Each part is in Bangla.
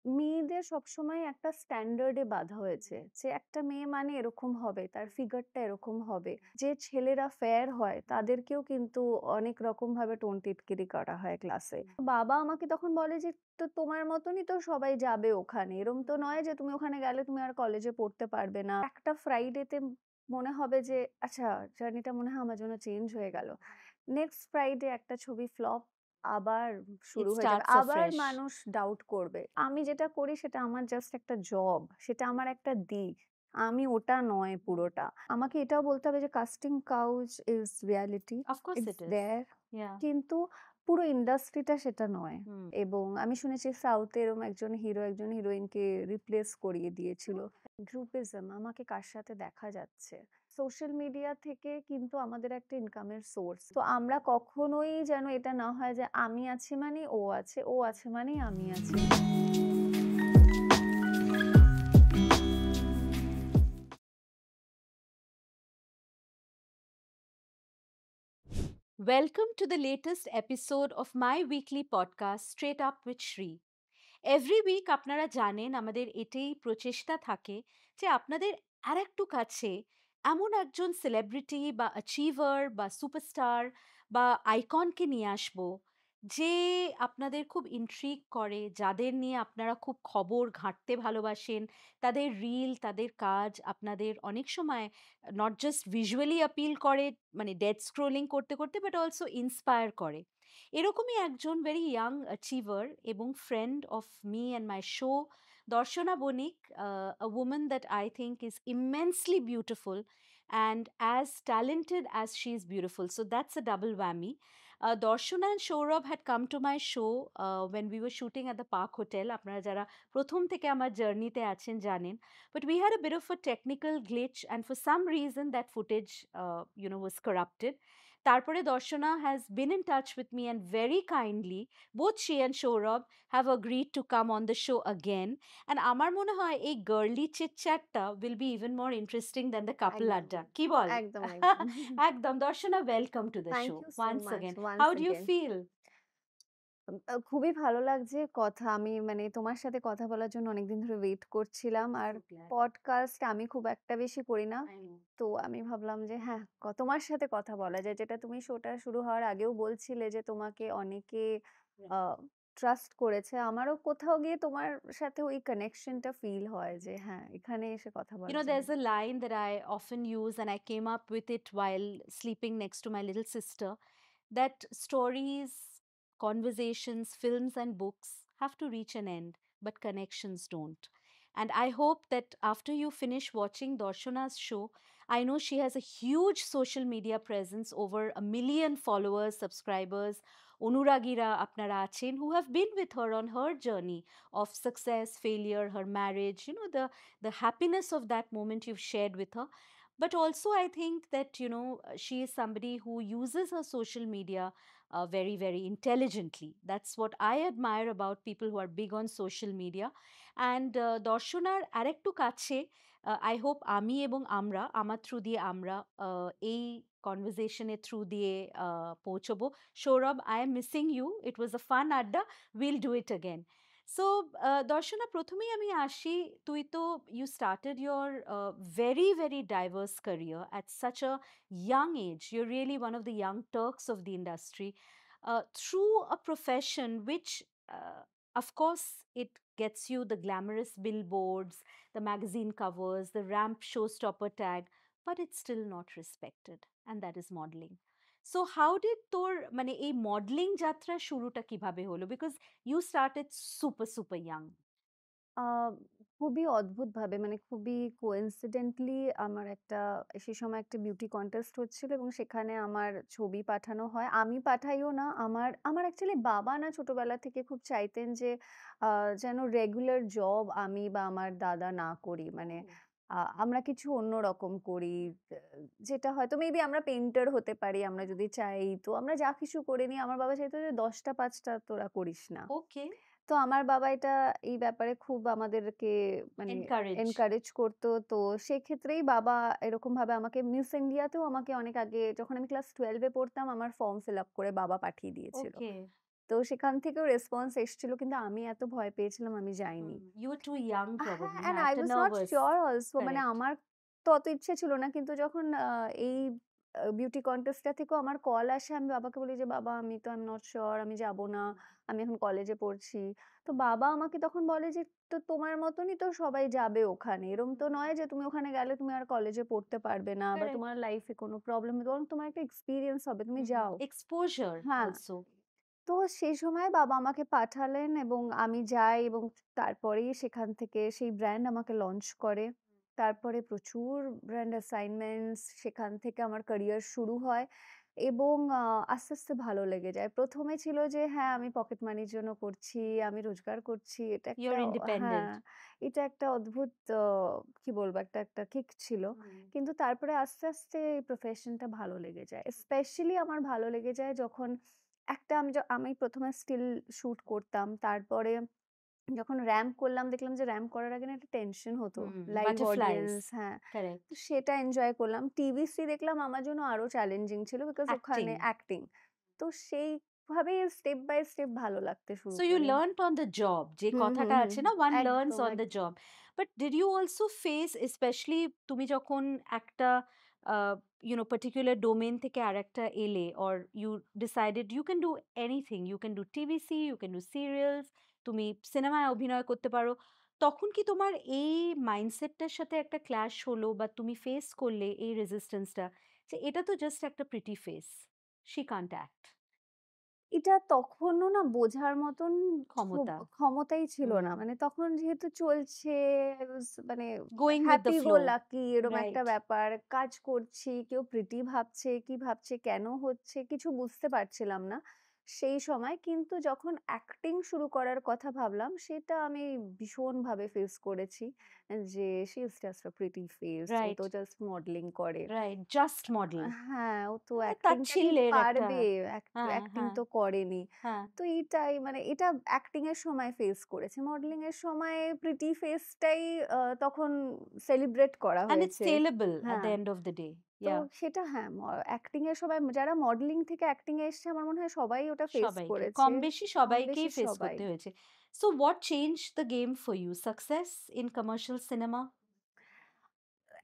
মেয়েদের সবসময় একটা স্ট্যান্ডার্ডে বাঁধা হয়েছে যে একটা মেয়ে মানে এরকম হবে, তার ফিগারটা এরকম হবে। যে ছেলেরা ফেয়ার হয় তাদেরকেও কিন্তু অনেক রকম ভাবে টোন টিটকিরি করা হয় ক্লাসে। বাবা আমাকে তখন বলে যে, তো তোমার মতনই তো সবাই যাবে ওখানে, এরম তো নয় যে তুমি ওখানে গেলে তুমি আর কলেজে পড়তে পারবে না। একটা ফ্রাইডেতে মনে হবে যে আচ্ছা, জার্নিটা মনে হয় আমার জন্য চেঞ্জ হয়ে গেল। নেক্সট ফ্রাইডে একটা ছবি ফ্লপ, আবার It শুরু হয়ে যাবে। starts আবার afresh. মানুষ ডাউট করবে। আমি যেটা করি সেটা আমার জাস্ট একটা জব। সেটা আমার একটা দিক। আমি ওটা নয় পুরোটা। আমাকে এটাও বলতে হবে যে casting couch is reality. Of course it's it is. There. Yeah. কিন্তু পুরো ইন্ডাস্ট্রিটা সেটা নয়। হুম। এবং আমি শুনেছি সাউথে এরকম একজন হিরো একজন হিরোইনকে রিপ্লেস করিয়ে দিয়েছিল। গ্রুপিজম, আমাকে কার সাথে দেখা যাচ্ছে। সোশ্যাল মিডিয়া থেকে কিন্তু আমাদের একটা ইনকামের সোর্স। তো আমরা কখনোই যেন এটা না হয় যে আমি আছি মানেই ও আছে, ও আছে মানেই আমি আছি। Welcome to the latest episode of my weekly podcast, Straight Up with Shri. Every week আপনারা জানেন আমাদের এটাই প্রচেষ্টা থাকে যে আপনাদের আর একটু কাছে এমন একজন সেলিব্রিটি বা অ্যাচিভার বা সুপারস্টার বা আইকনকে নিয়ে আসবো যে আপনাদের খুব ইন্ট্রিগ করে, যাদের নিয়ে আপনারা খুব খবর ঘাঁটতে ভালোবাসেন, তাদের রিল তাদের কাজ আপনাদের অনেক সময় নট জাস্ট ভিজুয়ালি অ্যাপিল করে, মানে ডেড স্ক্রোলিং করতে করতে, বাট অলসো ইন্সপায়ার করে। এরকমই একজন ভেরি ইয়াং অ্যাচিভার এবং friend of me and my show, Darshana Banik, a woman that I think is immensely beautiful and as talented as she is beautiful. So that's a double whammy. Darshana and Saurabh had come to my show when we were shooting at the Park Hotel. আপনারা যারা প্রথম থেকে আমার জার্নিতে আছেন জানেন, but we had a bit of a technical glitch and for some reason that footage was corrupted. তারপরে Darshana has been in touch with me and very kindly both she and Saurabh have agreed to come on the show again. And আমার মনে হয় এই girly chit chatটা will be even more interesting than the couple একদম, আড্ডা, কি বল? একদম, একদম। একদম। Darshana, welcome to the thank show you so once much again. Once How do you again. feel? খুবই ভালো লাগছে কথা। আমি মানে তোমার সাথে কথা বলার জন্য অনেকদিন ধরে ওয়েট করছিলাম। আর So glad. পডকাস্ট আমি খুব একটা বেশি করি না। I know. তো আমি ভাবলাম যে হ্যাঁ, তোমার সাথে কথা বলা যায়। যেটা তুমি শোটা শুরু হওয়ার আগেও বলছিলে যে তোমাকে অনেকে Right. আ ট্রাস্ট করেছে। আমারও কোথাও গিয়ে তোমার সাথে ওই কানেকশনটা ফিল হয় যে হ্যাঁ, এখানে এসে কথা You বলা know, যাবে। there's a line that I often use, and I came up with it while sleeping next to my little sister, that stories, conversations, films, and books have to reach an end, but connections don't. And I hope that after you finish watching Darshana's show, I know she has a huge social media presence, over 1 million followers, subscribers, Onuragira apnara achen, who have been with her on her journey of success, failure, her marriage, the happiness of that moment you've shared with her. But also I think that she is somebody who uses her social media very, very intelligently. That's what I admire about people who are big on social media. And দর্শনার আরেকটু কাছে, I hope আমি এবং আমরা আমার থ্রু দিয়ে আমরা এই কনভারসেশনের থ্রু দিয়ে পৌঁছবো। Sourav, I am missing you. It was a fun আড্ডা. We'll do it again. So Darshana, প্রথমেই আমি আসি, তুই তো you started your very very diverse career at such a young age. You're really one of the young Turks of the industry, through a profession which, of course, it gets you the glamorous billboards, the magazine covers, the ramp showstopper tag, but it's still not respected, and that is modeling. So how did তোর মানে এই মডেলিং যাত্রা শুরুটা কিভাবে হলো? Because you started super, super young. আ খুবই অদ্ভুতভাবে মানে খুবই কোইন্সিডেন্টলি আমার একটা সে সময় একটা বিউটি কনটেস্ট হচ্ছিল এবং সেখানে আমার ছবি পাঠানো হয়। আমি পাঠাইও না। আমার আমার অ্যাকচুয়ালি বাবা না ছোটবেলা থেকে খুব চাইতেন যে আ যেন রেগুলার জব আমি বা আমার দাদা না করি। মানে ও। আমরা কিছু অন্যরকম করি। আ যেটা হয়তো মেবি আমরা পেইন্টার হতে পারি আমরা যদি চাই। তো আমরা যা কিছু করে নিই আমার বাবা চাইতো যে ১০ টা ৫ টা তোরা করিস না। ওকে। তো আমার বাবা এই ব্যাপারে খুব আমাদেরকে মানে এনকারেজ। এনকারেজ করতো। তো সেক্ষেত্রেই বাবা এরকমভাবে আমাকে মিস ইন্ডিয়াতেও আমাকে অনেক আগে যখন আমি ক্লাস 12 এ পড়তাম আমার ফর্ম ফিল আপ করে বাবা পাঠিয়ে দিয়েছিল। ওকে। তো সেখান থেকেও রেসপন্স এসেছিল। কিন্তু আমি এত ভয় পেয়েছিলাম আমি যাইনি। You were too young হ্যাঁ, probably, অ্যান্ড হ্যাঁ, আই একটা was not nervous. Sure also মানে কারেক্ট। আমার তো অত ইচ্ছে ছিল না। কিন্তু যখন এই বিউটি কনটেস্ট টা থেকেও আমার কল আসে, আমি বাবাকে বলি যে, "বাবা আমি তো আই এম নট সিউর, আমি যাব না। আমি এখন কলেজে পড়ছি।" তো বাবা আমাকে তখন বলে যে, "তো তোমার মতনই তো সবাই যাবে ওখানে। এরম তো নয় যে তুমি ওখানে গেলে তুমি আর কলেজে পড়তে পারবে না বা কারেক্ট। তোমার লাইফ এ কোনো প্রবলেম বরং তোমার একটা এক্সপেরিয়েন্স হবে। তুমি যাও।" এক্সপোজার হ্যাঁ। অলসো। তো সেই সময় বাবা আমাকে পাঠালেন এবং আমি যাই এবং তারপরেই সেখান থেকে সেই ব্র্যান্ড আমাকে লঞ্চ করে। তারপরে প্রচুর ব্র্যান্ড অ্যাসাইনমেন্টস সেখান থেকে আমার ক্যারিয়ার শুরু হয় এবং আস্তে, আস্তে ভালো লেগে যায়। ১ম এ ছিল যে হ্যাঁ, আমি পকেট মানির জন্য করছি, আমি রোজগার করছি। এটা একটা ইউর ইন্ডিপেন্ডেন্ট। হ্যাঁ, এটা একটা অদ্ভুত কি বলবো একটা কিক ছিল। কিন্তু তারপরে আস্তে, আস্তে এই প্রফেশনটা ভালো লেগে যায়। স্পেশালি আমার ভালো লেগে যায় যখন একটা আমি ১ম এ স্টিল শুট করতাম। তারপরে যখন র‍্যাম্প করলাম দেখলাম যে র‍্যাম্প করার আগে না একটা টেনশন হতো। Live butterflies. অডিয়েন্স হ্যাঁ, কারেক্ট। তো সেটা এনজয় করলাম। টিভিসি দেখলাম আমার জন্য আরো চ্যালেঞ্জিং ছিল বিকজ অ্যাক্টিং। ওখানে অ্যাক্টিং। তো সেইভাবেই স্টেপ বাই স্টেপ ভালো লাগতে শুরু So you করে। learnt on the job, যে হুম, হুম, কথাটা হুম। আছে না, one learns একদম, on the একদম। job. But did you also face, especially তুমি যখন একটা uh, particular domain থেকে আরেকটা এলে, or you decided you can do anything, you can do TVC, you can do serials, তুমি সিনেমায় অভিনয় করতে পারো, তখন কি তোমার এই মাইন্ডসেটটার সাথে একটা ক্ল্যাশ হলো বা তুমি ফেস করলে এই রেজিস্ট্যান্সটা, যে এটা তো জাস্ট একটা pretty face, she Kant act? এটা তখনও না বোঝার মতন খুব ক্ষমতা। ক্ষমতাই ছিল হুম। না। মানে তখন যেহেতু চলছে মানে going with the happy go flow. Lucky এরকম একটা রাইট। ব্যাপার। কাজ করছি, কেউ প্রীতি ভাবছে, কি ভাবছে, কেন হচ্ছে কিছু বুঝতে পারছিলাম না সেই সময়। কিন্তু যখন অ্যাক্টিং শুরু করার কথা ভাবলাম সেটা আমি ভীষণভাবে ফেস করেছি। যে she is just a pretty face, ও রাইট, তো জাস্ট মডেলিং করে। রাইট। Just model. হ্যাঁ, ও তো অ্যাক্টিংটা কি তাচ্ছিল্যের একটা। পারবে? হ্যাঁ, অ্যাক্টিং হ্যাঁ, তো করেনি। হ্যাঁ। তো এইটাই মানে এটা অ্যাক্টিং এর সময় ফেস করেছি। মডেলিং এর সময় প্রিটি ফেসটাই তখন সেলিব্রেট করা And it's হয়েছে। saleable at the হ্যাঁ, end of the day. তো Yeah, সেটা হ্যাঁ, অ্যাক্টিং এর সবাই যারা মডেলিং থেকে অ্যাক্টিং এ এসছে আমার মনে হয় সবাই ওটা ফেস সবাইকে। করেছে। কম বেশি কম সবাইকেই বেশি ফেস সবাই। করতে হয়েছে। So what changed the game for you? Success in commercial cinema?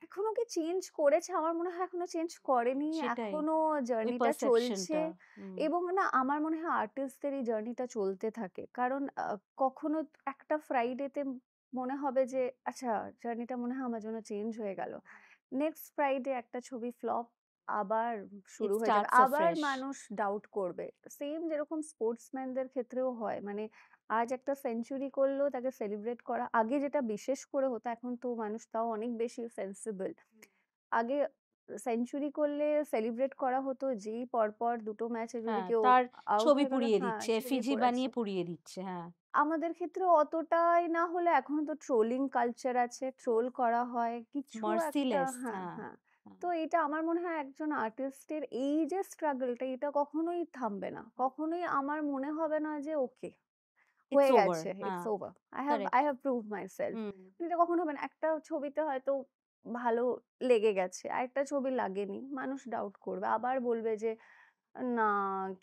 এখনো কি চেঞ্জ করেছে? আমার মনে হয় এখনো চেঞ্জ করেনি। সেটাই। এখনো ওই জার্নিটা চলছে পারসেপশনটা। হুম। এবং না আমার মনে হয় আর্টিস্টদের এই জার্নিটা চলতে থাকে। কারণ কখনো একটা ফ্রাইডেতে মনে হবে যে আচ্ছা জার্নিটা মনে হয় আমার জন্য চেঞ্জ হয়ে গেল। নেক্সট ফ্রাইডে একটা ছবি ফ্লপ আবার It শুরু হয়ে যাবে। starts আবার afresh. মানুষ ডাউট করবে। সেম যেরকম স্পোর্টসম্যানদের ক্ষেত্রেও হয়। মানে আজ একটা সেঞ্চুরি করলো তাকে সেলিব্রেট করা আগে যেটা বিশেষ করে হতো এখন তো মানুষ তাও অনেক বেশি সেন্সিবল। আগে সেঞ্চুরি করলে সেলিব্রেট করা হতো যেই পরপর ২ টো ম্যাচে যদি হ্যাঁ, কেউ তার আউট ছবি হয়ে গেল পুড়িয়ে হ্যাঁ, দিচ্ছে, ছবি এফিজি পড়েছে। বানিয়ে পুড়িয়ে দিচ্ছে। হ্যাঁ। আমাদের ক্ষেত্রে অতটাই না হলে এখনো তো ট্রোলিং কালচার আছে। ট্রোল করা হয়। কিছু একটা মার্সিলেস। হ্যাঁ, হ্যাঁ, হ্যাঁ। হ্যাঁ। তো এটা আমার মনে হয় একজন আর্টিস্টের এই যে স্ট্রাগলটা এটা কখনোই থামবে না। কখনোই আমার মনে হবে না যে ওকে It's হয়ে over. গেছে। ইটস হ্যাঁ, over. I correct. Have proved myself. Hmm. এটা কখনো হবে না। একটা ছবিতে হয়তো ভালো লেগে গেছে। আরেকটা ছবি লাগেনি। মানুষ ডাউট করবে। আবার বলবে যে, "না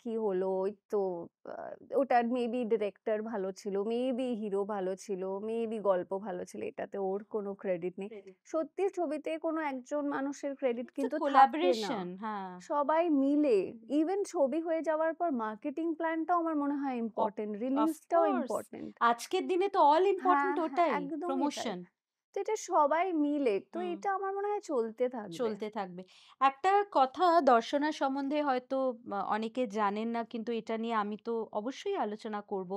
কি হলো? ওই তো আ ওটার মেবি ডিরেক্টর ভালো ছিল, মেবি হিরো ভালো ছিল, মেবি গল্প ভালো ছিল। এটাতে ওর কোনো ক্রেডিট নেই।" সত্যি ছবিতে কোনো একজন মানুষের ক্রেডিট It's a কিন্তু থাকে না। collaboration. হ্যাঁ। সবাই মিলে ইভেন ছবি হয়ে যাওয়ার পর মার্কেটিং প্ল্যানটাও আমার মনে হয় অফ ইম্পোর্টেন্ট। অফ রিলিজটাও কোর্স। ইম্পোর্টেন্ট। আজকের দিনে তো অল হ্যাঁ, ইম্পোর্টেন্ট হ্যাঁ, ওটাই, একদমই তাই। প্রমোশন। তো এটা সবাই মিলে। তো হুম, এটা আমার মনে হয় চলতে থাকবে। চলতে থাকবে। একটা কথা দর্শনা সম্বন্ধে হয়তো অনেকে জানেন না, কিন্তু এটা নিয়ে আমি তো অবশ্যই আলোচনা করব।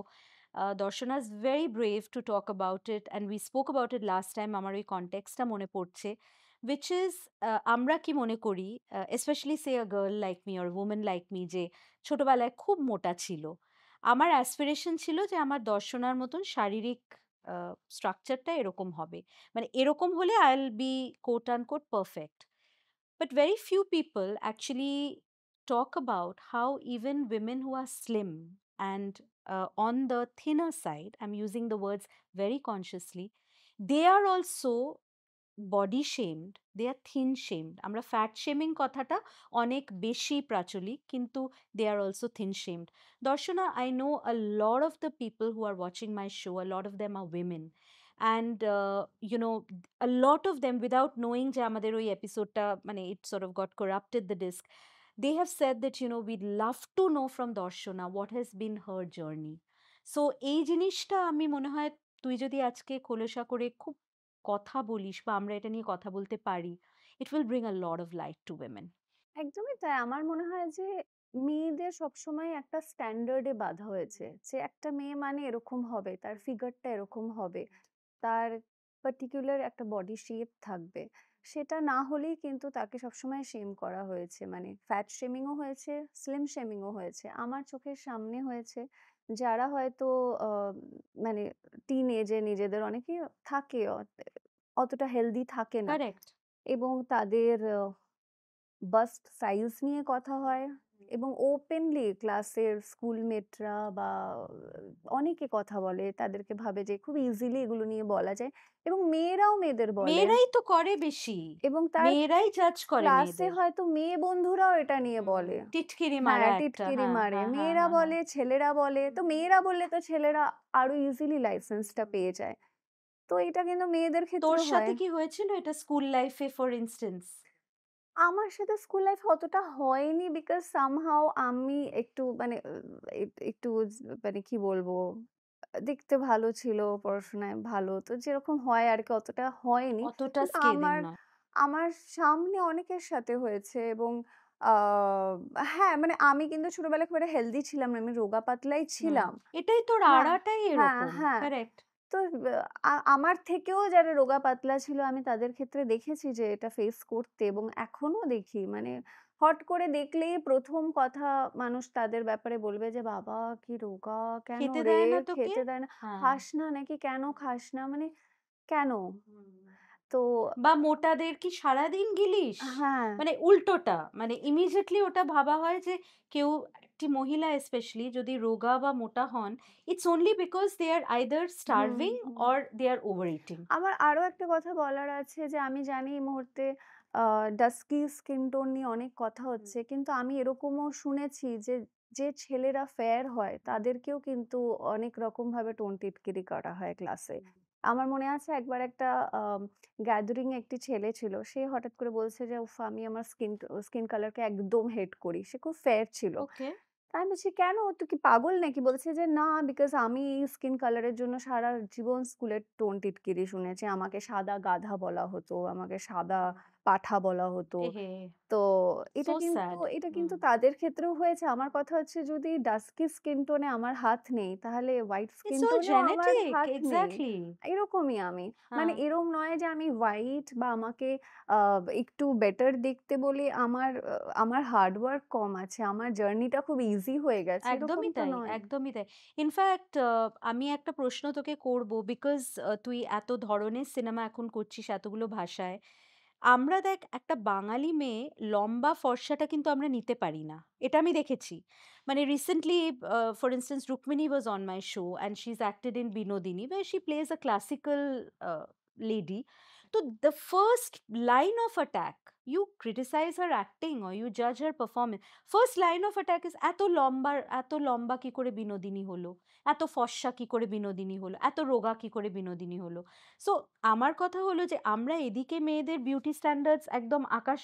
Darshana is very brave to talk about it, and we spoke about it last time. আমার ওই কনটেক্সটটা মনে পড়ছে। which is আমরা কি মনে করি, specially say a girl like me or woman like me, যে ছোটবেলায় খুব মোটা ছিল। আমার অ্যাসপিরেশন ছিল যে আমার দর্শনার মতন শারীরিক স্ট্রাকচারটা এরকম হবে। মানে এরকম হলে I'll be quote unquote perfect. But very few people actually talk about how even women who are slim and on the thinner side, I'm using the words very consciously, they are also body shamed, they are thin shamed. আমরা ফ্যাট শেমিং কথাটা অনেক বেশি প্রাচলিক, কিন্তু they are also thin shamed. Darshana, I know a lot of the people who are watching my show, a lot of them are women, and you know, a lot of them without knowing যে আমাদের ওই এপিসোডটা মানে it sort of got corrupted the disk, they have said that, you know, we'd love to know from Darshana what has been her journey. So এই জিনিসটা আমি মনে হয় তুই যদি আজকে খোলসা করে খুব কথা বলিস বা আমরা এটা নিয়ে কথা বলতে পারি, it will bring a lot of light to women. একদমই তাই। আমার মনে হয় যে মেয়েদের সবসময় একটা স্ট্যান্ডার্ডে বাঁধা হয়েছে। যে একটা মেয়ে মানে এরকম হবে, তার ফিগারটা এরকম হবে, তার পার্টিকুলার একটা বডি শেপ থাকবে। সেটা না হলেই কিন্তু তাকে সবসময় শেম করা হয়েছে। মানে ফ্যাট শেমিং ও হয়েছে, স্লিম শেমিং ও হয়েছে। আমার চোখের সামনে হয়েছে। যারা হয়তো আ মানে টিন এজে নিজেদের অনেকেই থাকে অতটা হেলথি থাকে না Correct. এবং তাদের বাস্ট সাইজ নিয়ে কথা হয় এবং ওপেনলি ক্লাসের স্কুলমেটরা বা অনেকে কথা বলে। তাদেরকে ভাবে যে খুব ইজিলি এগুলো নিয়ে বলা যায় এবং মেয়েরাও মেয়েদের বলে মেয়েরাই তো করে বেশি, এবং তার মেয়েরাই জাজ করে ক্লাসে মেয়েদের। হয়তো মেয়ে বন্ধুরাও এটা নিয়ে বলে। টিটকিরি হ্যাঁ, মারা একটা, টিটকিরি হ্যাঁ মারে। হ্যাঁ হ্যাঁ মেয়েরা হ্যাঁ হ্যাঁ। বলে, ছেলেরা বলে। তো মেয়েরা বললে তো ছেলেরা আরো ইজিলি লাইসেন্সটা পেয়ে যায়। তো এটা কিন্তু মেয়েদের তোর ক্ষেত্রেও হয়। সাথে কি হয়েছিল এটা স্কুল লাইফে ফর ইনস্টেন্স? আমার সাথে স্কুল লাইফ অতটা হয়নি বিকজ সামহাউ আমি একটু মানে একটু মানে কি বলবো দেখতে ভালো ছিল, পড়াশোনায় ভালো। তো যেরকম হয় আরকি অতটা হয়নি। অতটা কিন্তু স্কেদিং আমার নয়। আমার সামনে অনেকের সাথে হয়েছে এবং আ হ্যাঁ, মানে আমি কিন্তু ছোটবেলায় খুব একটা হেলথি ছিলাম না। আমি রোগা পাতলাই হুম, ছিলাম। এটাই তোর হ্যাঁ, আড়াটাই হ্যাঁ, এরকম, হ্যাঁ। কারেক্ট। তো আমার থেকেও যারা রোগা পাতলা ছিল আমি তাদের ক্ষেত্রে দেখেছি যে এটা ফেস করতে এবং এখনো দেখি। মানে হট করে দেখলেই ১ম কথা মানুষ তাদের ব্যাপারে বলবে যে, "বাবা কি রোগা! কেন খেতে রে? দেয় না তোকে? খেতে দেয় না। হ্যাঁ। খাস না নাকি? কেন খাস না?" মানে কেন? তো বা মোটাদের কি সারাদিন গিলিস? হ্যাঁ, মানে উল্টোটা। মানে ইমিডিয়েটলি ওটা ভাবা হয় যে কেউ, একটি মহিলা স্পেশালি যদি রোগা বা মোটা হন, it's only because they are either hmm. Starving or they are overeating. আমার আরো একটা কথা বলার আছে যে আমি জানি এই মুহূর্তে আ ডাস্কি স্কিন টোন নিয়ে অনেক কথা হচ্ছে। কিন্তু আমি এরকমও শুনেছি যে, যে ছেলেরা ফেয়ার হয় তাদেরকেও কিন্তু অনেক রকমভাবে টোন টিটকিরি করা হয় ক্লাসে। আমার মনে আছে একবার একটা গ্যাদারিং এ একটি ছেলে ছিল। সে হঠাৎ করে বলছে যে, "উফ আমি আমার স্কিন কালারকে একদম হেট করি।" সে খুব ফেয়ার ছিল। ওকে। আমি বলছি, "কেন? তুই কি পাগল নাকি?" বলছে যে, "না, বিকজ আমি এই স্কিন কালার এর জন্য সারা জীবন স্কুলে টোন টিটকিরি শুনেছি। আমাকে সাদা গাধা বলা হতো, আমাকে সাদা পাঁঠা বলা হতো।" এহে! তো সো স্যাড। এটা হুম। কিন্তু তাদের ক্ষেত্রেও হয়েছে। আমার কথা হচ্ছে যদি ডাস্কি স্কিন টোন এ আমার হাত নেই, তাহলে white it's skin all tone এও আমার জেনেটিক, হাত নেই। এক্সাক্টলি। এরকমই আমি। মানে হ্যাঁ, এরম নয় যে আমি হোয়াইট বা আমাকে আ একটু বেটার দেখতে বলে আমার হার্ড ওয়ার্ক কম আছে। আমার জার্নিটা খুব ইজি হয়ে গেছে। এরকম একদমই তো তাই, নয়। একদমই তাই। ইনফ্যাক্ট আমি একটা প্রশ্ন তোকে করব, বিকজ তুই এত ধরনের সিনেমা এখন করছিস এতগুলো ভাষায়। আমরা দেখ একটা বাঙালি মেয়ে লম্বা ফর্সাটা কিন্তু আমরা নিতে পারি না। এটা আমি দেখেছি। মানে recently for instance Rukmini was on my show and she is acted in Binodini where she plays a classical lady. তো the first line of attack, you criticize her acting or you judge her performance. First line of attack is এত লম্বা কি করে বিনোদিনী হলো, এত ফর্সা কি করে বিনোদিনী হলো, এত রোগা কি করে বিনোদিনী হলো। সো আমার কথা হলো যে আমরা এদিকে মেয়েদের বিউটি স্ট্যান্ডার্ডস একদম আকাশ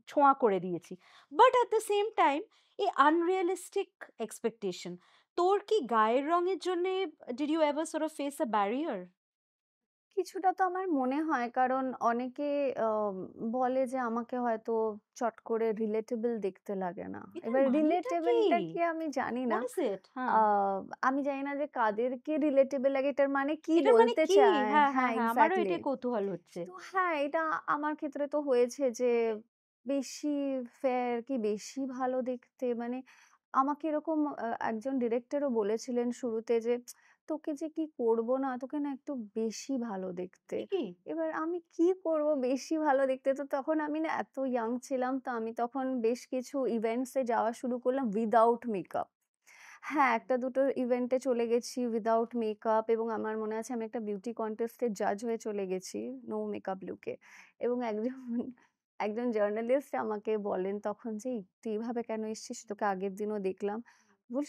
ছোঁয়া করে দিয়েছি, but at the same time এই আনরিয়ালিস্টিক এক্সপেকটেশন। তোর কি গায়ের রঙের জন্যে did you ever sort of face a barrier? কিছুটা তো আমার মনে হয় কারণ অনেকে বলে যে আমাকে হয়তো চট করে রিলেটেবল দেখতে লাগে না। এটার এবার মানেটা কি? রিলেটেবলটা কি আমি জানি না। What is it? আ হ্যাঁ, আমি জানি না যে কাদেরকে রিলেটেবল লাগে এটার মানে কি এটার মানে বলতে কি? চায়? হ্যাঁ হ্যাঁ হ্যাঁ, হ্যাঁ, আমারও এক্সাক্টলি। এটাই কৌতূহল হচ্ছে। তো হ্যাঁ, এটা আমার ক্ষেত্রে তো হয়েছে যে বেশি ফেয়ার কি বেশি ভালো দেখতে মানে আমাকে এরকম একজন ডিরেক্টরও বলেছিলেন শুরুতে যে, "তোকে যে কি করব না, তোকে না একটু বেশি ভালো দেখতে।" এ কি? এবার আমি কি করব বেশি ভালো দেখতে? তো তখন আমি না এত ইয়াং ছিলাম তো আমি তখন বেশ কিছু ইভেন্টস এ যাওয়া শুরু করলাম উইথআউট মেকআপ। হ্যাঁ, ১টা-২টো ইভেন্টে চলে গেছি উইথআউট মেকআপ এবং আমার মনে আছে আমি একটা বিউটি কনটেস্ট এর জাজ হয়ে চলে গেছি নো মেকআপ লুকে। এবং একজন জার্নালিস্ট আমাকে বলেন তখন যে, "তুই এভাবে কেন এসছিস? তোকে আগের দিনও দেখলাম।"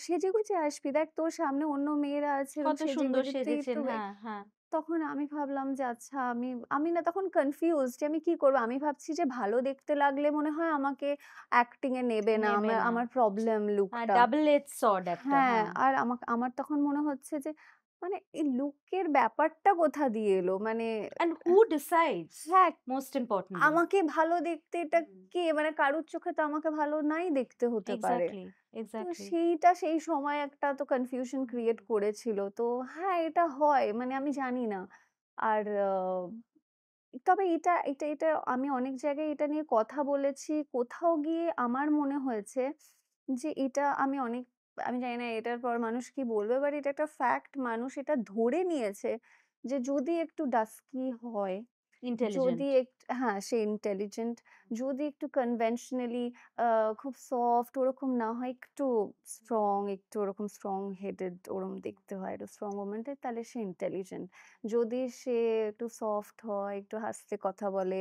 সেজেগুজে আসবি। দেখ তোর সামনে অন্য মেয়েরা আছে এরকম কত সুন্দর সেজেগুজে তুই সেজেছেন। একটু হ্যাঁ, হ্যাঁ। তখন আমি ভাবলাম যে আচ্ছা আমি না তখন কনফিউজড যে আমি কি করব? আমি ভাবছি যে ভালো দেখতে লাগলে মনে হয় আমাকে অ্যাক্টিং এ নেবে না। নেবে আমার না। আমার প্রবলেম লুকটা। ডাবল এজ সর্ড একটা। হ্যাঁ, হ্যাঁ। আর আমার তখন মনে হচ্ছে যে মানে এই লুকের ব্যাপারটা কোথা দিয়ে এলো? মানে And who decides? হ্যাঁ, Most importantly. আমাকে ভালো দেখতে এটা হুম। কে? মানে কারোর চোখে তো আমাকে ভালো নাই দেখতে হতে পারে। এক্সাক্টলি, তো এক্সাক্টলি। সেই সময় একটা তো কনফিউশন ক্রিয়েট করেছিল। তো হ্যাঁ, এটা হয়। মানে আমি জানি না। আর তবে এটা আমি অনেক জায়গায় এটা নিয়ে কথা বলেছি। কোথাও গিয়ে আমার মনে হয়েছে যে এটা আমি জানি না এটার পর মানুষ কি বলবে? বাট এটা একটা ফ্যাক্ট মানুষ এটা ধরে নিয়েছে যে যদি একটু ডাস্কি হয় যদি ইন্টেলিজেন্ট। হ্যাঁ, সে ইন্টেলিজেন্ট। যদি একটু কনভেনশনালি আ খুব সফট ওরকম না হয়, একটু স্ট্রং, একটু ওরকম স্ট্রং হেডেড ওরম দেখতে হয়, একটু স্ট্রং ওম্যান টাইপ তাহলে সে ইন্টেলিজেন্ট। যদি সে একটু সফট হয়, একটু হাসতে কথা বলে,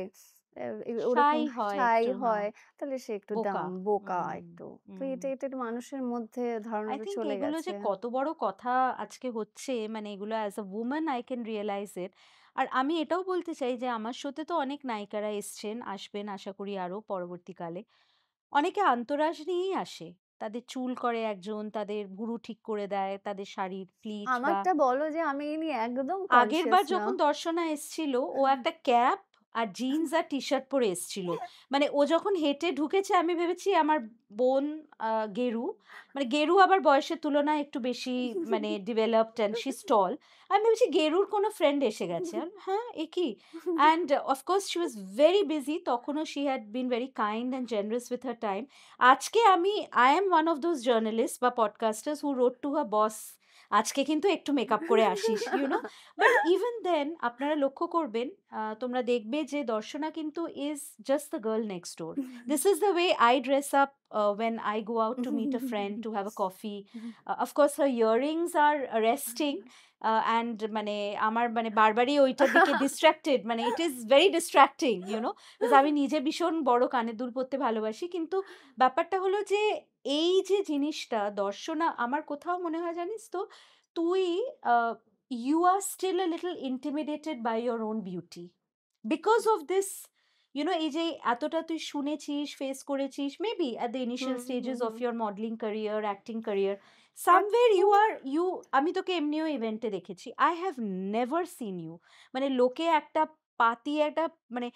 ওরকম শাই হয় শাই একটু, হ্যাঁ। হয়, তাহলে সে একটু বোকা। বোকা হুম, একটু। তো হুম। এটা মানুষের মধ্যে আই ধারণাটা থিংক চলে এগুলো যে গেছে। কত বড় কথা আজকে হচ্ছে, মানে এগুলো as a women I can realize it. আর আমি এটাও বলতে চাই যে আমার শোতে তো অনেক নায়িকারা এসছেন, আসবেন আশা করি আরো পরবর্তীকালে। অনেকে আন্তরাজ নিয়েই আসে। তাদের চুল করে একজন, তাদের ভুরু ঠিক করে দেয়, তাদের শাড়ির প্লিট বা আমারটা বলো যে আমি এই নিয়ে একদম কনসিয়াস আগেরবার না। যখন দর্শনা এসছিল, ও একটা ক্যাপ আর জিন্স আর টি-শার্ট পরে এসছিল। মানে ও যখন হেঁটে ঢুকেছে আমি ভেবেছি আমার বোন আ গেরু। মানে গেরু আবার বয়সের তুলনায় একটু বেশি মানে ডেভেলপড অ্যান্ড শি ইস টল। আমি ভেবেছি গেরুর কোনো ফ্রেন্ড এসে গেছে। আমি বললাম, হ্যাঁ, এ কি? And of course she was very busy. তখনও she had been very kind and generous with her time. আজকে I am one of those journalists বা পডকাস্টার্স হু রোট টু হার বস, "আজকে কিন্তু একটু মেকআপ করে আসিস।" বাট ইভেন দেন আপনারা লক্ষ্য করবেন, তোমরা দেখবে যে দর্শনা কিন্তু is just the girl next door. This is the way I dress up when I go out to meet a friend to have a coffee. Of course, her earrings are arresting. And মানে আমার মানে বারবারই ওইটার দিকে distracted, মানে it is very distracting, because আমি নিজে ভীষণ বড় কানের দুল পরতে ভালোবাসি। কিন্তু ব্যাপারটা হলো যে এই যে জিনিসটা দর্শনা আমার কোথাও মনে হয় জানিস তো, তুই uh, you are still a little intimidated by your own beauty because of this, এই যে এতটা তুই শুনেছিস, ফেস করেছিস, maybe at the initial hmm, hmm, stages of hmm. your modeling career, acting career, somewhere এখন you আমি তোকে এমনিও ইভেন্টে দেখেছি, I have never seen you মানে লোকে একটা পাতি একটা মানে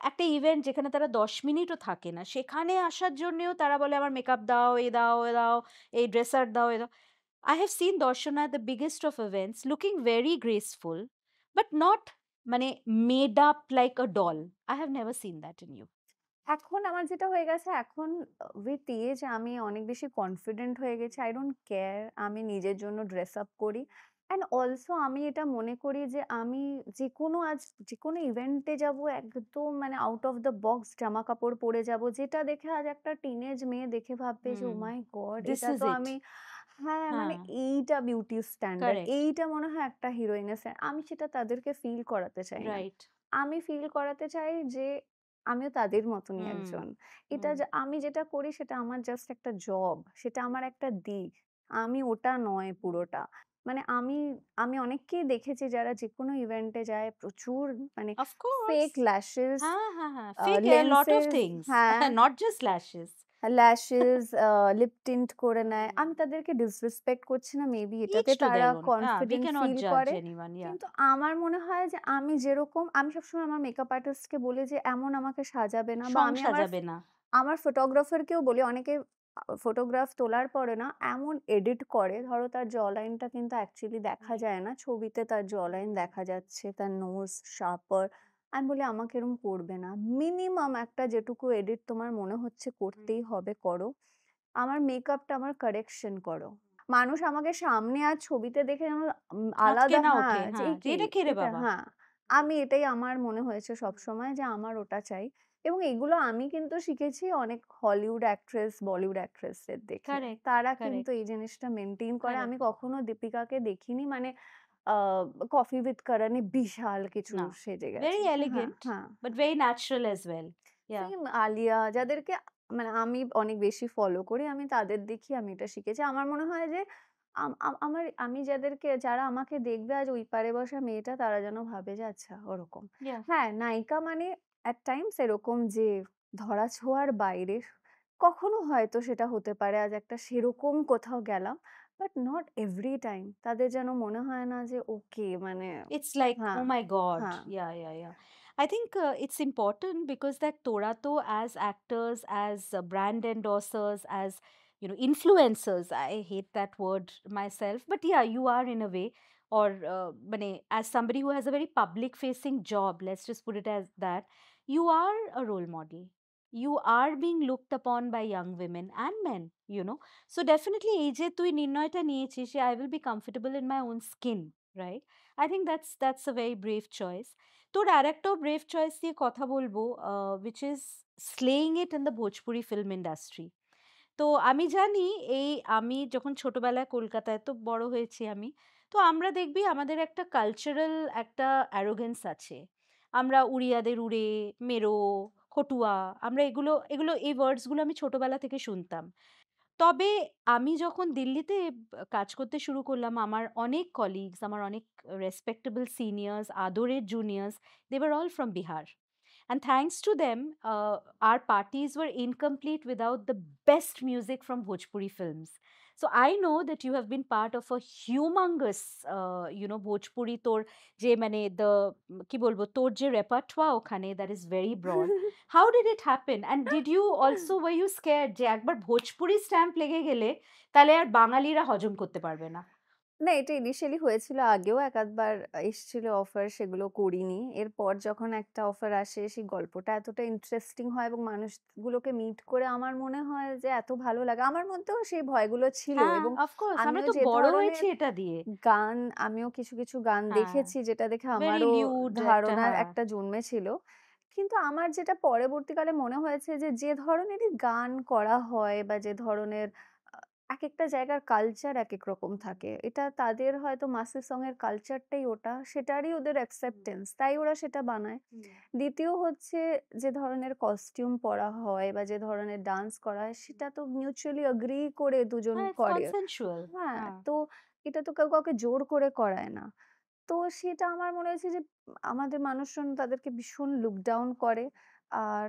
একটা ইভেন্ট যেখানে তারা 10 মিনিটও থাকে না, সেখানে আসার জন্যেও তারা বলে আমার মেকআপ দাও, এ দাও, এ দাও, এই ড্রেসার দাও, এ দাও। I have seen Darshana at the biggest of events looking very graceful, but not মানে made up like a doll. I have never seen that in you. এখন আমার যেটা হয়ে গেছে এখন উইথ এজ আমি অনেক বেশি কনফিডেন্ট হয়ে গেছি। I don't care আমি নিজের জন্য ড্রেস আপ করি। অ্যান্ড অলসো আমি এটা মনে করি যে আমি যেকোনো ইভেন্টে যাবো একদম মানে আউট অফ দ্য বক্স জামাকাপড় পরে যাবো। যেটা দেখে আজ একটা টিনেজ মেয়ে দেখে ভাববে যে, "ওহ Hmm. My god! This এটা is তো it. আমি" হ্যাঁ, মানে Huh. এইটা বিউটি স্ট্যান্ডার্ড। Correct. এইটা মনে হয় একটা হিরোইনের আমি সেটা তাদেরকে ফিল করাতে চাই না। Right. আমি ফিল করাতে চাই যে আমিও তাদের মতনই Hmm. একজন। এটা Hmm. যে আমি যেটা করি সেটা আমার জাস্ট একটা জব। সেটা আমার একটা দিক। আমি ওটা নয় পুরোটা। মানে আমি অনেককেই দেখেছি যারা যেকোনো ইভেন্টে যায় প্রচুর মানে Of course. Fake lashes, Huh, huh, huh. Fake a lot of lenses things. হ্যাঁ, Not just lashes. Lashes lip tint করে নেয়। Hmm. আমি তাদেরকে ডিসরেসপেক্ট করছি না। মেবি এটাতে Each to তারা their own. We confident cannot feel judge করে। anyone. Yeah. কিন্তু আমার মনে হয় যে আমি যেরকম আমি সবসময় আমার মেকআপ আর্টিস্টকে বলি যে এমন আমাকে সাজাবে না বা আমি সাজাবে না। আমার ফটোগ্রাফারকেও বলি অনেকে ফটোগ্রাফ তোলার পরে না এমন এডিট করে ধরো তার জ লাইনটা কিন্তু অ্যাকচুয়ালি দেখা যায় না। ছবিতে তার জ লাইন দেখা যাচ্ছে, তার নোজ শার্পার। আমি বলি আমাকে এরকম করবে না। মিনিমাম একটা যেটুকু এডিট তোমার মনে হচ্ছে করতেই হবে করো। আমার মেকআপটা আমার কারেকশন করো। মানুষ আমাকে সামনে আর ছবিতে দেখে যেন আঁতকে আলাদা না হ্যাঁ, ওঠে। যে হ্যাঁ, এই যে কি? এটা কে রে এটা বাবা? হ্যাঁ। আমি এটাই আমার মনে হয়েছে সবসময় যে আমার ওটা চাই। এবং এগুলো আমি কিন্তু শিখেছি অনেক হলিউড অ্যাক্ট্রেস, বলিউড অ্যাক্ট্রেসদের দেখে। Correct, তারা কিন্তু correct, এই জিনিসটা মেইনটেইন করে। আমি correct. কখনো দীপিকাকে দেখিনি মানে আ 'কফি উইথ করণে' বিশাল কিছু No. সেজে গেছে। Very হ্যাঁ, elegant, হ্যাঁ। but very natural as well. Yeah. Same Alia যাদেরকে মানে আমি অনেক বেশি ফলো করি। আমি তাদের দেখি আমি এটা শিখেছি। আমার মনে হয় যে আম আম আমার আমি যারা আমাকে দেখবে আজ ওই পারে বসা মেয়েটা তারা যেন ভাবে যে আচ্ছা ওরকম। Yeah. হ্যাঁ, নায়িকা মানে at times এরকম যে ধরা-ছোঁয়ার বাইরে কখনো হয়তো সেটা হতে পারে আজ একটা সেরকম কোথাও গেলাম। But not every time. তাদের যেন মনে হয় না যে ওকে মানে It's like, হ্যাঁ, oh my God. হ্যাঁ। Yeah, yeah, yeah. I think it's important because that Torato as actors, as brand endorsers, as influencers. I hate that word myself, but yeah, you are in a way. Or as somebody who has a very public facing job, let's just put it as that, you are a role model. You are being looked upon by young women and men. So definitely, এই যে তুই নির্ণয়টা নিয়েছিস, I will be comfortable in my own skin, right? I think that's a very brave choice. তোর আরেকটাও brave choice নিয়ে কথা বলবো, which is slaying it in the Bhojpuri film industry. তো আমি জানি আমি যখন ছোটবেলায় কলকাতায় তো বড় হয়েছি আমি। তো আমরা দেখবি আমাদের একটা কালচারাল একটা arrogance আছে। আমরা উড়িয়াদের উড়ে, মেরো, খটুয়া আমরা এগুলো এগুলো এই ওয়ার্ডস গুলো আমি ছোটবেলা থেকে শুনতাম। তবে আমি যখন দিল্লিতে কাজ করতে শুরু করলাম, আমার অনেক কলিগস, আমার অনেক রেসপেক্টেবল সিনিয়র্স, আদরের juniors, they were all from Bihar. And thanks to them, our parties were incomplete without the best music from Bhojpuri films. So I know that you have been part of a humongous, Bhojpuri তোর যে মানে কি বলবো তোর যে repertoire ওখানে that is very broad. How did it happen? And did you also were you scared যে একবার ভোজপুরি স্ট্যাম্প লেগে গেলে তাহলে আর বাঙালিরা হজম করতে পারবে না? না, এটা ইনিশিয়ালি হয়েছিল। আগেও এক-আধবার এসছিল অফার, সেগুলো করিনি। এরপর যখন একটা অফার আসে, সেই গল্পটা এতটা ইন্টারেস্টিং হয় এবং মানুষগুলোকে মিট করে আমার মনে হয় যে এত ভালো লাগে। আমার মধ্যেও সেই ভয়গুলো ছিল হ্যাঁ, এবং অফ কোর্স আমরা আমিও তো যে বড় হয়েছি ধরনের এটা দিয়ে। গান আমিও কিছু, কিছু গান হ্যাঁ, দেখেছি যেটা দেখে ভেরি আমারও লিউড একটা ধারণার হ্যাঁ। একটা জন্মেছিল। কিন্তু আমার যেটা পরবর্তীকালে মনে হয়েছে যে, যে ধরনেরই গান করা হয় বা যে ধরনের আ একেকটা জায়গার কালচার একেক রকম থাকে। এটা তাদের হয়তো মাসের সং এর কালচারটাই ওটা, সেটারই ওদের অ্যাকসেপ্টেন্স। তাই ওরা সেটা বানায়। হুম। দ্বিতীয় হচ্ছে যে ধরনের কস্টিউম পরা হয় বা যে ধরনের ডান্স করা হয় সেটা তো মিউচুয়ালি এগ্রি করে দুজন হ্যাঁ, ইটস করে। কনসেনসুয়াল। হ্যাঁ, হ্যাঁ। তো এটা তো কেউ কাউকে জোর করে করায় না। তো সেটা আমার মনে হয়েছে যে আমাদের মানুষজন তাদেরকে ভীষণ লুক ডাউন করে। আর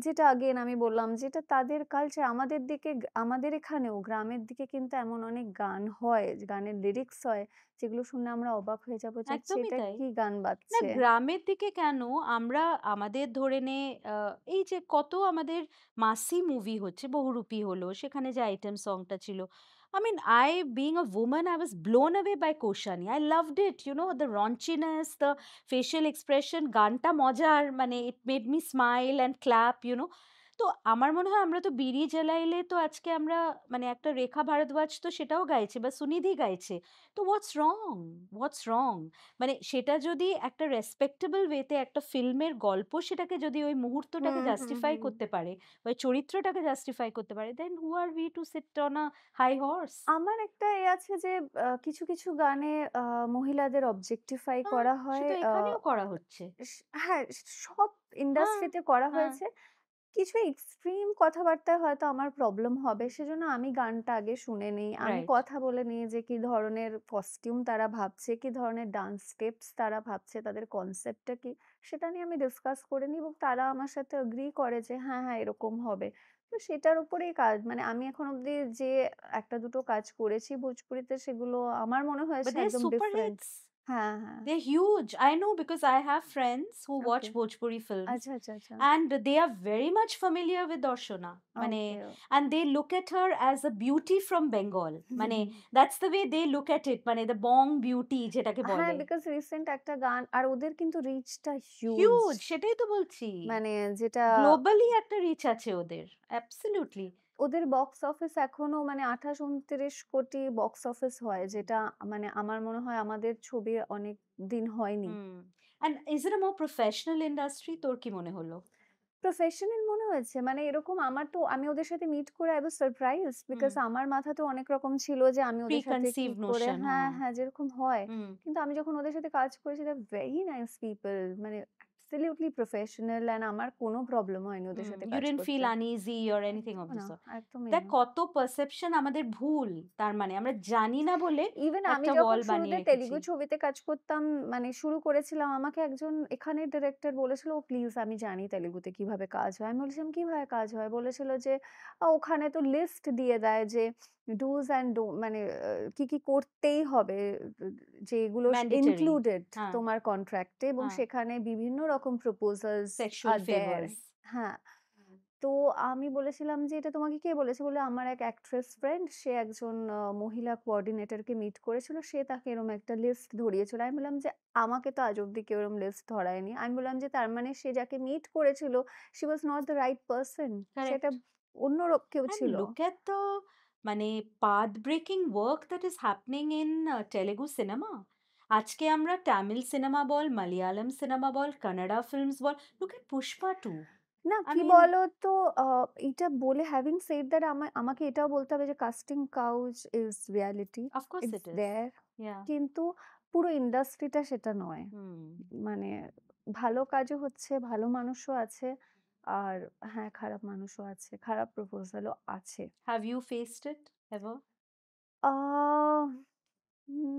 যেটা আগেন আমি বললাম যেটা তাদের কালচার আমাদের দিকে আমাদের এখানেও গ্রামের দিকে কিন্তু এমন অনেক গান হয়, যে গানের লিরিক্স হয় যেগুলো শুনলে আমরা অবাক হয়ে যাবো যে আচ্ছা একদমই এটা তাই। কি গান না বাজছে? গ্রামের দিকে কেন আমরা আমাদের ধরে নে এই যে কত আমাদের মাসি মুভি হচ্ছে, বহুরূপী হলো, সেখানে যে আইটেম সংটা ছিল। I mean, being a woman, I was blown away by Koshani. I loved it, the raunchiness, the facial expression, গানটা মজার, মানে it made me smile and clap. তো আমার মনে হয় আমরা তো বিড়ি জ্বালাইলে তো আজকে আমরা মানে একটা রেখা ভারদ্বাজ তো সেটাও গাইছে বা সুনিধি গাইছে। তো হোয়াটস রং? হোয়াটস রং? মানে সেটা যদি একটা রেসপেক্টেবল ওয়েতে একটা ফিল্মের গল্প সেটাকে যদি ওই মুহূর্তটাকে হুম, হুম, জাস্টিফাই হুম। করতে পারে বা ওই চরিত্রটাকে জাস্টিফাই করতে পারে, then who are we to sit on a high horse? আমার একটা আছে যে কিছু, কিছু গানে আ মহিলাদের অবজেক্টিফাই হ্যাঁ, করা হয়। সেটা এখানেও করা হচ্ছে। হ্যাঁ, সব হ্যাঁ, ইন্ডাস্ট্রিতে করা হ্যাঁ, হয়েছে। কিছু এক্সট্রিম কথাবার্তায় হয়তো আমার প্রবলেম হবে। সেজন্য আমি গানটা আগে শুনে নেই। আমি রাইট। কথা বলে নিই যে কি ধরনের কস্টিউম তারা ভাবছে, কি ধরনের ডান্স স্টেপস তারা ভাবছে, তাদের কনসেপ্টটা কি? সেটা নিয়ে আমি ডিসকাস করে নিই এবং তারা আমার সাথে এগ্রি করে যে হ্যাঁ, হ্যাঁ এরকম হবে। তো সেটার উপরেই কাজ মানে আমি এখন অব্দি যে ১ টা ২ টো কাজ করেছি ভোজপুরিতে সেগুলো আমার মনে বাট হয়েছে দে আর একদম সুপার ডিফারেন্ট। হিটস। হ্যাঁ, হ্যাঁ। They're huge. I know because I have friends who okay. watch Bhojpuri films আচ্ছা, আচ্ছা, আচ্ছা। and they are very much familiar with Darshana. Okay. Mane, and they look at her as a beauty from Bengal. Mane, that's the way they look at it. Mane, the bong beauty যেটাকে হ্যাঁ, বলে। বিকজ রিসেন্ট একটা গান আর ওদের কিন্তু রিচটা হিউজ। হিউজ, সেটাই তো বলছি। মানে যেটা গ্লোবালি একটা রিচ আছে ওদের। অ্যাবসোলিউটলি। ওদের বক্স অফিস এখনো মানে ২৮-২৯ কোটি বক্স অফিস হয়। যেটা মানে আমার মনে হয় আমাদের ছবির অনেক দিন হয়নি। হুম। And is it a more professional industry? তোর কি মনে হলো? প্রফেশনাল মনে হয়েছে। মানে এরকম আমার তো আমি ওদের সাথে মিট করে I was surprised বিকজ হুম। আমার মাথাতেও অনেক রকম ছিল যে আমি ওদের সাথে কি প্রিকনসিভড করে নোশন, হ্যাঁ, হ্যাঁ। হ্যাঁ, যেরকম হয়। হুম। কিন্তু আমি যখন ওদের সাথে কাজ করেছি they are very nice people মানে absolutely professional and আমার কোনো প্রবলেম হয়নি ওদের সাথে You কাজ didn't করতে। feel uneasy or anything of একদমই the না, sort. একদমই দেখ না। কত পারসেপশন আমাদের ভুল। তার মানে আমরা জানি না বলে ইভেন আমি একটা যখন ওয়াল শুরুতে বানিয়ে রেখেছি। তেলেগু ছবিতে কাজ করতাম মানে শুরু করেছিলাম আমাকে একজন এখানের ডিরেক্টর বলেছিল, "ও প্লিজ আমি জানি তেলেগুতে কিভাবে কাজ হয়।" আমি বলেছিলাম, "কিভাবে কাজ হয়?" বলেছিল যে, ওখানে তো লিস্ট দিয়ে দেয় যে ডুস অ্যান্ড মানে কি, কি করতেই হবে যেগুলো ম্যান্ডেটরি। ইনক্লুডেড হ্যাঁ, তোমার কন্ট্রাক্টে এবং হ্যাঁ। সেখানে বিভিন্ন রকম প্রপোজালস সেক্সুয়াল আর দেয়ার।" ফেভার্স। হ্যাঁ। তো আমি বলেছিলাম যে, "এটা তোমাকে কে বলেছে?" বলল, "আমার এক অ্যাক্ট্রেস ফ্রেন্ড সে একজন মহিলা কোঅর্ডিনেটরকে মিট করেছিল। সে তাকে এরকম একটা লিস্ট ধরিয়েছিল।" আমি বললাম যে, "আমাকে তো আজ অব্দি কেউ এরকম লিস্ট ধরায়নি।" আমি বললাম যে, "তার মানে সে যাকে মিট করেছিল, she was not the right person সেটা কারেক্ট। অন্য কেউ And ছিল।" look at the মানে path breaking work that is happening in Telugu cinema. আজকে আমরা Tamil cinema ball, Malayalam cinema ball, Canada films ball, look at Pushpa 2. না I কি mean, বলতো আ এটা বলে having said that আমাকে এটাও বলতে হবে যে casting couch is reality. of course it's it is. There. Yeah. কিন্তু পুরো ইন্ডাস্ট্রিটা সেটা নয়। হুম। মানে ভালো কাজও হচ্ছে, ভালো মানুষও আছে। আর হ্যাঁ, খারাপ মানুষও আছে। খারাপ প্রপোজালও আছে। Have you faced it ever? Uh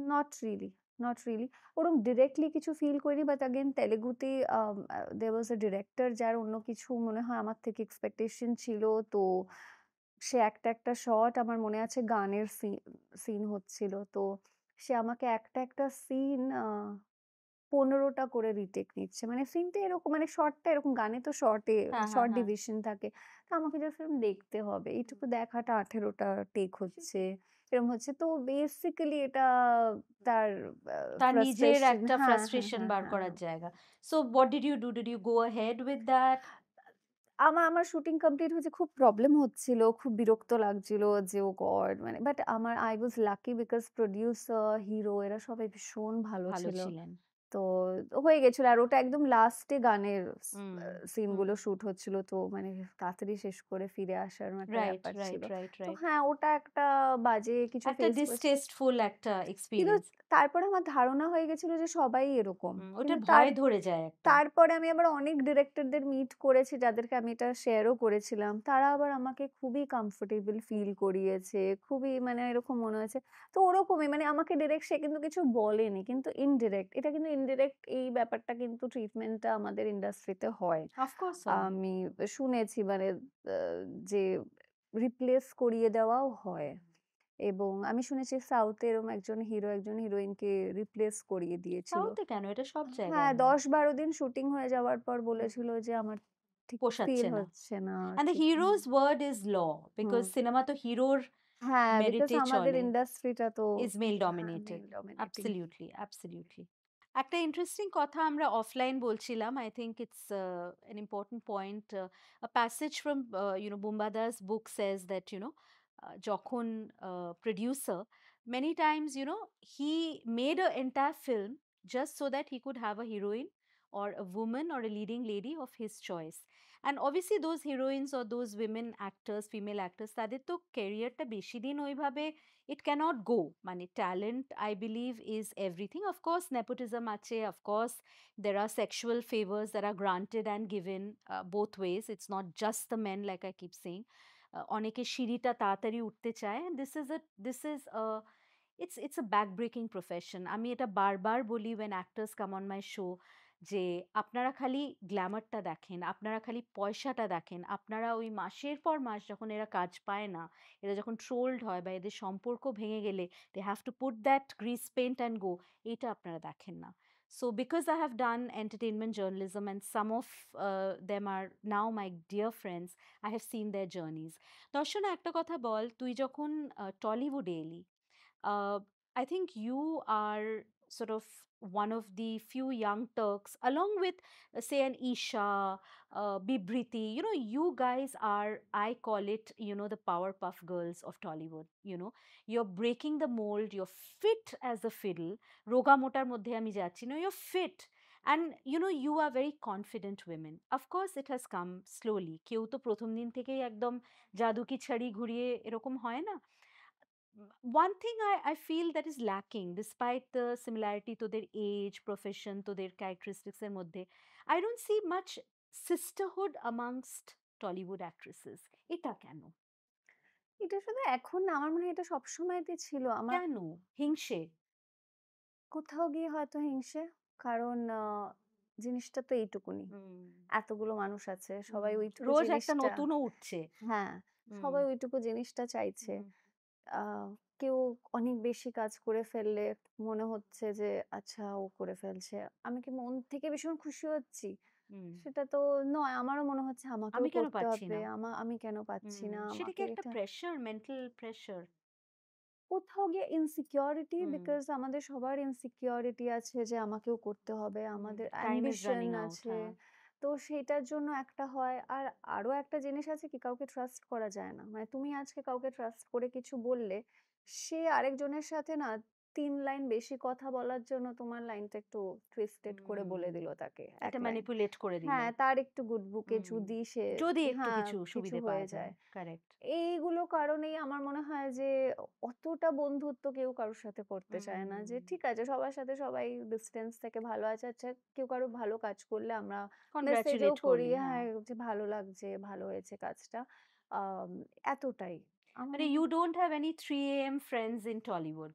not really, not really. ওরকম ডিরেক্টলি কিছু ফিল করিনি। বাট এগেইন তেলেগুতে দেয়ার ওয়াজ আ ডিরেক্টর যার অন্য কিছু মনে হয় আমার থেকে এক্সপেকটেশন ছিল। তো সে একটা শট আমার মনে আছে গানের সিন হচ্ছিল। তো সে আমাকে একটা সিন ১৫ টা করে রিটেক নিচ্ছে। মানে সিনটা এরকম মানে শর্টটা এরকম গানে তো হ্যাঁ, হ্যাঁ, শর্ট হ্যাঁ। ডিভিশন থাকে। তো আমাকে জাস্ট এরকম দেখতে হবে। এইটুকু দেখাটা ১৮ টা টেক হচ্ছে। এরকম হচ্ছে। তো বেসিক্যালি এটা তার তার নিজের ফ্রাস্ট্রেশন একটা হ্যাঁ, হ্যাঁ, ফ্রাস্ট্রেশন হ্যাঁ, বার হ্যাঁ, করার হ্যাঁ। জায়গা। So what did you do? Did you go ahead with that? আমার শুটিং কমপ্লিট হয়েছে। খুব প্রবলেম হচ্ছিল। খুব বিরক্ত লাগছিল যে, ওহ গড! মানে but I was lucky because producer, hero এরা সবাই ভীষণ ভালো ভালো ছিল। ছিলেন। তো হয়ে গেছিল। আর ওটা একদম লাস্টে গানের হুম, হুম। সিনগুলো শুট হচ্ছিল। তো মানে তাড়াতাড়ি শেষ করে ফিরে আসার একটা রাইট, ব্যাপার ছিল। রাইট, রাইট, তো রাইট। হ্যাঁ, ওটা একটা বাজে কিছু একটা ফেস করেছি। ডিসটেস্টফুল একটা কিন্তু এক্সপেরিয়েন্স। তারপরে আমার ধারণা হয়ে গেছিল যে সবাই এরকম। ওটা কিন্তু ভয় ধরে যায় একটা। তারপরে আমি আবার অনেক ডিরেক্টরদের মিট করেছি যাদেরকে আমি এটা শেয়ারও করেছিলাম। তারা আবার আমাকে খুবই কমফোর্টেবল ফিল করিয়েছে। খুবই মানে এরকম মনে হয়েছে। তো ওরকমই মানে আমাকে ডিরেক্ট সে কিন্তু কিছু বলেনি। কিন্তু ইনডিরেক্ট এটা কিন্তু ইনডিরেক্ট এই ব্যাপারটা কিন্তু ট্রিটমেন্টটা আমাদের ইন্ডাস্ট্রিতে হয়। অফ কোর্স হয়। আমি শুনেছি মানে আ যে রিপ্লেস করিয়ে দেওয়াও হয়। এবং আমি শুনেছি সাউথে এরকম একজন হিরো একজন হিরোইনকে রিপ্লেস করিয়ে দিয়েছিল। সাউথে কেন? এটা সব হ্যাঁ, জায়গায় হয়। ১০-১২ দিন শুটিং হয়ে যাওয়ার পর হুম। বলেছিল যে, "আমার ঠিক ফিল পোষাচ্ছে না। হচ্ছে না অ্যান্ড দ্য ঠিক" hero's word is law because hmm. Cinema তো হিরোর হ্যাঁ, বিকজ মেরিটে আমাদের চলে। ইন্ডাস্ট্রিটা তো is male হ্যাঁ, dominated. Male dominating. Absolutely, absolutely. একটা ইন্টারেস্টিং কথা আমরা অফলাইন বলছিলাম। I think it's an important point. A passage from Bumbada's book says that যখন producer many times he made an entire film just so that he could have a heroine or a woman or a leading lady of his choice. And obviously those heroines or those women actors, female actors, তাদের তো ক্যারিয়ারটা বেশি দিন ওইভাবে it cannot go. Mane talent, I believe, is everything. Of course, nepotism ache. Of course, there are sexual favors that are granted and given both ways. It's not just the men, like I keep saying. অনেকে সিঁড়িটা তাড়াতাড়ি উঠতে চায়, and it's a backbreaking profession. আমি এটা বারবার বলি when actors come on my show যে আপনারা খালি গ্ল্যামারটা দেখেন, আপনারা খালি পয়সাটা দেখেন, আপনারা ওই মাসের পর মাস যখন এরা কাজ পায় না, এরা যখন ট্রোলড হয় বা এদের সম্পর্ক ভেঙে গেলে they have to put that grease paint and go, এটা আপনারা দেখেন না। So because I have done entertainment journalism and some of them are now my dear friends, I have seen their journeys. Darshana একটা কথা বল, তুই যখন টলিউডে এলি, uh, I think you are sort of one of the few young Turks, along with, say, an Isha, Bibhriti. You guys are, I call it, the Powerpuff Girls of Tollywood. You're breaking the mold. You're fit as a fiddle. Roga motar moddhe ami jacchi. You're fit. And you know, you are very confident women. Of course, it has come slowly. কেউ তো প্রথম দিন থেকেই একদম জাদু কি ছাড়ি ঘুরিয়ে এরকম হয় না। One thing I feel that is lacking, despite the similarity to their age, profession, to their characteristics এর মধ্যে, I don't see much sisterhood amongst Tollywood actresses. এটা কেন? এটা শুধু এখন না, আমার মনে হয় এটা সবসময়তে ছিল। আমার কেন? হিংসে? কোথাও গিয়ে হয়তো হিংসে। কারণ জিনিসটা তো এইটুকুনি। হুম, এতগুলো মানুষ আছে। সবাই হুম। ওইটুকু রোজ একটা জিনিসটা, নতুনও উঠছে। হ্যাঁ, হুম, সবাই ওইটুকু জিনিসটা চাইছে। হুম, আ কেউ অনেক বেশি কাজ করে ফেললে মনে হচ্ছে যে আচ্ছা ও করে ফেলছে। আমি কি মন থেকে ভীষণ খুশি হচ্ছি? হুম। সেটা তো নয়। আমারও মনে হচ্ছে আমাকেও আমি কেন করতে পাচ্ছি হবে। না? আমি কেন পাচ্ছি হুম, না? সেটা কি আমাকে একটা এটা প্রেশার, মেন্টাল প্রেশার? কোথাও গিয়ে ইনসিকিউরিটি, হুম, বিকজ আমাদের সবার ইনসিকিউরিটি আছে যে আমাকেও করতে হবে। হুম। আমাদের time is ambition running out, আছে। হ্যাঁ। তো সেটার জন্য একটা হয়। আর আরো একটা জিনিস আছে কি, কাউকে ট্রাস্ট করা যায় না। মানে তুমি আজকে কাউকে ট্রাস্ট করে কিছু বললে, সে আরেকজনের সাথে না ৩ লাইন বেশি কথা বলার জন্য তোমার লাইনটা একটু টুইস্টেড করে হুম। বলে দিল তাকে ১ একটা লাইন। ম্যানিপুলেট করে দিল। হ্যাঁ, তার একটু গুড বুকে হুম। যদি সে, যদি একটু হ্যাঁ, কিছু কিছু সুবিধে হয়ে পাওয়া যায়। যায়। কারেক্ট। এইগুলো কারণেই আমার মনে হয় যে অতটা বন্ধুত্ব কেউ কারোর সাথে করতে চায় না। যে হুম। ঠিক আছে, সবার সাথে সবাই ডিসট্যান্স থেকে ভালো আছে। আচ্ছা, কেউ কারো ভালো কাজ করলে আমরা মেসেজও কনগ্রাচুলেট করি, করলি, হ্যাঁ। হ্যাঁ, যে ভালো লাগছে, ভালো হয়েছে কাজটা। আম এতটাই। আমার মানে মনে ইউ হয় don't have any 3 AM friends in Tollywood?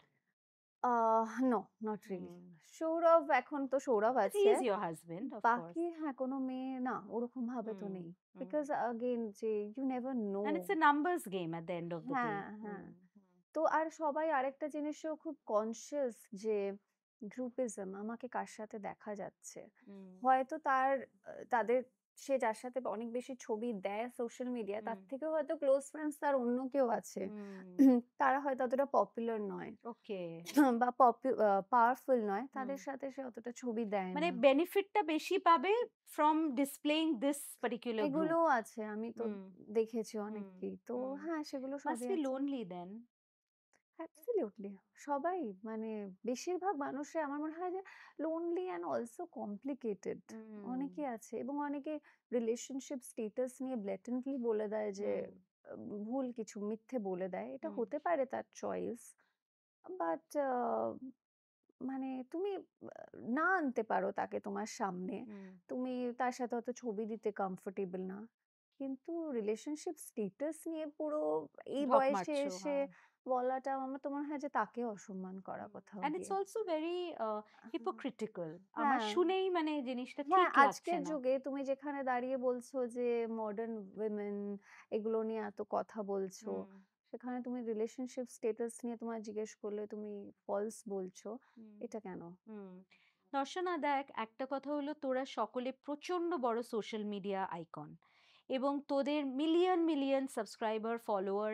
No, not really. Hmm. Sourav, এখন তো সৌরভ বাট হি আছে। Is your husband, of course. বাকি হ্যাঁ, কোনো মেয়ে না ওরকম ভাবে তো হুম, নেই। হুম। বিকজ এগেইন যে you never know. And it's a numbers game at the end of the day. হ্যাঁ, হ্যাঁ। হুম, হুম, তো আর সবাই আরেকটা জিনিসেও খুব কনসিয়াস যে গ্রুপিজম, আমাকে কার সাথে দেখা যাচ্ছে। হুম, হয়তো তার তাদের, সে যার সাথে অনেক বেশি ছবি দেয় সোশ্যাল মিডিয়ায়, হুম, তার থেকেও হয়তো ক্লোজ ফ্রেন্ডস তার অন্য কেউ আছে। হুম। তারা হয়তো অতটা পপুলার নয় ওকে। বা পাওয়ারফুল নয়। হুম। তাদের সাথে সে অতটা ছবি দেয় মানে না। বেনিফিটটা বেশি পাবে from displaying this particular group. এগুলোও আছে। আমি তো হুম, দেখেছি হুম, অনেককেই। তো হুম। হ্যাঁ, সেগুলো মাস্ট সবই বি আছে। লোনলি দেন। অ্যাবসোলিউটলি। সবাই, মানে বেশিরভাগ মানুষই আমার মনে হয় যে লোনলি অ্যান্ড অলসো কমপ্লিকেটেড। হুম, অনেকে আছে এবং অনেকে রিলেশনশিপ স্ট্যাটাস নিয়ে ব্ল্যাটেন্টলি বলে দেয় যে হুম, ভুল কিছু মিথ্যে বলে দেয়। এটা হুম, হতে পারে তার চয়েস। বাট মানে তুমি না আনতে পারো তাকে তোমার সামনে। হুম। তুমি তার সাথে হয়তো ছবি দিতে কমফোর্টেবল না। কিন্তু রিলেশনশিপ স্ট্যাটাস নিয়ে পুরো এই ঢপ বয়সে মারছো, এসে হ্যাঁ। বলাটা আমার তো মনে হয় যে তাকে অসম্মান করা কোথাও অ্যান্ড ইটস গিয়ে। অলসো ভেরি হ্যাঁ, hypocritical. আমার হ্যাঁ, শুনেই মানে জিনিসটা হ্যাঁ, ঠিক লাগছে আজকের না। যুগে তুমি যেখানে দাঁড়িয়ে বলছো যে মডার্ন উইমেন এগুলো নিয়ে এত কথা বলছো, হুম, সেখানে তুমি রিলেশনশিপ স্ট্যাটাস নিয়ে তোমায় জিজ্ঞেস করলে তুমি ফলস বলছো। হুম, এটা কেন? হুম। দর্শনা দেখ, একটা কথা হলো তোরা সকলে প্রচন্ড বড় সোশ্যাল মিডিয়া আইকন এবং তোদের million million subscriber follower.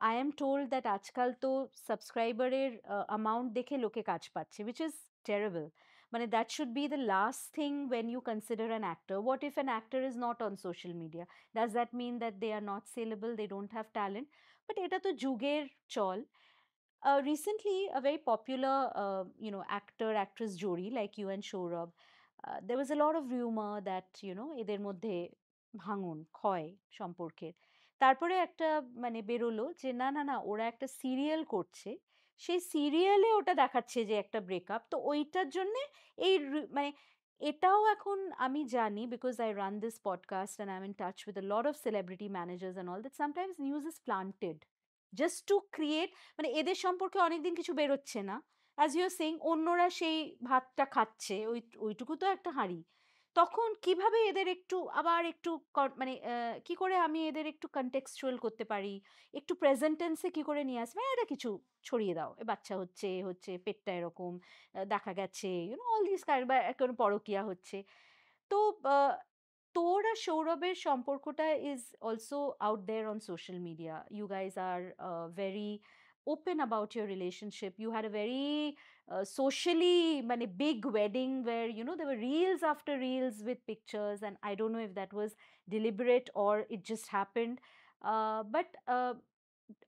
I am told that আজকাল তো সাবস্ক্রাইবারের অ্যামাউন্ট দেখে লোকে কাজ পাচ্ছে, উইচ ইজ টেরেবল। মানে that should be the last thing when you consider an actor. What if an actor is not on social media? Does that mean that they are not sellable, they don't have talent? But এটা তো যুগের চল। Recently, a very popular, actor actress Jodi, like you and Shourab, there was a lot of rumor that এদের মধ্যে ভাঙন ক্ষয় সম্পর্কের। তারপরে একটা মানে বেরোলো যে না না না, ওরা একটা সিরিয়াল করছে, সেই সিরিয়ালে ওটা দেখাচ্ছে যে একটা ব্রেকআপ, তো ওইটার জন্যে এই মানে এটাও এখন আমি জানি, because I run this podcast and I am in touch with a lot of celebrity managers and all that sometimes news is planted just to create, মানে এদের সম্পর্কে অনেকদিন কিছু বেরোচ্ছে না, অ্যাজ ইউ আর সেইং অন্যরা সেই ভাতটা খাচ্ছে, ওইটুকু তো একটা হাঁড়ি। তখন কিভাবে এদের একটু আবার একটু মানে কি করে আমি এদের একটু কন্টেক্সচুয়াল করতে পারি, একটু প্রেজেন্ট টেন্সে কি করে নিয়ে আসবে, এটা কিছু ছড়িয়ে দাও, এ বাচ্চা হচ্ছে এ হচ্ছে পেটটা এরকম, দেখা গেছে অল দিস কাইন্ড, বা এখন পরকিয়া হচ্ছে। তো তোর আর সৌরভের সম্পর্কটা is also out there on social media. You guys are very open about your relationship. You had a very socially মানে big wedding where there were reels after reels with pictures, and I don't know if that was deliberate or it just happened. But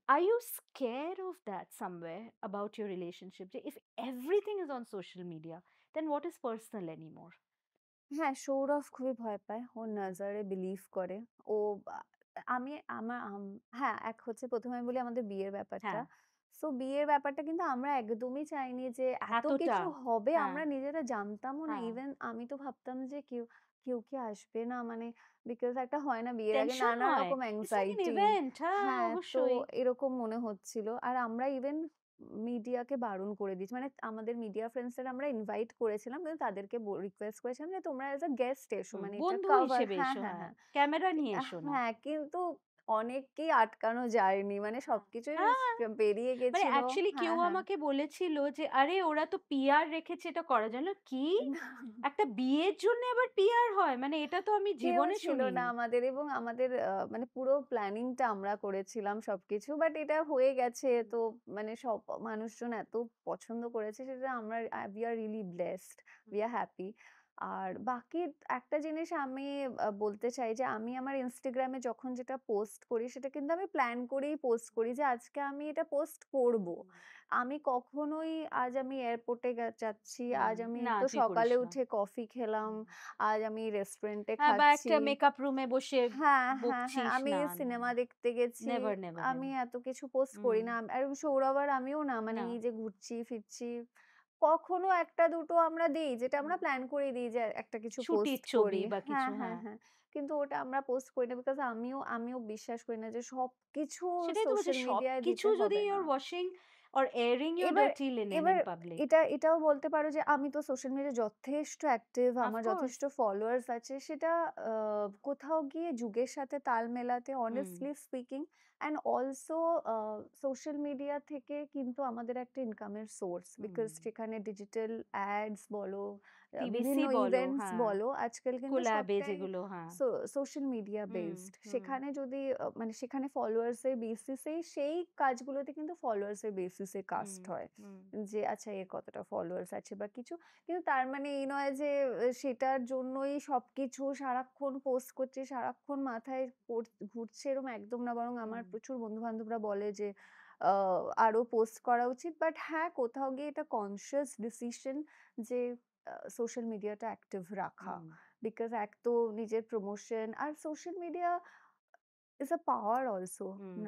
are you scared of that somewhere about your relationship? If everything is on social media, then what is personal anymore? হ্যাঁ, সৌরভ খুবই ভয় পায়। ও নজরে বিলিভ করে। ও আ আমি আমা আম হ্যাঁ, এক হচ্ছে ১ম আমি বলি আমাদের বিয়ের ব্যাপারটা। হ্যাঁ, সো বিয়ের ব্যাপারটা কিন্তু আমরা একদমই চাইনি যে এত এতটা। কিছু হবে হ্যাঁ, আমরা নিজেরা জানতামও না। হ্যাঁ। ইভেন আমি তো ভাবতাম যে কেউ কি আসবে না? মানে বিকজ একটা হয় না বিয়ের আগে টেনশন নানা হয়। রকম it's like N anxiety. Event. হ্যাঁ, হ্যাঁ, তো অবশ্যই। এরকম মনে হচ্ছিল। আর আমরা ইভেন মিডিয়াকে বারণ করে দিয়েছি। মানে আমাদের মিডিয়া ফ্রেন্ডসদের আমরা ইনভাইট করেছিলাম। কিন্তু তাদেরকে রিকোয়েস্ট করেছিলাম যে তোমরা এস আ গেস্ট এসো। হুম, মানে এটা বন্ধু কভার হিসেবে হ্যাঁ, এসো, হ্যাঁ, হ্যাঁ। হ্যাঁ। ক্যামেরা নিয়ে এসো না। হ্যাঁ, কিন্তু অনেককেই আটকানো যায়নি। মানে হ্যাঁ। সবকিছুই হ্যাঁ, বেরিয়ে মানে গেছিল। অ্যাকচুয়ালি কেউ হ্যাঁ, হ্যাঁ। আমাকে বলেছিল যে, "আরে ওরা তো পিআর রেখেছে এটা করার জন্য।" কি? একটা বিয়ের জন্য আবার পিআর হয়? মানে এটা তো আমি কেউ জীবনে ছিল না শুনিনি। আমাদের এবং আমাদের মানে পুরো প্ল্যানিংটা আমরা করেছিলাম সবকিছু। বাট এটা হয়ে গেছে হুম, তো মানে সব মানুষজন এত পছন্দ করেছে সেটা আমরা we are really blessed, hmm, we are happy। আর বাকি একটা জিনিস আমি বলতে চাই যে আমি আমার Instagram এ যখন যেটা পোস্ট করি সেটা কিন্তু আমি প্ল্যান করেই পোস্ট করি যে আজকে আমি এটা পোস্ট করব। হুম, আমি কখনোই আজ আমি এয়ারপোর্টে যাচ্ছি, হুম। আজ আমি না, তো তুই সকালে করিস না। উঠে কফি খেলাম, হুম। আজ আমি রেস্টুরেন্টে হ্যাঁ, বা খাচ্ছি। একটা মেকআপ রুমে বসে হ্যাঁ, হ্যাঁ, হ্যাঁ। বকছিস। আমি না, না, সিনেমা না। দেখতে গেছি। নেভার, নেভার, আমি নেভার। এত কিছু পোস্ট হুম, করি না। আর সৌরভ আর আমিও না মানে না। এই যে ঘুরছি ফিরছি, কখনো ১ টা ২ টো আমরা দেই যেটা হুম। আমরা প্ল্যান করেই দিই যে একটা কিছু ছুটির পোস্ট ছবি করি। বা হ্যাঁ, কিছু, হ্যাঁ, হ্যাঁ। হ্যাঁ। কিন্তু ওটা আমরা পোস্ট করি না বিকজ আমিও বিশ্বাস করি না যে সবকিছু সেটাই তো বলছি সোশ্যাল মিডিয়ায় সবকিছু দিতে যদি হবে না। you're washing or airing your এবার dirty linen এবার in public. এটাও বলতে পারো যে আমি তো সোশ্যাল মিডিয়ায় যথেষ্ট অ্যাক্টিভ। Of আমার course. যথেষ্ট ফলোয়ার্স আছে। সেটা আ কোথাও গিয়ে যুগের সাথে তাল মেলাতে হুম, honestly speaking and also social media থেকে কিন্তু আমাদের একটা ইনকামের সোর্স। হুম। বিকজ সেখানে ডিজিটাল অ্যাডস বলো, টিভিসি বিভিন্ন বলো, ইভেন্টস হ্যাঁ। বলো আজকাল কিন্তু কোল্যাবে সবটাই যেগুলো, হ্যাঁ। সোশ্যাল মিডিয়া হুম, বেসড। হুম, সেখানে যদি মানে সেখানে ফলোয়ার্স এর বেসিসেই সেই কাজগুলোতে কিন্তু ফলোয়ার্স এর বেসিসে হুম, কাস্ট হয়। হুম, যে আচ্ছা এর কতটা ফলোয়ার্স আছে বা কিছু। কিন্তু তার মানে এই নয় যে সেটার জন্যই সবকিছু সারাক্ষণ পোস্ট করছে, সারাক্ষণ মাথায় ঘুরছে এরকম একদম না। বরং আমার হুম, প্রচুর বন্ধু-বান্ধবরা বলে যে আ আরো পোস্ট করা উচিত। বাট হ্যাঁ, কোথাও গিয়ে এটা কনসিয়াস ডিসিশন যে সোশ্যাল মিডিয়াটা অ্যাক্টিভ রাখা। হুম, বিকজ এক তো নিজের প্রমোশন আর social media is a power also hmm.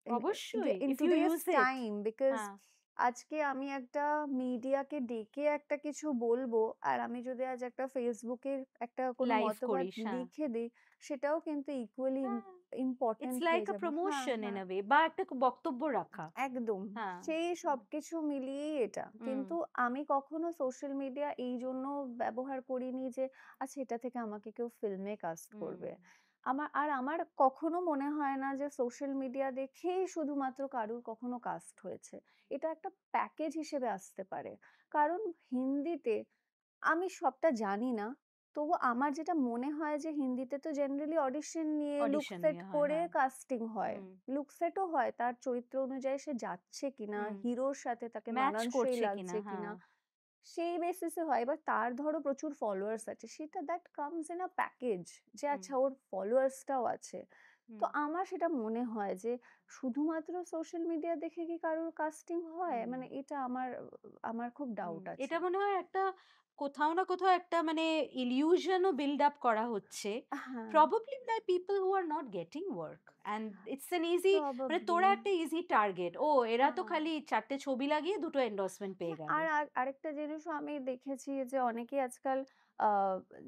in অবশ্যই in if you today's use it. time because হ্যাঁ, আজকে আমি একটা মিডিয়াকে ডেকে একটা কিছু বলবো আর আমি যদি আজ একটা ফেসবুকে একটা কোনো লাইভ মতবাদ করিস, হ্যাঁ। লিখে দিই সেটাও কিন্তু ইকুয়ালি হ্যাঁ, ইম্পর্টেন্ট it's like হয়ে a যাবে। হ্যাঁ, promotion in হ্যাঁ। a way বা একটা বক্তব্য রাখা। একদম। হ্যাঁ। সেই হুম, সবকিছু মিলিয়েই এটা। হুম, কিন্তু আমি কখনো সোশ্যাল মিডিয়া এইজন্য ব্যবহার করিনি যে, আচ্ছা এটা থেকে আমাকে কেউ ফিল্মে কাস্ট হুম, করবে। আমার কখনো মনে হয় না যে সোশ্যাল মিডিয়া দেখেই শুধুমাত্র কারুর কখনো কাস্ট হয়েছে। এটা একটা প্যাকেজ হিসেবে আসতে পারে। কারণ হিন্দিতে আমি সবটা জানি না। তবু আমার যেটা মনে হয় যে হিন্দিতে তো জেনারেলি অডিশন নিয়ে লুক অডিশন সেট নিয়ে হয়, করে হ্যাঁ। কাস্টিং হয়। হুম, লুক সেটও হয় তার চরিত্র অনুযায়ী সে যাচ্ছে কিনা, হুম। হিরোর সাথে তাকে ম্যাচ মানানসই করছে কিনা, লাগছে হ্যাঁ। কিনা, সেই বেসিসে হয়। এবার তার ধরো প্রচুর ফলোয়ার্স আছে। সেটা that comes in a package যে হুম, আচ্ছা ওর ফলোয়ার্সটাও আছে। তো হুম, আমার সেটা মনে হয় যে শুধুমাত্র সোশ্যাল মিডিয়া দেখে কি কারোর কাস্টিং হয়? হুম। মানে এটা আমার খুব হুম, ডাউট আছে। এটা মনে হয় একটা কোথাও না কোথাও একটা মানে ইলিউশন ও বিল্ড আপ করা হচ্ছে হ্যাঁ, probably by people who are not getting work and it's an easy মানে প্রবাবলি। তোরা একটা ইজি টার্গেট ও এরা তো হ্যাঁ। খালি চারটে ছবি লাগিয়ে দুটো এন্ডোর্সমেন্ট পেয়ে হ্যাঁ, গেল। আরেকটা জিনিসও আমি দেখেছি যে অনেকেই আজকাল আ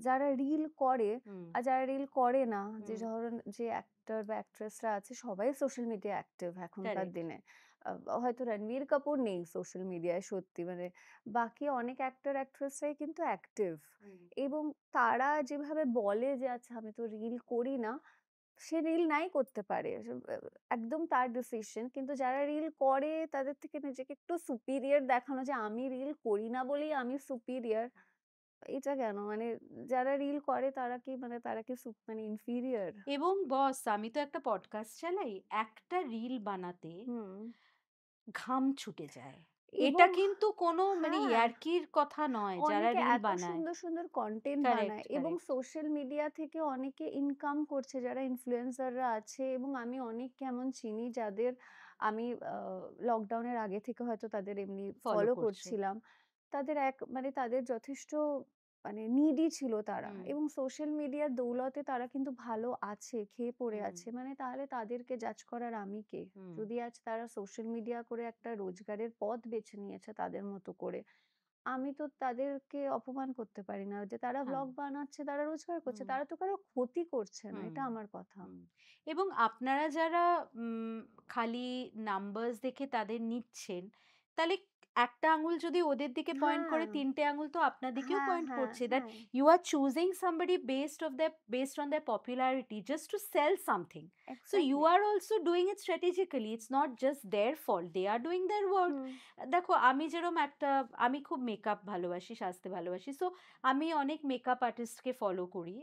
যারা রিল করে হুম, আর যারা রিল করে না, যে হুম, ধরুন যে অ্যাক্টর বা অ্যাক্ট্রেসরা আছে সবাই সোশ্যাল মিডিয়া অ্যাক্টিভ এখনকার কারেক্ট। দিনে। হয়তো রণবীর কাপুর নেই সোশ্যাল মিডিয়ায় সত্যি মানে বাকি অনেক অ্যাক্টর অ্যাক্ট্রেসরাই কিন্তু অ্যাক্টিভ হুম, এবং তারা যেভাবে বলে যে আচ্ছা আমি তো রিল করি না সে রিল নাই করতে পারে। একদম তার ডিসিশন। কিন্তু যারা রিল করে তাদের থেকে নিজেকে একটু সুপিরিয়র দেখানো যে আমি রিল করি না বলেই আমি সুপিরিয়র। এটা কেন? মানে যারা রিল করে তারা কি মানে ইনফিরিয়র? এবং বস আমি তো একটা পডকাস্ট চালাই একটা রিল বানাতে হুম। ঘাম ছুটে যায় এটা এবং কিন্তু কোনো মানে হ্যাঁ। ইয়ার্কির কথা নয় যারা অনেকে রিল এত বানায়। সুন্দর, সুন্দর কনটেন্ট কারেক্ট, বানায় এবং কারেক্ট। সোশ্যাল মিডিয়া থেকে অনেকে ইনকাম করছে যারা ইনফ্লুয়েন্সাররা আছে এবং আমি অনেককে এমন চিনি যাদের আমি লকডাউনের আগে থেকে হয়তো তাদের এমনি ফলো ফলো করছো। করছিলাম। মানে তাদের যথেষ্ট মানে নিডি ছিল তারা হুম, এবং সোশ্যাল মিডিয়ার দৌলতে তারা কিন্তু ভালো আছে, খেয়ে পড়ে হুম, আছে। মানে তাহলে তাদেরকে জাজ করার আমি কে? হুম, যদি আজ তারা সোশ্যাল মিডিয়া করে একটা রোজগারের পথ বেছে নিয়েছে তাদের মতো করে, আমি তো তাদেরকে অপমান করতে পারি না। যে তারা হ্যাঁ, ব্লগ বানাচ্ছে, তারা রোজগার করছে। হুম, তারা তো কারো ক্ষতি করছে না। হুম, এটা আমার কথা। হুম। এবং আপনারা যারা খালি নাম্বারস দেখে তাদের নিচ্ছেন, তাহলে একটা আঙুল যদি ওদের দিকে পয়েন্ট করে, হ্যাঁ, ৩ টে আঙুল তো আপনার দিকেও হ্যাঁ, পয়েন্ট হ্যাঁ, করছে। দ্যাট হ্যাঁ। You are choosing somebody based on their popularity just to sell something. So you exactly. are also doing it strategically. It's not just their fault. They are doing their work. হুম, দেখো আমি যেরকম আমি খুব মেকআপ ভালোবাসি, সাজতে ভালোবাসি। সো আমি অনেক মেকআপ আর্টিস্টকে ফলো করি।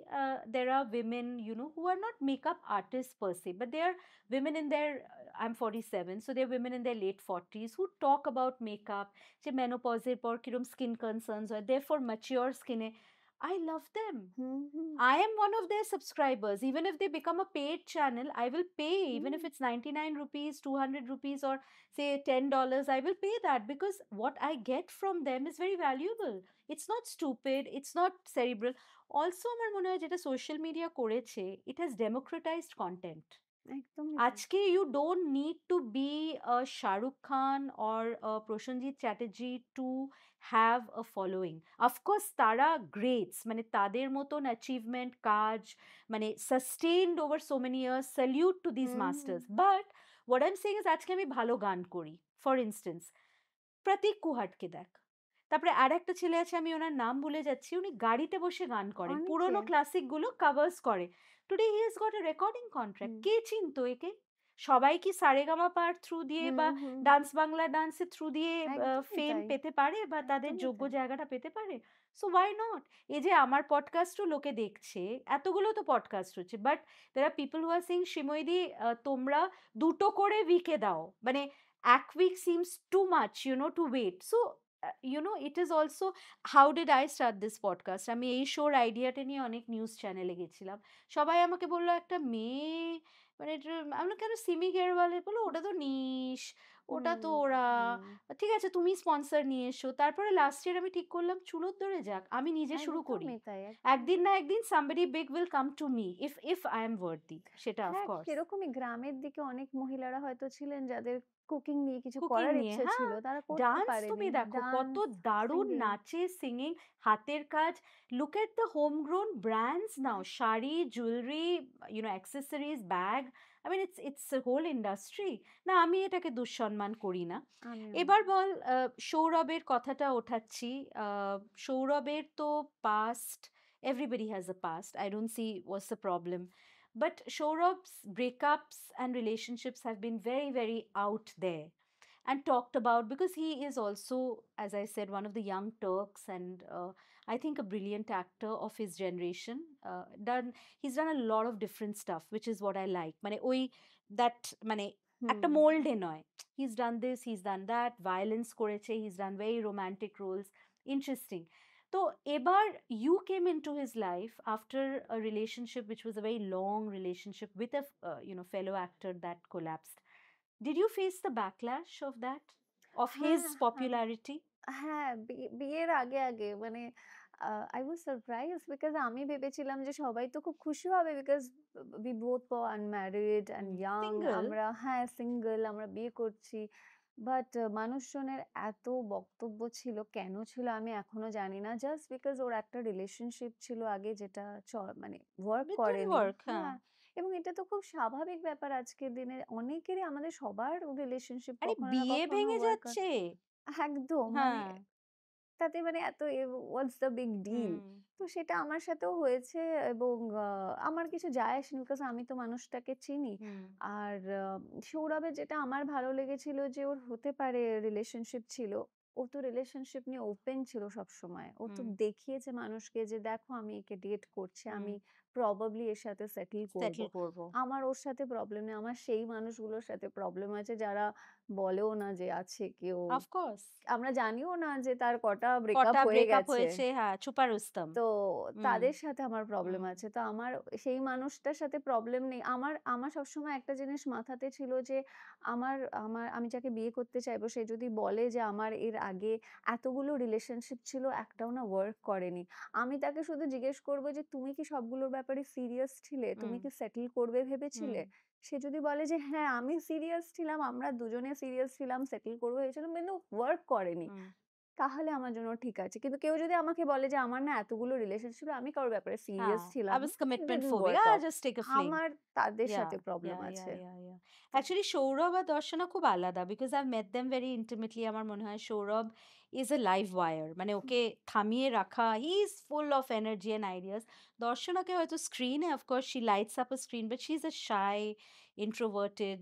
There are women, who are not makeup artists per se, but they are women in their I'm 47, so they're women in their late 40s who talk about makeup, যে মেনোপজের পর কিরম স্কিন কনসার্নস হয়, therefore mature স্কিনে I love them. Hmm, hmm, I am one of their subscribers. Even if they become a paid channel, I will pay. Even hmm, if it's 99 rupees, 200 rupees, or say $10, I will pay that because what I get from them is very valuable. It's not stupid, it's not cerebral. Also, আমার মনে হয় যেটা সোশ্যাল মিডিয়া করেছে, it has democratized content. একদমই তাই। আজকে you don't need to be a Shah Rukh Khan or a Prosenjit Chatterjee to have a following. Of course, তারা greats, মানে তাদের মতন achievement কাজ মানে sustained over so many years, salute to these hmm, hmm, masters. But what I'm saying is আজকে আমি ভালো গান করি, for instance, প্রতীক কুহাটকে দেখ। তারপরে আরেকটা ছেলে আছে, আমি ওনার নাম ভুলে যাচ্ছি, উনি গাড়িতে বসে গান করেন, অনেকে। পুরোনো ক্লাসিক গুলো কভার্স করে। Today he has got a recording contract. Hmm, কে চিনতো একে? সবাই কি সারেগামা পার থ্রু দিয়ে হুম, বা হুম, ডান্স বাংলা ডান্সের থ্রু দিয়ে একদমই ফেম তাই, পেতে পারে বা তাদের একদমই যোগ্য তাই। জায়গাটা পেতে পারে? So why not? এই যে আমার পডকাস্টও লোকে দেখছে, এতগুলো তো পডকাস্ট হচ্ছে, but there are people who are saying শ্রীময়দি তোমরা দুটো করে উইকে দাও, মানে এক week seems too much to wait. So it is also how did I start this podcast? আমি এই শোর আইডিয়াটা নিয়ে অনেক নিউজ চ্যানেলে গেছিলাম। সবাই আমাকে বলল একটা মেয়ে, মানে আমরা কেন সিমি গেরওয়ালে বললো ওটা তো নিশ, ওটা হুম, তো ওরা, হুম, ঠিক আছে তুমি স্পন্সর নিয়ে এসো। তারপরে লাস্ট ইয়ার আমি ঠিক করলাম চুলোর ধরে যাক, আমি নিজে শুরু করি। একদমই তাই, একদমই একদিন তাই। না একদিন somebody big will come to me if I am worthy, সেটা of হ্যাঁ, course। সেরকমই গ্রামের দিকে অনেক মহিলারা হয়তো ছিলেন যাদের কুকিং নিয়ে কিছু কুকিং করার নিয়ে, ইচ্ছে ছিল। হ্যাঁ। তারা করতে ডান্স পারেনি। তুমি দেখো কত ডান্স, দারুণ সিঙ্গিং। নাচে, সিঙ্গিং, হাতের কাজ। Look at the homegrown brands now, sari, jewellery, accessories, bag. I mean it's a whole industry. না, আমি এটাকে দুঃসম্মান করি না। আমিও না। এবার বল, সৌরভের কথাটা ওঠাচ্ছি। সৌরভের তো past, everybody has a past. I don't see what's the problem. But Saurabh's breakups and relationships have been very, very out there and talked about because he is also, as I said, one of the young Turks and I think a brilliant actor of his generation. He's done a lot of different stuff, which is what I like. মানে ওই that মানে হুম। একটা মোল্ডে নয়। He's done this, he's done that, violence করেছে, he's done very romantic roles. Interesting. তো এবার you came into his life after a relationship which was a very long relationship with a fellow actor that collapsed. Did you face the backlash of that? Of his হ্যাঁ, হ্যাঁ। popularity? হ্যাঁ, বিয়ের আগে মানে I was surprised because আমি ভেবেছিলাম যে সবাই তো খুব খুশি হবে because we both were unmarried and young Single? আমরা হ্যাঁ, সিঙ্গল আমরা বিয়ে করছি। বাট মানুষজনের এত বক্তব্য ছিল, কেন ছিল আমি এখনো জানি না। জাস্ট বিকজ ওর একটা রিলেশনশিপ ছিল আগে যেটা মানে ওয়ার্ক It didn't করেনি। work, huh? হ্যাঁ, এবং এটা তো খুব স্বাভাবিক ব্যাপার আজকের দিনে অনেকেরই আমাদের সবার রিলেশনশিপ আরে কখনো না বিয়ে কখনো ভেঙে ওয়ার্ক যাচ্ছে। একদম মানে হ্যাঁ। তাতে মানে এত হোয়াটস দ্য বিগ ডিল? হুম, তো সেটা আমার সাথেও হয়েছে এবং আমার কিছু যায় আসেনি বিকজ আমি তো মানুষটাকে চিনি। হুম, আর সৌরভের যেটা আমার ভালো লেগেছিল যে ওর হতে পারে রিলেশনশিপ ছিল। ও তো রিলেশনশিপ নিয়ে ওপেন ছিল সবসময়। ও তো হুম, দেখিয়েছে মানুষকে যে দেখো আমি একে ডেট করছি। হুম। আমি প্রবাবলি এর সাথে সেটেল করব। সেটেল করব। আমার ওর সাথে প্রবলেম নেই। আমার সেই মানুষগুলোর সাথে প্রবলেম আছে যারা বলেও না যে আছে কেউ। Of course. আমরা জানিও না যে তার কটা ব্রেকআপ কটা হয়ে ব্রেকআপ গেছে। হয়েছে, হ্যাঁ, ছুপা রুস্তম। তো হুম, তাদের সাথে আমার প্রবলেম হুম, আছে। তো আমার সেই মানুষটার সাথে প্রবলেম নেই। আমার আমার সবসময় একটা জিনিস মাথাতে ছিল যে আমার আমার আমি যাকে বিয়ে করতে চাইবো সে যদি বলে যে আমার এর আগে এতগুলো রিলেশনশিপ ছিল, একটাও না ওয়ার্ক করেনি। আমি তাকে শুধু জিজ্ঞেস করব যে, "তুমি কি সবগুলোর ব্যাপারে সিরিয়াস ছিলে? হুম, তুমি কি সেটেল করবে হুম, ভেবেছিলে?" সে যদি বলে যে, "হ্যাঁ, আমি সিরিয়াস ছিলাম, আমরা দুজনে সিরিয়াস ছিলাম, সেটেল করব ভেবেছিলাম কিন্তু ওয়ার্ক করেনি।" হুম। তাহলে আমার জন্য ঠিক আছে। কিন্তু কেউ যদি আমাকে বলে যে আমার না এতগুলো রিলেশন ছিল, আমি কারোর ব্যাপারে সিরিয়াস হ্যাঁ, I ছিলাম was না, it commitment didn't phobic. work Ah, out. just take a fling. আমার তাদের Yeah, সাথে প্রবলেম yeah, আছে। yeah, yeah, yeah. তো Actually, সৌরভ আর দর্শনা খুব আলাদা because I've met them very intimately. আমার মনে হয় Sourav is a live wire. মানে ওকে থামিয়ে রাখা, he is full of energy and ideas. দর্শনাকে হয়তো স্ক্রিনে, of course, she lights up a screen, but she's a shy, introverted,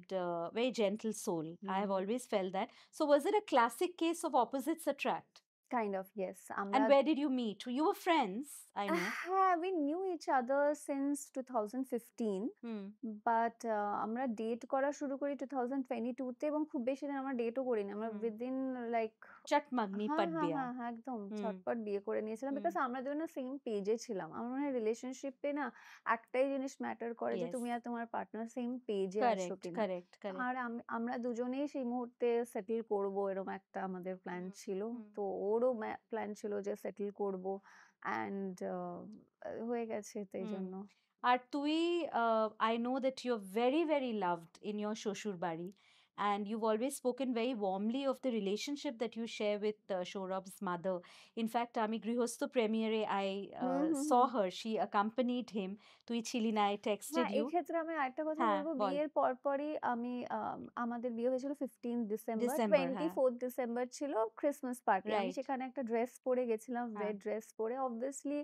very gentle soul. I hmm, have hmm. always felt that. So, was it a classic case of opposites attract? Kind of yes. আমরা And where did you meet? You were friends, I know. হ্যাঁ, we knew each other since 2015 hmm, but আমরা ডেট করা শুরু করি 2022 তে এবং খুব বেশি দিন আমরা ডেটও করিনি। আমরা হুম। উইদিন লাইক চট মাগনি হ্যাঁ, পট হ্যাঁ, বিয়া। হ্যাঁ, হ্যাঁ, একদম হুম, ঝটপট বিয়ে করে নিয়েছিলাম। হুম। বিকজ আমরা দুজনে সেম পেজে ছিলাম। আমার মনে হয় রিলেশনশিপ এ না একটাই জিনিস ম্যাটার করে যে Yes. তুমি আর তোমার পার্টনার সেম পেজে আছো Correct, কিনা। correct, correct. আর আমরা দুজনেই সেই মুহূর্তে সেটেল করব এরকম একটা আমাদের প্ল্যান হুম, ছিল। হুম, তো ওরও প্ল্যান ছিল যে সেটেল করব অ্যান্ড হয়ে গেছে তো হুম। এইজন্য। আর তুই, I know that you're very, very loved in your শ্বশুর বাড়ি, and you've always spoken very warmly of the relationship that you share with Saurabh's mother. In fact, আমি গৃহস্থ premiere I hmm, hmm, saw hmm. her. She accompanied him. তুই ছিলি না, I texted হ্যাঁ, you. এক্ষেত্রে আমি আরেকটা কথা হ্যাঁ, বলব। বল। বিয়ের পরপরই আমি আমাদের বিয়ে হয়েছিল 15 ডিসেম্বর। ডিসেম্বর, হ্যাঁ। 24 ডিসেম্বর ছিল ক্রিসমাস পার্টি। আমি রাইট, সেখানে একটা ড্রেস পরে গেছিলাম, হ্যাঁ। রেড ড্রেস পরে। অবভিয়াসলি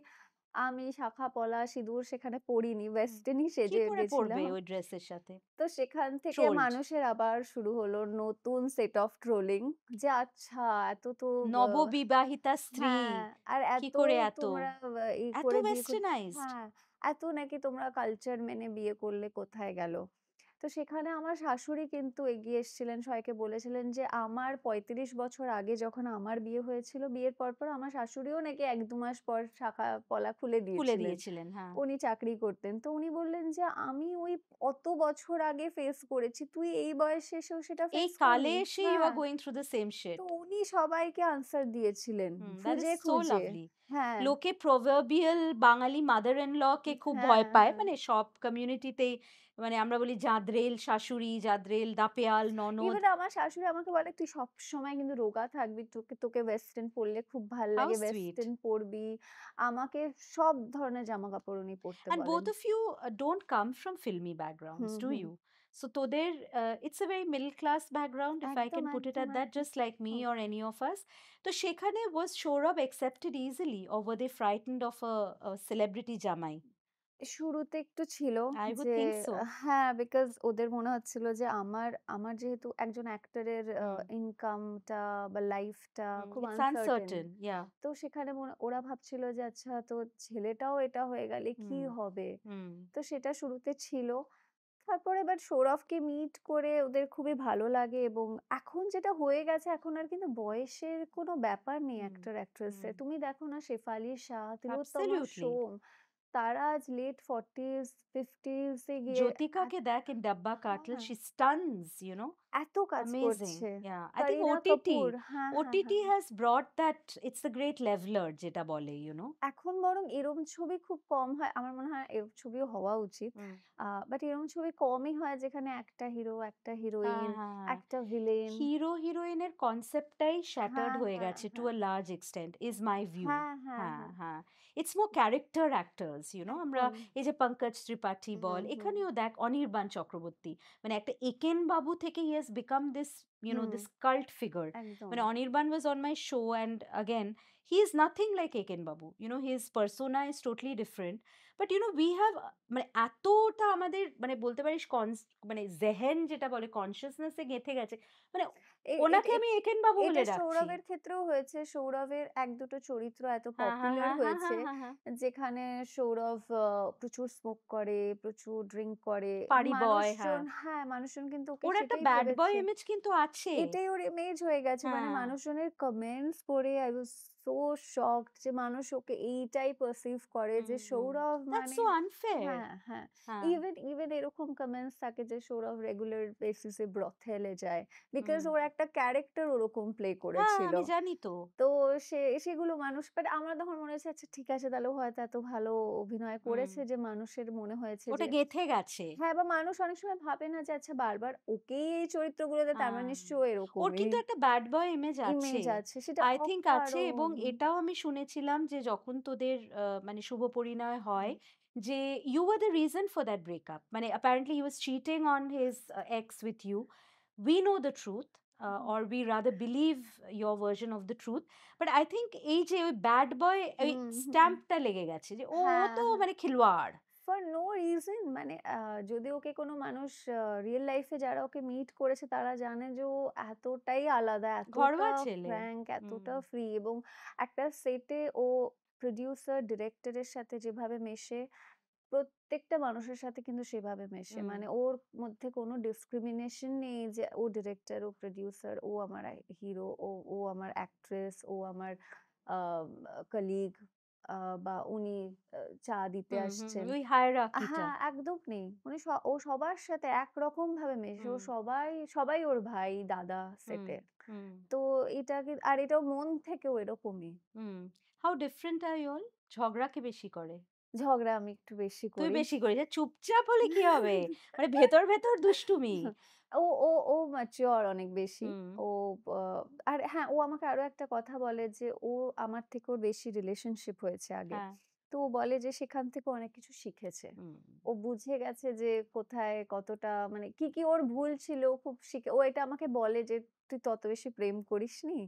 আমি শাঁখা পলা সিঁদুর সেখানে পড়িনি। হুম। ওয়েস্টার্নই কি সেজে করে পড়বে গেছিলাম। ওই ড্রেসের সাথে? তো সেখান থেকে ট্রোলড। মানুষের আবার শুরু হলো নতুন সেট অফ ট্রোলিং যে আচ্ছা এত তো নববিবাহিতা স্ত্রী। হ্যাঁ, আর কি এত করে এত? তোমরা এত করে বিয়ে ওয়েস্টার্নাইজড? হ্যাঁ, এত নাকি তোমরা কালচার মেনে বিয়ে করলে কোথায় গেল? তো সেখানে আমার শাশুড়ি কিন্তু এগিয়ে এসেছিলেন, সবাইকে বলেছিলেন যে আমার ৩৫ বছর আগে যখন আমার বিয়ে হয়েছিল, বিয়ের পর আমার শাশুড়িও নাকি ১-২ মাস পর শাখা পলা খুলে খুলে দিয়েছিলেন। দিয়েছিলেন, হ্যাঁ। উনি চাকরি করতেন। তো উনি বললেন যে, "আমি ওই অত বছর আগে ফেস করেছি। তুই এই বয়সে এসেও সেটা এই ফেস কালে করবি?" এসে ইউ আর হ্যাঁ। গোইং থ্রু দ্য সেম তো শিট। উনি সবাইকে আনসার দিয়েছিলেন হুম, দ্যাট ইজ খুঁজে, সো খুঁজে। লাভলি। হ্যাঁ, লোকে প্রভার্বিয়াল বাঙালি মাদার ইন ল কে খুব ভয় হ্যাঁ, পায়। হ্যাঁ। মানে সব কমিউনিটিতেই, মানে আমরা বলি জাদ্রেল শাশুড়ি, জাদ্রেল দাপেয়াল ননদ। ইভেন আমার শাশুড়ি আমাকে বলে, "তুই সবসময় কিন্তু রোগা থাকবি। তোকে তোকে ওয়েস্টার্ন পড়লে খুব ভাল হাউ লাগে। সুইট। ওয়েস্টার্ন পরবি।" আমাকে সব ধরনের জামাকাপড় উনি পরতে And বলেন। both of you don't come from filmy backgrounds, hmm, do hmm. you? So তোদের, it's a very middle class background, if I একদম, can put it একদম, at that, একদম, just like me একদম। or any of us. তো সেখানে was Saurabh accepted easily, or were they frightened of a celebrity জামাই? শুরুতে একটু ছিল I যে would think so. হ্যাঁ, বিকজ ওদের মনে হচ্ছিল যে আমার আমার যেহেতু একজন অ্যাক্টরের হুম, ইনকামটা বা লাইফটা হুম, খুব it's আনসার্টেন। uncertain, yeah. তো সেখানে ওরা ভাবছিল যে আচ্ছা তো ছেলেটাও এটা হয়ে গেলে কি হুম, হবে? হুম, তো সেটা শুরুতে ছিল। তারপরে এবার সৌরভকে মিট করে ওদের খুবই ভালো লাগে এবং এখন যেটা হয়ে গেছে এখন আর কিন্তু বয়সের কোনো ব্যাপার নেই হুম, অ্যাক্টর হুম, অ্যাক্ট্রেসের। তুমি দেখো না শেফালি শাহ, তিলোত্তমা absolutely. সোম তারা আজ লেট 40s 50s এ গিয়ে জ্যোতিকাকে দেখ in ডাব্বা কাটল, হ্যাঁ, she stuns, you know. এত কাজ Amazing. করছে। Yeah. I think করিনা OTT, কাপুর হ্যাঁ, হ্যাঁ, OTT হ্যাঁ। has brought that, it's the great leveler যেটা বলে, you know. এখন বরং এরম ছবি খুব কম হয়। আমার মনে হয় এরম ছবিও হওয়া উচিত। হুম। বাট এরম ছবি কমই হয় যেখানে একটা হিরো, একটা হ্যাঁ, হিরোইন, হ্যাঁ, হ্যাঁ। একটা ভিলেন হিরো হিরোইনের কনসেপ্টটাই shattered হ্যাঁ, হয়ে হ্যাঁ, গেছে to হ্যাঁ। a large extent, is my view. হ্যাঁ, হ্যাঁ, হ্যাঁ, হ্যাঁ। হ্যাঁ। It's more character actors, you know. আমরা একদম। এই যে পঙ্কজ ত্রিপাঠী হুম, বল, হুম, এখানেও দেখ অনির্বাণ চক্রবর্তী। মানে একটা একেন বাবু থেকে he has become this, you know, hmm. this cult figure. একদম। মানে Anirban was on my show, and again he is nothing like Eken Babu. You know, his persona is totally different. But you know, we have মানে এতটা আমাদের মানে বলতে পারিস মানে জেহেন যেটা বলে কনসিয়াসনেসে গেঁথে গেছে, মানে এ এট ওনাকে এট আমি একেন বাবু এটা বলে ডাকছি। সৌরভের ক্ষেত্রেও হয়েছে। সৌরভের ১-২ টো চরিত্র এত হ্যাঁ হ্যাঁ পপুলার হ্যাঁ হ্যাঁ হয়েছে, হ্যাঁ হ্যাঁ হ্যাঁ যেখানে সৌরভ প্রচুর স্মোক করে, প্রচুর ড্রিংক করে। পারি বয়, হ্যাঁ। মানুষজন হ্যাঁ, মানুষজন কিন্তু ওকে ওর একটা সেটাই ব্যাড বয় ভেবেছে। ইমেজ কিন্তু আছে। এটাই ওর ইমেজ হয়ে গেছে। মানে হ্যাঁ। মানুষজনের কমেন্টস পড়ে I was so shocked যে মানুষ ওকে এইটাই পারসিভ করে যে হুম। সৌরভ দ্যাটস মানে সো আনফেয়ার। হ্যাঁ, হ্যাঁ। হ্যাঁ। ইভেন এরকম কমেন্টস থাকে যে সৌরভ রেগুলার বেসিস এ ব্রথেলে যায়। বিকজ হুম। ওর একটা ক্যারেক্টার ওরকম প্লে হ্যাঁ, করেছিল। আমি জানি তো। তো সেগুলো মানুষ বাট আমার তখন মনে হয়েছে আচ্ছা ঠিক আছে তাহলে ও হয়তো এত ভালো অভিনয় হুম। করেছে যে মানুষের মনে হয়েছে ওটা যে গেঁথে গেছে। হ্যাঁ, বা মানুষ অনেক সময় ভাবে না যে আচ্ছা বারবার ওকেই এই চরিত্রগুলো দেয় তার মানে হ্যাঁ। নিশ্চয়ই ও ওর এরকমই কিন্তু একটা ব্যাড বয় ইমেজ আছে। ইমেজ আছে। সেটা আই থিংক আছে, এবং অকারণ। এটাও আমি শুনেছিলাম যে যখন তোদের মানে শুভ পরিণয় হয়, হুম, যে you are the reason for that breakup. মানে apparently he was cheating on his ex with you. We know the truth, hmm, or we rather believe your version of the truth. But I think এই যে ওই ব্যাড বয় ওই হুম, হুম। স্ট্যাম্পটা লেগে গেছে যে ও হ্যাঁ, তো হ্যাঁ। মানে খিলওয়াড়। ফর নো রিজন মানে যদি ওকে কোনো মানুষ রিয়াল লাইফ এ যারা ওকে মিট করেছে তারা জানে যে ও এতটাই আলাদা, এতটা ঘরোয়া ছেলে। ফ্র্যাঙ্ক, হুম। এতটা ফ্রি এবং একটা সেটে ও প্রোডিউসার, ডিরেক্টরের সাথে যেভাবে মেশে প্রত্যেকটা মানুষের সাথে কিন্তু সেভাবে মেশে। হুম। মানে ওর মধ্যে কোনো ডিসক্রিমিনেশন নেই যে ও ডিরেক্টর, ও প্রোডিউসার, ও আমার হিরো, ও আমার অ্যাক্ট্রেস, ও আমার আ কলিগ আ বা উনি চা দিতে হুম, হুম, আসছেন। ওই হায়ারার্কিটা। হ্যাঁ, একদম নেই। উনি ও সবার সাথে একরকম ভাবে মেশে। ও হুম, সবাই ওর ভাই, দাদা হুম, সেটে। হুম, তো এটা আর এটাও মন থেকেও এরকমই। Hmm. How different are you all? ঝগড়া কে বেশি করে? ঝগড়া আমি একটু বেশি তুই করি। বেশি করিস। আর চুপচাপ হলে কি হবে? মানে ভেতর, ভেতর দুষ্টুমি। ও ও ও ম্যাচিউর অনেক বেশি। হুম, ও আ আর হ্যাঁ, ও আমাকে আরো একটা কথা বলে যে ও আমার থেকেও বেশি রিলেশনশিপ হয়েছে আগে। হ্যাঁ, তো ও বলে যে সেখান থেকে অনেক কিছু শিখেছে। হুম। ও বুঝে গেছে যে কোথায় কতটা মানে কি ওর ভুল ছিল ও খুব শিখে ও এটা আমাকে বলে যে, "তুই তত বেশি প্রেম করিসনি।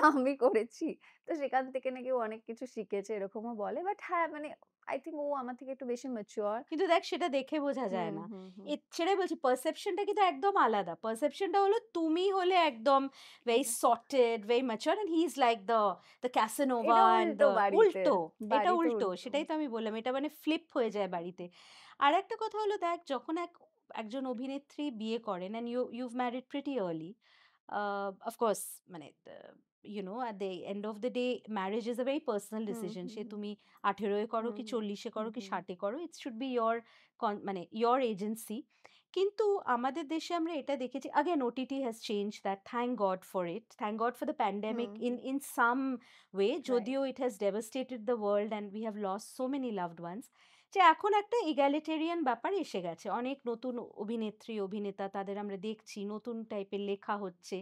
আমি করেছি।" তো সেখান থেকে নাকি ও অনেক কিছু শিখেছে এরকমও বলে। বাট হ্যাঁ, মানে আই থিংক ও আমার থেকে একটু বেশি ম্যাচিউর। কিন্তু দেখ, সেটা দেখে বোঝা যায় হুম, না। হুম, হুম। সেটাই বলছি, পারসেপশনটা কিন্তু একদম আলাদা। পারসেপশনটা হলো তুমি হলে একদম very sorted, very matured, and he is like the Casanova এটা অ্যান্ড উল্টো বাড়িতে। উল্টো। এটা বাড়িতে উল্টো। উল্টো। সেটাই তো আমি বললাম। এটা মানে ফ্লিপ হয়ে যায় বাড়িতে। আরেকটা কথা হলো, দেখ, যখন একজন অভিনেত্রী বিয়ে করেন, and you've married pretty early. Of course মানে at the end of the day, marriage is a very personal hmm, decision. হুম, সে হুম, তুমি 18 এ করো হুম, কি হুম, 40 এ হুম, করো কি হুম, 60 এ করো, it should be your মানে your agency. কিন্তু আমাদের দেশে আমরা এটা দেখেছি, again OTT has changed that, thank God for it. Thank God for the hmm, pandemic hmm, in some way, right. যদিও it has devastated the world and we have lost so many loved ones. যে এখন একটা egalitarian ব্যাপার এসে গেছে। অনেক নতুন অভিনেত্রী, অভিনেতা, তাদের আমরা দেখছি, নতুন টাইপের লেখা হচ্ছে।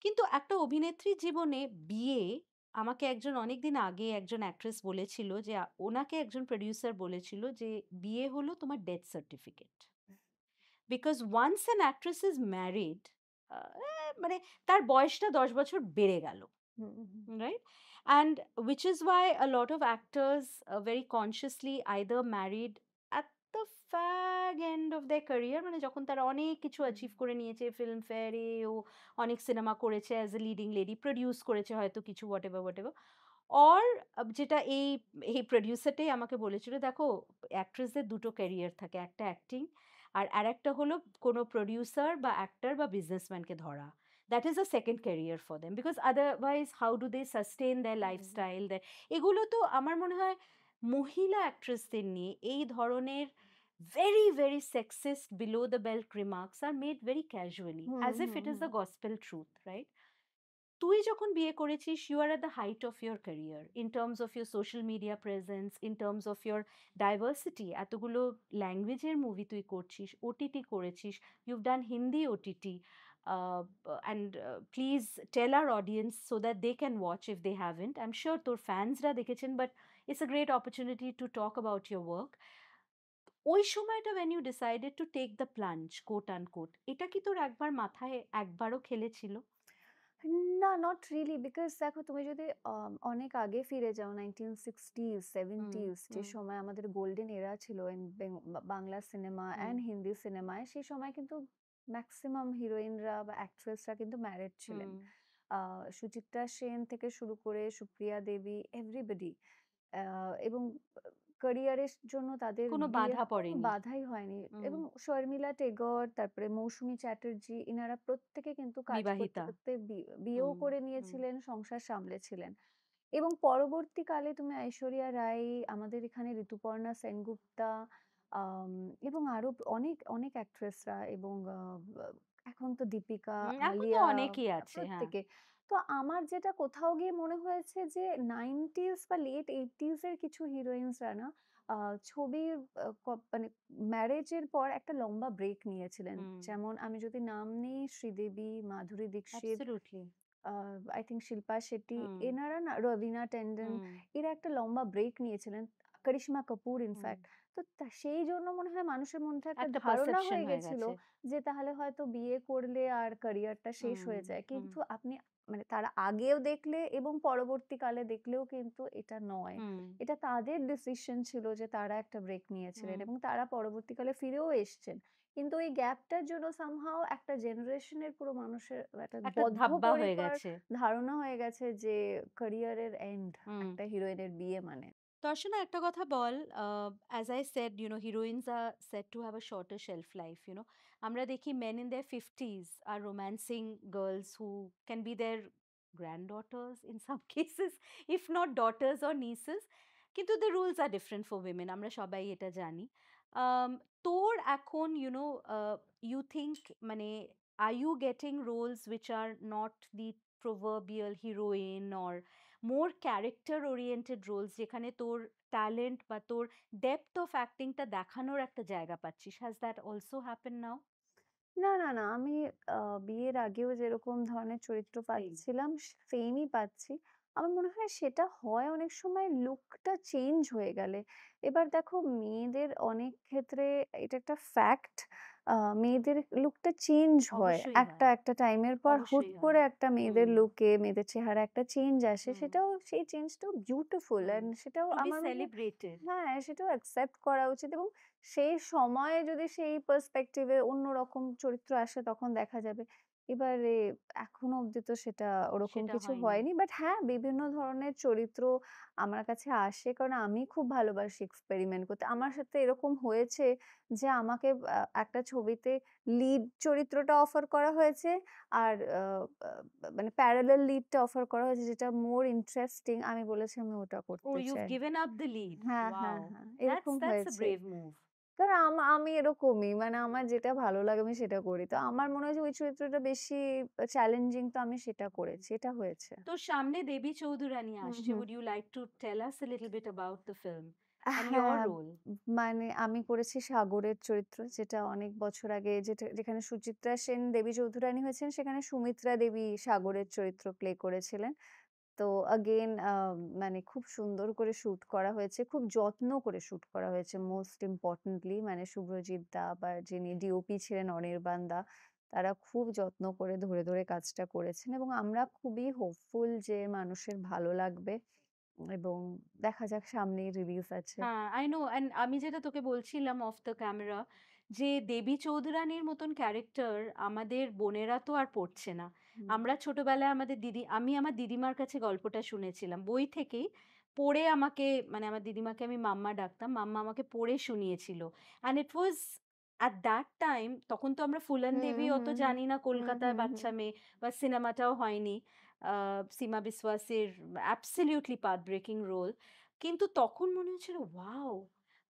কিন্তু একটা অভিনেত্রীর জীবনে বিয়ে, আমাকে একজন অনেকদিন আগে একজন অ্যাক্ট্রেস বলেছিল যে ওনাকে একজন প্রোডিউসার বলেছিল যে বিয়ে হলো তোমার death certificate. Because once an actress is married, মানে তার বয়সটা 10 বছর বেড়ে গেল, হুম, হুম, right? And which is why a lot of actors very consciously either married at the fag end of their career, মানে যখন তারা অনেক কিছু হুম, অ্যাচিভ করে নিয়েছে, ফিল্ম ফেয়ারেও অনেক সিনেমা করেছে, as a leading lady produce করেছে হয়তো কিছু, what ever what ever. Or যেটা এই এই প্রডিউসারটাই আমাকে বলেছিল, দেখো, অ্যাক্ট্রেসদের দুটো ক্যারিয়ার থাকে, একটা অ্যাক্টিং, আর আরেকটা হলো কোনো প্রডিউসার বা অ্যাক্টর বা বিজনেসম্যানকে ধরা। That is a second career for them, because otherwise how do they sustain their hmm, lifestyle, দেয় এগুলো। তো আমার মনে হয় মহিলা অ্যাক্ট্রেসদের নিয়ে এই ধরনের very very sexist below the belt remarks are made very casually, hmm, as if hmm, it is hmm. the gospel truth, right? তুই যখন বিয়ে করেছিস, you are at the height of your career in terms of your social media presence, in terms of your diversity. এতগুলো ল্যাঙ্গুয়েজের মুভি তুই করছিস, ওটিটি করেছিস, you've done Hindi OTT, and please tell our audience so that they can watch if they haven't. I'm sure তোর ফ্যান্সরা দেখেছেন, but it's a great opportunity to talk about your work. ওই সময়টা when you decided to take the plunge, quote unquote, এটা কি তোর একবার মাথায় একবারও খেলেছিল? না, নট রিয়ালি বিকজ দেখো তুমি যদি অনেক আগে ফিরে যাও 1960s, হুম, 70s যে হুম, সময় আমাদের গোল্ডেন এরা ছিল in Bangla cinema hmm, and Hindi সিনেমায়, সেই সময় কিন্তু ম্যাক্সিমাম হিরোইনরা বা অ্যাক্ট্রেসরা কিন্তু ম্যারিড ছিলেন। হুম। সুচিত্রা সেন থেকে শুরু করে সুপ্রিয়া দেবী, এভরিবডি এবং ক্যারিয়ারের জন্য তাদের কোনো বিয়ে বাধা কোনো পড়েনি। বাধাই হয়নি। হুম, এবং শর্মিলা টেগোর, তারপরে মৌসুমী চ্যাটার্জি, এনারা প্রত্যেকে কিন্তু কাজ করতে, বিবাহিতা। করতে বিয়েও হুম, করে হুম। নিয়েছিলেন, সংসার সামলেছিলেন। এবং পরবর্তীকালে তুমি ঐশ্বরিয়া রাই, আমাদের এখানে ঋতুপর্ণা সেনগুপ্তা, আম এবং আরো অনেক, অনেক অ্যাক্ট্রেসরা এবং এখন তো দীপিকা, এখন তো আলিয়া, অনেকেই আছে, হ্যাঁ। প্রত্যেকে। তো আমার যেটা কোথাও গিয়ে মনে হয়েছে যে 90s বা লেট 80s এর কিছু হিরোইনসরা না আ ছবির মানে ম্যারেজের পর একটা লম্বা ব্রেক নিয়েছিলেন। হুম, যেমন আমি যদি নাম নিই Sridevi, Madhuri Dixit, absolutely. Uh I think Shilpa Shetty, hmm, এনারা না রবিনা ট্যান্ডন, হুম, এরা একটা লম্বা ব্রেক নিয়েছিলেন। করিশ্মা কাপুর হুম। ইনফ্যাক্ট। তো সেই জন্য মনে হয় মানুষের মধ্যে একটা একটা ধারণা পারসেপশন হয়ে হয়ে গেছিল গেছে। যে তাহলে হয়তো বিয়ে করলে আর ক্যারিয়ারটা শেষ হুম, হয়ে যায়। হুম, কিন্তু আপনি মানে তার আগেও দেখলে এবং পরবর্তীকালে দেখলেও কিন্তু এটা নয়। হুম, এটা তাদের ডিসিশন ছিল যে তারা একটা ব্রেক নিয়েছিলেন হুম। এবং তারা পরবর্তীকালে ফিরেও এসছেন। কিন্তু ওই গ্যাপটার জন্য সামহাউ একটা জেনারেশনের পুরো মানুষের একটা একটা ধাব্বা হয়ে বদ্ধপরিকর গেছে। ধারণা হয়ে গেছে যে ক্যারিয়ারের এন্ড হুম। একটা হিরোইনের বিয়ে মানে। দর্শনা একটা কথা বল, as I said, heroines are said to have a shorter shelf life, আমরা দেখি men in their 50s are romancing girls who can be their granddaughters in some cases, if not daughters or nieces. কিন্তু the rules are different for women, আমরা সবাই এটা জানি। তোর এখন you think, মানে, are you getting roles which are not the proverbial heroine or more character oriented roles, যেখানে তোর ট্যালেন্ট বা তোর ডেপথ অফ অ্যাক্টিংটা দেখানোর একটা জায়গা পাচ্ছিস? হ্যাজ দ্যাট অলসো হ্যাপেন নাও? না, না, না। আমি বিয়ের আগেও যেরকম ধরনের চরিত্র সেম। পাচ্ছিলাম সেইমই পাচ্ছি। আমার মনে হয় সেটা হয় অনেক সময় লুকটা চেঞ্জ হয়ে গেলে। এবার দেখো মেয়েদের অনেক ক্ষেত্রে এটা একটা ফ্যাক্ট। আ মেয়েদের লুকটা চেঞ্জ হয়। অবশ্যই একটা, হয়, একটা টাইমের পর হুট অবশ্যই হয়। করে একটা মেয়েদের হুম, লুকে, মেয়েদের চেহারায় একটা চেঞ্জ আসে। হুম, সেটাও সেই চেঞ্জটাও বিউটিফুল হুম। অ্যান্ড সেটাও টু বি আমার মনে হয় সেলিব্রেটেড। হ্যাঁ, সেটাও অ্যাকসেপ্ট করা উচিত এবং সেই সময়ে যদি সেই পার্সপেক্টিভ এ অন্যরকম চরিত্র আসে তখন দেখা যাবে। এবারে এখনো অব্দি তো সেটা ওরকম সেটা কিছু হয়নি। হয়নি। বাট হ্যাঁ, বিভিন্ন ধরনের চরিত্র আমার কাছে আসে। কারণ আমি খুব ভালোবাসি এক্সপেরিমেন্ট করতে। আমার সাথে এরকম হয়েছে যে আমাকে একটা ছবিতে লিড চরিত্রটা অফার করা হয়েছে। আর আ আ মানে প্যারালাল লিডটা অফার করা হয়েছে যেটা মোর ইন্টারেস্টিং। আমি বলেছি আমি ওটা ওহ, করতে ইউ've চাই। given up the lead. হ্যাঁ, হ্যাঁ, ওয়াও! হ্যাঁ। That's এরকম that's a হয়েছে। brave move. কারণ আমি এরকমই। মানে আমার যেটা ভালো লাগে আমি সেটা করি। তো আমার মনে হয় যে ওই চরিত্রটা বেশি চ্যালেঞ্জিং তো আমি সেটা করেছি। এটা হয়েছে। তোর সামনে দেবী চৌধুরানী হুম, আসছে। হুম। Would you like to tell us a little bit about the film and your হ্যাঁ, role? মানে আমি করেছি সাগরের চরিত্র যেটা অনেক বছর আগে যেখানে সুচিত্রা সেন দেবী চৌধুরানী হয়েছেন সেখানে সুমিত্রা দেবী সাগরের চরিত্র প্লে করেছিলেন। তো again মানে খুব সুন্দর করে শুট করা হয়েছে। খুব যত্ন করে শুট করা হয়েছে মোস্ট ইম্পোর্টেন্টলি মানে শুভ্রজিৎ দা বা যিনি ডিওপি ছিলেন অনির্বাণ দা, তারা খুব যত্ন করে ধরে, ধরে কাজটা করেছেন এবং আমরা খুবই হোপফুল যে মানুষের ভালো লাগবে এবং দেখা যাক সামনেই রিলিজ আছে। হ্যাঁ, I know, and আমি যেটা তোকে বলছিলাম অফ দ্য ক্যামেরা, যে দেবী চৌধুরানীর মতন ক্যারেক্টার আমাদের বোনেরা তো আর পড়ছে না। হুম, আমরা ছোটবেলায় আমি আমার দিদিমার কাছে গল্পটা শুনেছিলাম। বই থেকেই পড়ে আমাকে, মানে আমার দিদিমাকে আমি মাম্মা ডাকতাম। মাম্মা আমাকে পড়ে শুনিয়েছিল। And it was at that time, তখন তো আমরা ফুলন হুম, দেবী অত হুম, হুম, জানি না, হুম, কলকাতার হুম, হুম, বাচ্চা মেয়ে, বা সিনেমাটাও হয়নি। সীমা বিশ্বাসের অ্যাবসোলিউটলি পাথ ব্রেকিং রোল। কিন্তু তখন মনে হচ্ছিল ওয়াও!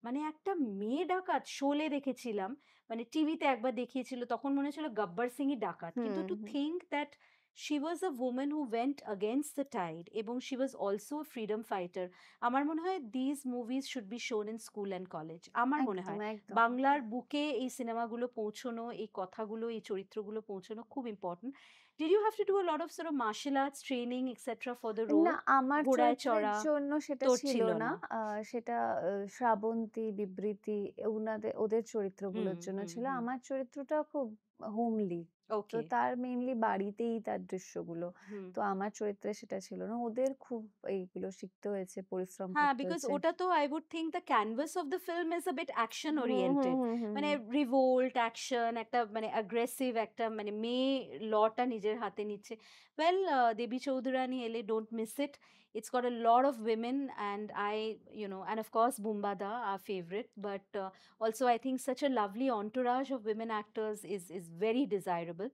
মানে একটা মেয়ে ডাকাত, শোলে দেখেছিলাম। মানে টিভিতে একবার দেখিয়েছিল, তখন মনে হচ্ছিল গব্বর সিংই ডাকাত। কিন্তু hmm, to hmm. Think that she was a woman who went against the tide, এবং she was also a freedom fighter. আমার মনে হয় this movies should be shown in school and college. আমার মনে একদম, হয় একদম। বাংলার বুকে এই সিনেমাগুলো পৌঁছনো, এই কথাগুলো, এই চরিত্রগুলো পৌঁছানো খুব important. Did you have to do a lot of sort of martial arts training, etc., for the না, role? আমার ঘোড়ায় চরিত্রের চড়া জন্য সেটা তোর ছিল ছিল না। না। সেটা শ্রাবন্তী, বিবৃতি ওদের হুম, চরিত্রগুলোর জন্য হুম, ছিল। হুম। আমার চরিত্রটা খুব হোমলি। তো ওকে। তার মেইনলি বাড়িতেই তার দৃশ্যগুলো। হুম। তো আমার চরিত্রে সেটা ছিল না। ওদের খুব এইগুলো শিখতে হয়েছে, পরিশ্রম হ্যাঁ, করতে বিকজ হয়েছে। ওটা তো I would think the canvas of the film is a bit action hmm, hmm, oriented. হুম, হুম, মানে হুম। revolt, action, একটা মানে aggressive একটা মানে মেয়ে লটা নিজের হাতে নিচ্ছে। Well, দেবী চৌধুরানী এলে don't miss it. It's got a lot of women and and of course Bumbada, our favorite, but also I think such a lovely entourage of women actors is very desirable.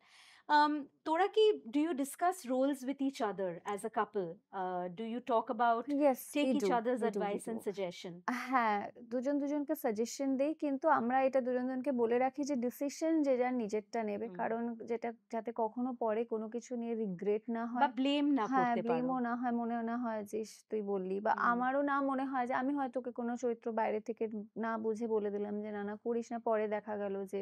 তোরা কি do you discuss roles with each other as a couple? Do you talk about yes, take we each do, other's we do, we advice do. and suggestion? হ্যাঁ, দুজন দুজনকে সাজেশন দেই। কিন্তু আমরা এটা দুজনকে বলে রাখি যে ডিসিশন যে যার নিজেরটা নেবে। হুম। কারণ যেটা যাতে কখনো পরে কোনো কিছু নিয়ে রিগ্রেট না বা হয়। ব্লেম না হ্যাঁ, করতে পারো। ব্লেমও না হয়, মনেও না হয় যে ইস! তুই বললি বা হুম, আমারও না মনে হয় যে আমি হয়তো ওকে কোনো চরিত্র বাইরে থেকে না বুঝে বলে দিলাম যে, "না, না করিস না।" পরে দেখা গেল যে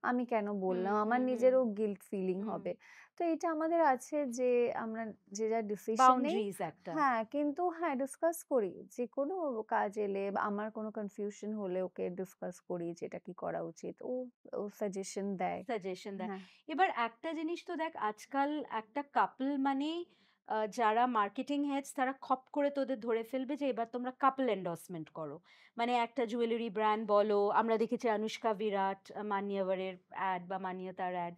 আমি কেন হুম, বললাম? আমার হুম, হুম, নিজেরও গিল্ট ফিলিং হুম। হবে। তো এটা আমাদের আছে যে আমরা যে যার ডিসিশন নেই। বাউন্ডারিজ একটা। হ্যাঁ, কিন্তু হ্যাঁ, ডিসকাস করি। যেকোনো কাজ এলে বা আমার কোনো কনফিউশন হলে ওকে ডিসকাস করি যে এটা কি করা উচিত। ও সাজেশন দেয়। সাজেশন দেয়। হ্যাঁ। এবার একটা জিনিস তো দেখ আজকাল একটা কাপল মানেই যারা মার্কেটিং হেডস তারা খপ করে তোদের ধরে ফেলবে যে এবার তোমরা কাপল এন্ডোর্সমেন্ট করো। মানে একটা জুয়েলারি ব্র্যান্ড বলো, আমরা দেখেছি আনুষ্কা বিরাট, মান্যবরের অ্যাড বা মান্যতার অ্যাড,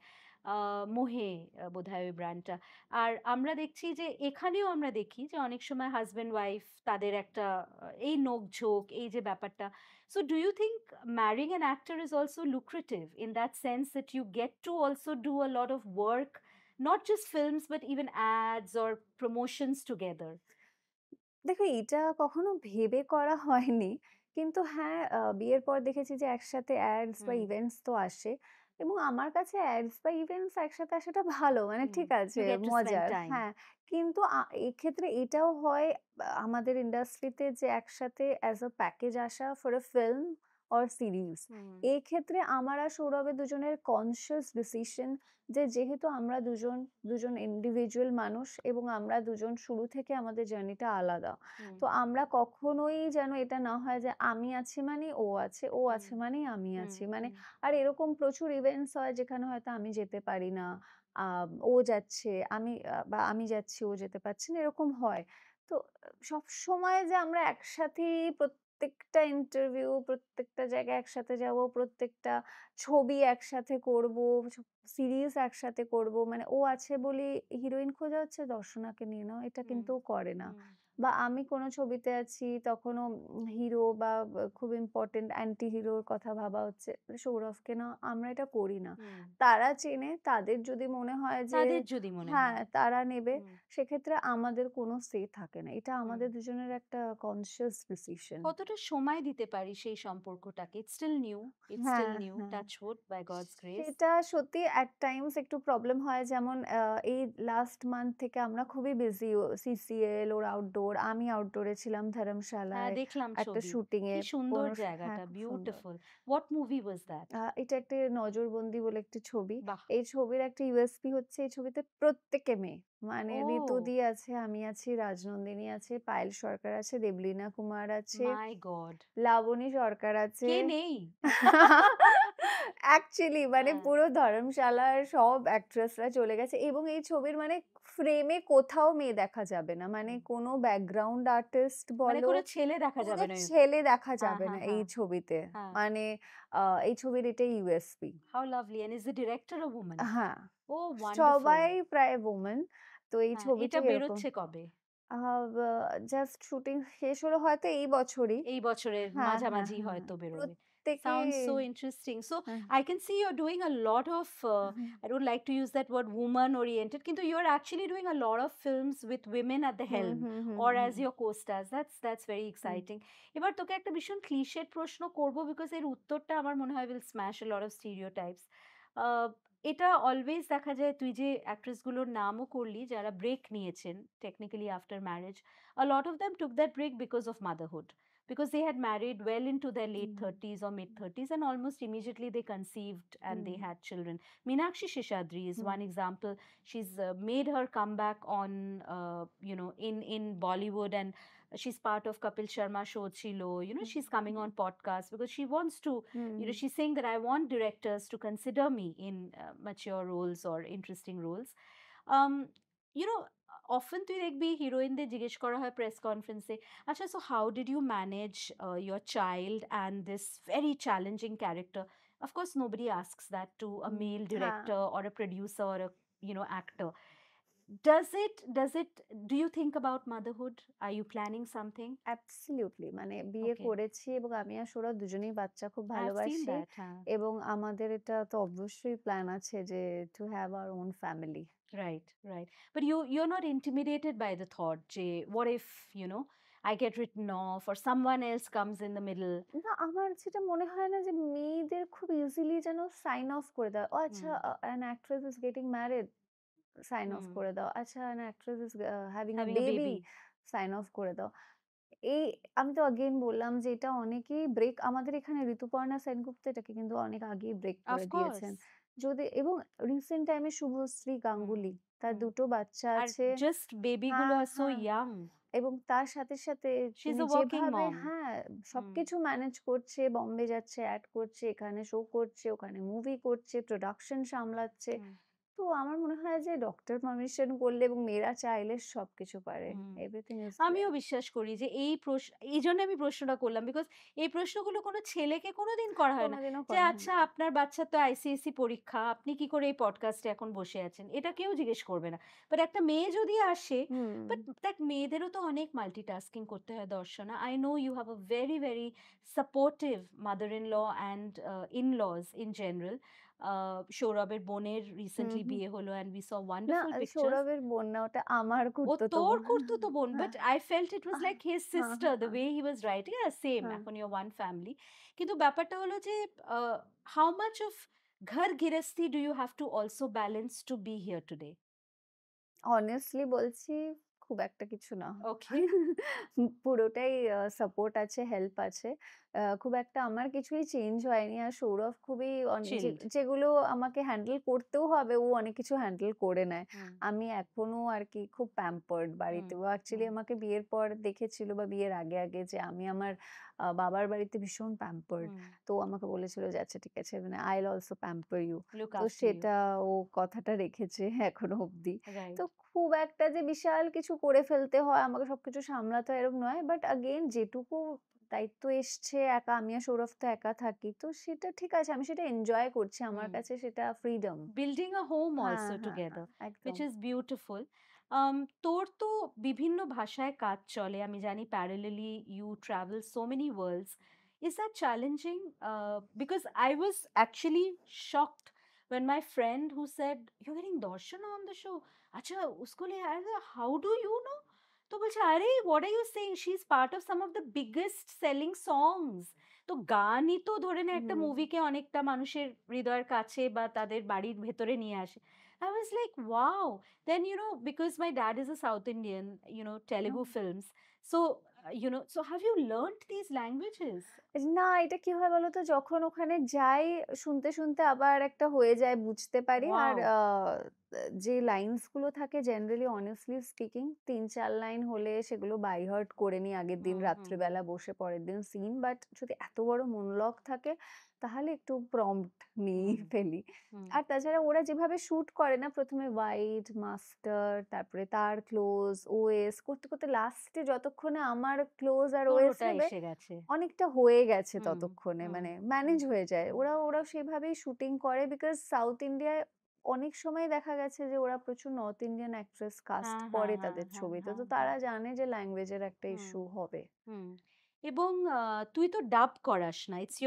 মোহে বোধহয় ওই ব্র্যান্ডটা। আর আমরা দেখছি যে এখানেও আমরা দেখি যে অনেক সময় হাসব্যান্ড ওয়াইফ তাদের একটা এই নোকঝোঁক, এই যে ব্যাপারটা। So, do you think marrying an actor is also lucrative in that sense that you get to also do a lot of work, not just films, but even ads or promotions together? দেখো এটা কখনো ভেবে করা হয়নি। কিন্তু হ্যাঁ, বিয়ের পর দেখেছি যে একসাথে অ্যাডস বা Hmm. ইভেন্টস তো আসে এবং আমার কাছে অ্যাডস বা ইভেন্টস একসাথে আসাটা ভালো। মানে Hmm. ঠিক আছে, You get to spend মজার। time. হ্যাঁ, কিন্তু এক্ষেত্রে এটাও হয় আমাদের ইন্ডাস্ট্রিতে যে একসাথে অ্যাজ আ প্যাকেজ আসা for a film or series. Hmm. এই ক্ষেত্রে আমার আর সৌরভের দুজনের কনসিয়াস ডিসিশন যে যেহেতু আমরা দুজন ইন্ডিভিজুয়াল মানুষ এবং আমরা দুজন শুরু থেকে আমাদের জার্নিটা আলাদা। Hmm. তো আমরা কখনোই যেন এটা না হয় যে আমি আছি মানেই ও আছে, ও Hmm. আছে মানেই আমি Hmm. আছি। মানে Hmm. আর এরকম প্রচুর ইভেন্টস হয় যেখানে হয়তো আমি যেতে পারি না। ও যাচ্ছে, বা আমি যাচ্ছি ও যেতে পারছে না, এরকম হয়। তো সবসময় যে আমরা একসাথেই প্রত্যেকটা ইন্টারভিউ, প্রত্যেকটা জায়গায় একসাথে যাবো, প্রত্যেকটা ছবি একসাথে করবো, সিরিজ একসাথে করবো। মানে ও আছে বলেই হিরোইন খোঁজা হচ্ছে, দর্শনাকে নিয়ে নাও। এটা Hmm. কিন্তু ও করে না। Hmm. বা আমি কোনো ছবিতে আছি তখনও হিরো বা খুব ইম্পোর্টেন্ট অ্যান্টি হিরোর কথা ভাবা হচ্ছে। সৌরভকে না আমরা এটা করি না। Hmm. তারা চেনে, তাদের যদি মনে হয় যে তাদের যদি মনে হ্যাঁ, হয়। তারা নেবে, হুম, সেক্ষেত্রে আমাদের কোনো সে থাকে না। এটা হুম। আমাদের দুজনের একটা কনসিয়াস ডিসিশন। কতটা সময় দিতে পারি সেই সম্পর্কটাকে? It's still new. It's হ্যাঁ, still new. হ্যাঁ। Touch wood by God's grace. সেটা সত্যি এট টাইমস একটু প্রবলেম হয়। যেমন এই লাস্ট মান্থ থেকে আমরা খুবই বিজি। সিসিএল, ওর আউটডোর, আমি আউটডোরে ছিলাম হ্যাঁ, ধর্মশালায় দেখলাম একটা ছবি। শুটিং এ কি সুন্দর ১৫ হ্যাঁ, জায়গাটা, খুব সুন্দর। Beautiful. What movie was that? এটা একটা নজরবন্দি বলে একটি ছবি। বাহ! এই ছবির একটা ইউএসপি হচ্ছে এই ছবিতে প্রত্যেকে মেয়ে। মানে ও! ঋতুদি আছে, আমি আছি, রাজনন্দিনী আছে, পায়েল সরকার আছে, দেবলীনা কুমার আছে, মাই গড! লাবণী সরকার আছে। কে নেই? অ্যাকচুয়ালি মানে হ্যাঁ, পুরো ধর্মশালার সব অ্যাক্ট্রেসরা চলে গেছে এবং এই ছবির মানে ফ্রেমে কোথাও মেয়ে দেখা যাবে না। মানে হুম। কোনো ব্যাকগ্রাউন্ড আর্টিস্ট মানে বলো, কোনো ছেলে দেখা কোনো যাবে না। ছেলে দেখা হ্যাঁ, যাবে না হ্যাঁ, এই হ্যাঁ, ছবিতে। হ্যাঁ। মানে এই ছবির এটাই USP. How lovely, and is the director a woman? হ্যাঁ, Oh, wonderful! সবাই প্রায় ওমেন। তো এই হ্যাঁ, এটা ছবিটাই এরকম। বেরোচ্ছে কবে? আ বা জাস্ট শুটিং শেষ হলো হয়তো এই বছরই। এই বছরের হ্যাঁ, হ্যাঁ, মাঝামাঝি হ্যাঁ। হয়তো বেরোবে। প্রত্যেকে Sounds so interesting. So হ্যাঁ, I can see you're doing a lot of, হ্যাঁ। I don't like to use that word woman oriented, কিন্তু you're actually doing a lot of films with women at the hmm, helm hmm, hmm, or hmm, as your co-stars. That's very hmm, exciting. এবার তোকে একটা ভীষণ ক্লিশেড প্রশ্ন করব বিকজ এর উত্তরটা আমার মনে হয় will smash a lot of stereotypes. আহ, এটা অলওয়েজ দেখা যায় তুই যে অ্যাক্ট্রেসগুলোর নামও করলি যারা ব্রেক নিয়েছেন technically after marriage, a lot of them took that break because of motherhood, because they had married well into their late hmm, 30s or mid 30s and almost immediately they conceived and hmm, they had children. Meenakshi Shishadri is hmm, one example. She's made her comeback on in Bollywood and she's part of Kapil Sharma show Chilo. You know, she's coming on podcast because she wants to, you know, hmm, she's saying that I want directors to consider me in mature roles or interesting roles. um you know, often তুই দেখবি হিরোইনদের জিজ্ঞেস করা হয় প্রেস কনফারেন্সে, আচ্ছা, so how did you manage your child and this very challenging character? Of course nobody asks that to a male হ্যাঁ, director or a producer or a, you know, actor. Does it do you think about motherhood? Are you planning something? Absolutely মানে বিয়ে Okay, করেছি এবং আমি আর সৌরভ দুজনেই বাচ্চা খুব I have seen ভালোবাসি that, huh? এবং আমাদের এটা তো অবশ্যই প্ল্যান আছে যে to have our own family. Right, right. But you're not intimidated by the thought, Jay, what if, you know, I get written off or someone else comes in the middle? না, আমার যেটা মনে হয় না যে মেয়েদের খুব ইজিলি যেন সাইন অফ করে দেয়। ও আচ্ছা, Hmm. An actress is getting married, sign off Hmm. করে দাও। আচ্ছা, an actress is having a Having a baby, baby. Sign off করে দাও। এই আমি তো আগেইন বললাম যে এটা অনেকেই ব্রেক, আমাদের এখানে ঋতুপর্ণা সেনগুপ্ত এটাকে কিন্তু অনেক আগেই ব্রেক করে Of দিয়েছেন। course. যদি এবং রিসেন্ট টাইমে শুভশ্রী Hmm. গাঙ্গুলি, তার Hmm. ২ টো বাচ্চা And আছে। just baby gulo হ্যাঁ, are so হ্যাঁ। young. এবং তার সাথে, সাথে She's তিনি a working যেভাবে mom. হ্যাঁ, Hmm. সবকিছু ম্যানেজ করছে, বম্বে যাচ্ছে, অ্যাড করছে, এখানে শো করছে, ওখানে মুভি করছে, প্রোডাকশন সামলাচ্ছে। Hmm. তো আমার মনে হয় যে ডক্টর পারমিশন করলে এবং মেয়েরা চাইলে সবকিছু পারে। হুম। এভরিথিং ইজ আমিও দেয়ার। বিশ্বাস করি যে এইজন্য আমি প্রশ্নটা করলাম, বিকজ এই প্রশ্নগুলো কোনো ছেলেকে কোনোদিন করা হয় না। কোনদিনও যে করা হয় আচ্ছা, না। আপনার বাচ্চার তো আইসিএসসি পরীক্ষা, আপনি কি করে এই পডকাস্টে এখন বসে আছেন? এটা কেউ জিজ্ঞেস করবে না। বাট একটা মেয়ে যদি আসে, হুম, বাট দ্যাট মেয়েদেরও তো অনেক মাল্টিটাস্কিং করতে হয় Darshana. I know you have a very, very supportive mother in law and in-laws in general. সৌরভের বোনের হুম, রিসেন্টলি হুম। বিয়ে হলো অ্যান্ড উই স না, ওয়ান্ডারফুল পিকচার্স। সৌরভের বোন না, ওটা আমার ও খুড়তুতো তোর বোন। খুড়তুতো বোন, হ্যাঁ, but I felt it was ah like his হ্যাঁ, সিস্টার হ্যাঁ, দ্য হ্যাঁ, way he was writing. Same, হ্যাঁ। এখন ইউর ওয়ান ফ্যামিলি। কিন্তু ব্যাপারটা হলো যে হাউ মাচ অফ ঘর গৃহস্থী do you have to also balance to be here today? Honestly বলছি, খুব একটা কিছু না। ওকে। পুরোটাই সাপোর্ট আছে, হেল্প আছে। খুব একটা আমার কিছুই চেঞ্জ হয়নি। আর সৌরভ খুবই চিল্ড। যেগুলো আমাকে হ্যান্ডেল করতেও হবে, ও অনেক কিছু হ্যান্ডেল করে নেয়। হুম, আমি এখনো আরকি খুব প্যাম্পার্ড হুম, বাড়িতে। ও অ্যাকচুয়ালি হুম, আমাকে বিয়ের পর দেখেছিল বা বিয়ের আগে, আগে যে আমি আমার বাবার বাড়িতে ভীষণ প্যাম্পার্ড। হুম। তো ও আমাকে বলেছিল যে, "আচ্ছা ঠিক আছে, মানে I'll also pamper you." Look তো আফটার ইউ। সেটা ও কথাটা রেখেছে এখনো অব্দি। তো রাইট। খুব একটা যে বিশাল কিছু করে ফেলতে হয়, আমাকে সবকিছু সামলাতে হয় এরকম নয়। বাট এগেইন যেটুকু দায়িত্ব এসছে একা, আমি আর সৌরভ তো একা থাকি। তো সেটা ঠিক আছে। আমি সেটা এনজয় করছি। আমার হুম। কাছে সেটা ফ্রিডম। বিল্ডিং আ হোম হ্যাঁ, অলসো হ্যাঁ, টুগেদার, হ্যাঁ, হুইচ একদম। Is beautiful. তোর তো বিভিন্ন ভাষায় কাজ চলে, আমি জানি parallelly you travel so many worlds. Is that challenging? Because I was actually shocked when my friend who said you're getting Darshana on the show, acha usko le aaya, how do you know? তো বলছে, আরে what are you saying, she's part of some of the biggest selling songs. তো গানই তো ধরে নে একটা হুম, মুভিকে অনেকটা মানুষের হৃদয়ের কাছে বা তাদের বাড়ির ভেতরে নিয়ে আসে। I was like, wow. Then, you know, because my dad is a South Indian, you know, Telugu films. So, you know, so have you learnt these languages? না, এটা কি হয় বলতো? যখন ওখানে যাই, শুনতে, শুনতে আবার একটা হয়ে যায়, বুঝতে পারি। আর Wow. যে লাইনস গুলো থাকে জেনারেলি honestly স্পিকিং ৩-৪ লাইন হলে সেগুলো বাই হার্ট করে নিই আগের দিন হুম, হুম, রাত্রিবেলা বসে পরের দিন সিন। বাট যদি এত বড় মোনোলগ থাকে তাহলে একটু প্রম্পট নিয়েই হুম, ফেলি। হুম। আর তাছাড়া ওরা যেভাবে শুট করে না, ১ম এ হোয়াইট, মাস্টার, তারপরে তার ক্লোজ, ওএস করতে, করতে লাস্টে যতক্ষণে আমার ক্লোজ আর তোর ওএস ওটা নেবে এসে গেছে। অনেকটা হয়ে গেছে হুম, ততক্ষণে, হুম, মানে হুম, ম্যানেজ হয়ে যায়। হুম। ওরা সেভাবেই শুটিং করে বিকজ সাউথ ইন্ডিয়ায় অনেক সময় দেখা গেছে যে ওরা প্রচুর নর্থ ইন্ডিয়ান অ্যাক্ট্রেস কাস্ট হ্যাঁ, হ্যাঁ, করে হ্যাঁ, তাদের হ্যাঁ, ছবিতে। হ্যাঁ, তো হ্যাঁ। তারা জানে যে ল্যাঙ্গুয়েজের একটা হুম, ইস্যু হবে। হুম। এবং তুই তো ডাব করাস না। It's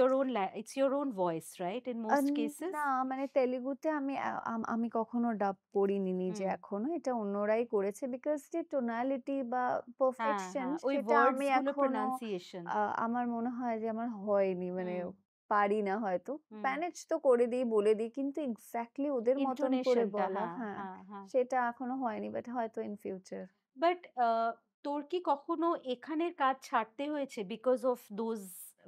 your own voice, right? In almost cases? না, মানে তেলেগুতে আমি আমি কখনো ডাব করিনি নিজে হুম। এখনো। এটা অন্যরাই করেছে বিকজ যে টোনালিটি বা হ্যাঁ, পারফেকশন হ্যাঁ। ওই সেটা ওয়ার্ডস আমি গুলো এখনো প্রোনাউন্সিয়েশন। আমার মনে হয় যে আমার হয়নি। মানে হুম, পারি না হয়তো। হুম। ম্যানেজ তো করে দিই, বলে দিই। কিন্তু এক্সাক্টলি ওদের মতন করে ইন্টোনেশনটা, বলা, হ্যাঁ, হ্যাঁ, হ্যাঁ, হ্যাঁ। সেটা এখনো হয়নি। বাট হয়তো ইন ফিউচার। বাট তোর কি কখনো এখানের কাজ ছাড়তে হয়েছে because of those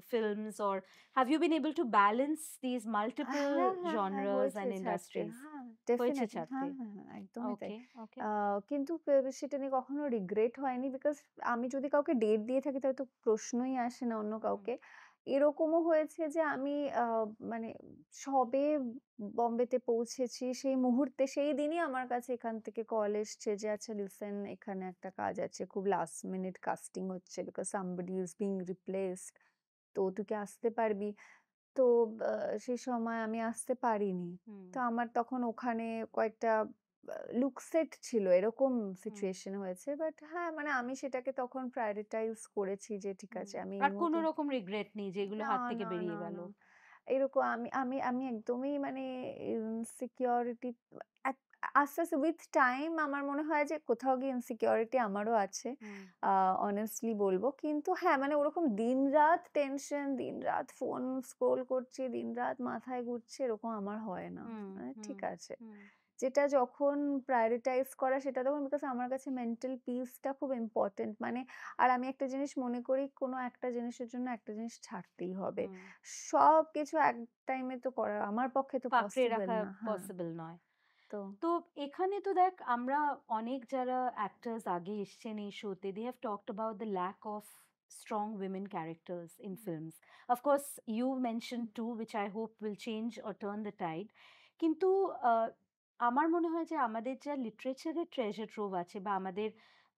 films, or have you been able to balance this multiple হ্যাঁ, হ্যাঁ, হ্যাঁ, জনরাস হয়েছে অ্যান্ড ছাড়তে। ইন্ডাস্ট্রিজ? হ্যাঁ, হয়েছে ডেফিনিটলি। ছাড়তে? হ্যাঁ, হ্যাঁ, হ্যাঁ, একদমই তাই। ওকে, ওকে। আ কিন্তু সেটা নিয়ে কখনো রিগ্রেট হয়নি। বিকজ আমি যদি কাউকে ডেট দিয়ে থাকি তাহলে তো প্রশ্নই আসে না অন্য হুম, কাউকে। এরকমও হয়েছে যে আমি আ মানে সবে বম্বেতে পৌঁছেছি সেই মুহূর্তে সেই দিনই আমার কাছে এখান থেকে কল এসছে যে, "আচ্ছা লিসেন এখানে একটা কাজ আছে। খুব লাস্ট মিনিট কাস্টিং হচ্ছে because somebody is being replaced. তো তুই কি আসতে পারবি?" তো আ সেই সময় আমি আসতে পারিনি। হুম, তো আমার তখন ওখানে কয়েকটা লুক সেট ছিল। এরকম হুম, সিচুয়েশন হয়েছে। বাট হ্যাঁ, মানে আমি সেটাকে তখন prioritize করেছি যে ঠিক হুম। আছে আমি এই আর কোনো মুহূর্তে রকম রিগ্রেট নেই যে এগুলো না, হাত থেকে না, বেরিয়ে না, গেল। না। এরকম আমি আমি আমি একদমই মানে ইনসিকিউরিটি এক আস্তে, আস্তে উইথ টাইম আমার মনে হয় যে কোথাও গিয়ে ইনসিকিউরিটি আমারও আছে। হুম, আ অনেস্টলি বলব। কিন্তু হ্যাঁ, মানে ওরকম দিনরাত টেনশন, দিনরাত ফোন স্ক্রল করছি, দিনরাত মাথায় ঘুরছে এরকম আমার হয় না। হুম, মানে হুম, ঠিক আছে। হুম, যেটা যখন prioritize করা সেটা তখন বিকজ আমার কাছে মেন্টাল পিসটা খুব ইম্পোর্টেন্ট। মানে আর আমি একটা জিনিস মনে করি কোনো একটা জিনিসের জন্য একটা জিনিস ছাড়তেই হবে। হুম। সবকিছু এক টাইমে তো করা আমার পক্ষে তো পাকড়ে পসিবল রাখা না। হ্যাঁ, পসিবল নয়। তো তো এখানে তো দেখ আমরা অনেক যারা অ্যাক্টর্স আগে এসছেন এই শোতে they have talked about the lack of strong women characters in films. Of course you mention two which I hope will change or turn the tide. কিন্তু আমার মনে হয় যে আমাদের যা লিটারেচারের ট্রেজার ট্রোভ আছে বা আমাদের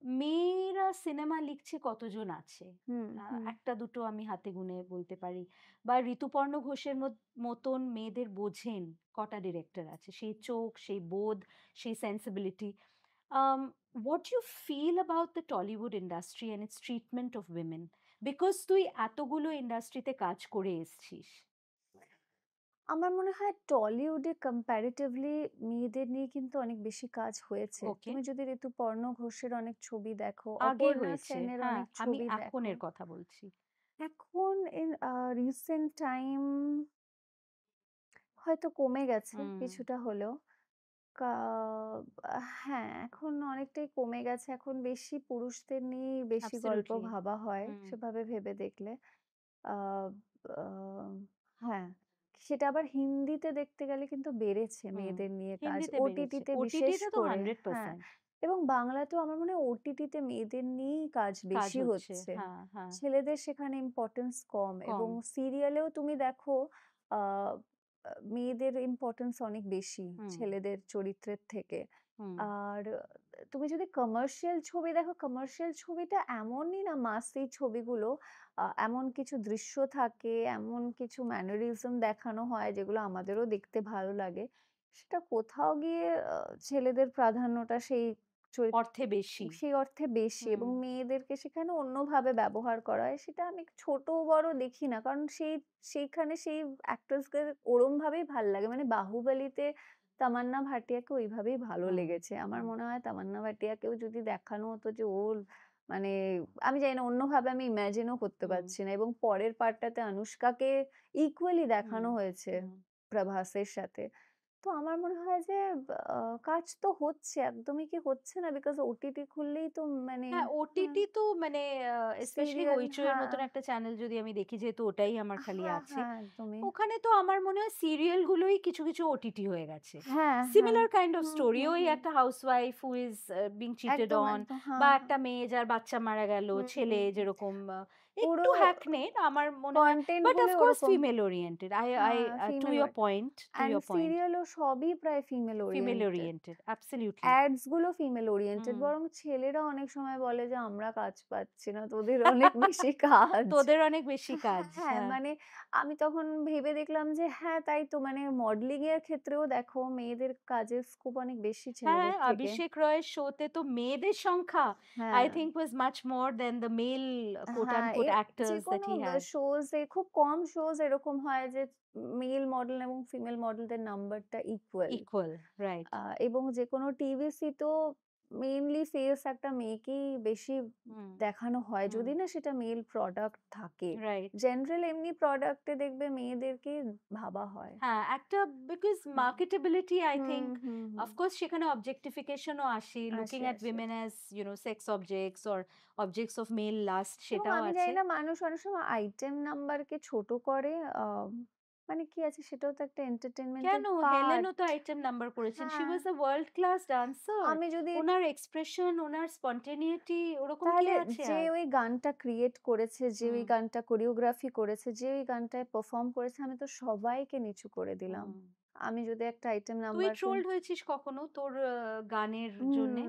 মেয়েরা সিনেমা লিখছে কতজন আছে? হুম, হুম, একটা দুটো আমি হাতে গুনে বলতে পারি। বা ঋতুপর্ণ ঘোষের মতন মেয়েদের বোঝেন কটা ডিরেক্টর আছে? সেই চোখ, সেই বোধ, সেই sensibility. Um, what do you feel about the Tollywood industry and its treatment of women? Because তুই এতগুলো ইন্ডাস্ট্রিতে কাজ করে এসছিস। আমার মনে হয় টলিউডে কম্প্যারেটিভলি মেয়েদের নিয়ে কিন্তু অনেক বেশি কাজ হয়েছে। ওকে। তুমি যদি ঋতুপর্ণ ঘোষের অনেক ছবি দেখো, আগে অপর্ণা হয়েছে। সেনের হ্যাঁ, অনেক আমি ছবি দেখো। এখনের কথা বলছি। এখন ইন রিসেন্ট টাইম হয়তো কমে গেছে হুম, কিছুটা হলেও। কা হ্যাঁ, এখন অনেকটাই কমে গেছে। এখন বেশি পুরুষদের নিয়েই বেশি গল্প অ্যাবসোলিউটলি। ভাবা হয়, হুম, সেভাবে ভেবে দেখলে। আ আ হ্যাঁ, সেটা আবার হিন্দিতে দেখতে গেলে কিন্তু বেড়েছে হুম। মেয়েদের নিয়ে কাজ। হিন্দিতে বেড়েছে। ওটিটিতে বিশেষ ওটিটিতে তো করে হ্যাঁ, 100% এবং বাংলাতেও আমার মনে হয় ওটিটিতে মেয়েদের নিয়েই কাজ কাজ বেশি হচ্ছে। হচ্ছে। হ্যাঁ, হ্যাঁ। ছেলেদের সেখানে ইম্পোর্টেন্স কম এবং কম। সিরিয়ালেও তুমি দেখো আ আ মেয়েদের ইম্পোর্টেন্স অনেক বেশি হুম, ছেলেদের চরিত্রের থেকে। হুম, আর তুমি যদি কমার্শিয়াল ছবি দেখো, কমার্শিয়াল ছবিটা এমনই না মাসি ছবিগুলো এমন কিছু দৃশ্য থাকে, এমন কিছু ম্যানারিজম দেখানো হয় যেগুলো আমাদেরও দেখতে ভালো লাগে। সেটা কোথাও গিয়ে ছেলেদের প্রাধান্যটা সেই চরিত্র অর্থে বেশি। সেই অর্থে বেশি হুম, এবং মেয়েদেরকে সেখানে অন্যভাবে ব্যবহার করা হয়। সেটা আমি ছোট বড় দেখি না। কারণ সেইখানে সেই অ্যাক্টরসদের ওরমভাবেই ভাল লাগে। মানে 'বাহুবলীতে' তামান্না ভাটিয়াকে ওইভাবেই ভালো হুম, লেগেছে। আমার হুম, মনে হয় তামান্না ভাটিয়াকেও যদি দেখানো হতো যে ওর মানে আমি জানি না অন্যভাবে আমি ইমাজিনও করতে হুম, পারছি না এবং পরের পার্টটাতে অনুষ্কাকে ইকুয়ালি হুম, দেখানো হয়েছে হুম। প্রভাসের সাথে। তো আমার মনে হয় যে কাজ তো হচ্ছে, একদমই কি হচ্ছে না? বিকজ ওটিটি খুললেই তো মানে হ্যাঁ, হ্যাঁ, ওটিটি তো মানে স্পেশালি সিরিয়াল হইচইয়ের হ্যাঁ, মতন একটা চ্যানেল যদি আমি দেখি যেহেতু ওটাই আমার খালি হ্যাঁ, আছে। হ্যাঁ, একদমই। ওখানে তো আমার মনে হয় সিরিয়াল গুলোই কিছু, কিছু ওটিটি হয়ে গেছে। হ্যাঁ, হ্যাঁ। Similar kind of hmm, story hmm, ওই হুম। একটা housewife who is being cheated একদম, অন একদম। বা হ্যাঁ, হ্যাঁ। একটা মেয়ে যার বাচ্চা মারা গেল, হুম, ছেলে হুম। যেরকম পুরো একটু হ্যাকনেড আমার মনে হয়। কনটেন্ট বাট অফ গুলোই কোর্স ওরকম। Female oriented. আই হ্যাঁ, to female your point, to and your point. সিরিয়ালও সবই প্রায় female female oriented. Oriented absolutely. Ads গুলো ফিমেল ওরিয়েন্টেড হুম। বরং ছেলেরা অনেক সময় বলে যে আমরা কাজ পাচ্ছি না, তোদের অনেক বেশি কাজ। তোদের অনেক বেশি হ্যাঁ, কাজ। হ্যাঁ, হ্যাঁ। মানে আমি তখন ভেবে দেখলাম যে হ্যাঁ, তাই তো মানে মডেলিং এর ক্ষেত্রেও দেখো মেয়েদের কাজের স্কোপ অনেক বেশি হ্যাঁ, ছেলেদের থেকে। অভিষেক রয়ের শোতে তো মেয়েদের সংখ্যা I হ্যাঁ, think was much more than the male quote হ্যাঁ, unquote actors that যেকোনো he had. শোজ এ খুব কম শোজ এরকম হয় যে মেল মডেল এবং ফিমেল মডেলদের নাম্বারটা ইকুয়াল। Equal, right. আ এবং যেকোনো টিভিসি তো মেইনলি ফেস একটা মেয়েকেই বেশি হুম, দেখানো হয়। হুম, যদি না সেটা মেল প্রোডাক্ট থাকে। right. জেনারেল এমনি প্রোডাক্ট এ দেখবে মেয়েদেরকেই ভাবা হয়। হ্যাঁ, একটা because hmm, marketability I hmm, think hmm, hmm. of course সেখানে objectification ও আসে, looking আসে, at আসে। women as you know sex objects or objects of male lust এবং সেটাও আমি আছে। জানি না মানুষ অনেক সময় আইটেম নাম্বারকে ছোট করে। আ মানে কি আছে সেটাও তো একটা এন্টারটেইনমেন্টের কেন? হেলেনও পার্ট। তো আইটেম নাম্বার করেছেন। শি হ্যাঁ, ওয়াজ আ ওয়ার্ল্ড ক্লাস ডান্সার। আমি যদি ওনার এক্সপ্রেশন, ওনার স্পন্টেনিটি ওরকম কে তাহলে আছে যে আর? ওই গানটা ক্রিয়েট করেছে, যে ওই হুম, গানটা কোরিওগ্রাফি করেছে, যে ওই গানটায় পারফর্ম করেছে, আমি তো সবাইকে নিচু করে দিলাম। হুম। আমি যদি একটা আইটেম তুই নাম্বার ট্রোলড হয়েছিস কখনো তোর গানের জন্যে?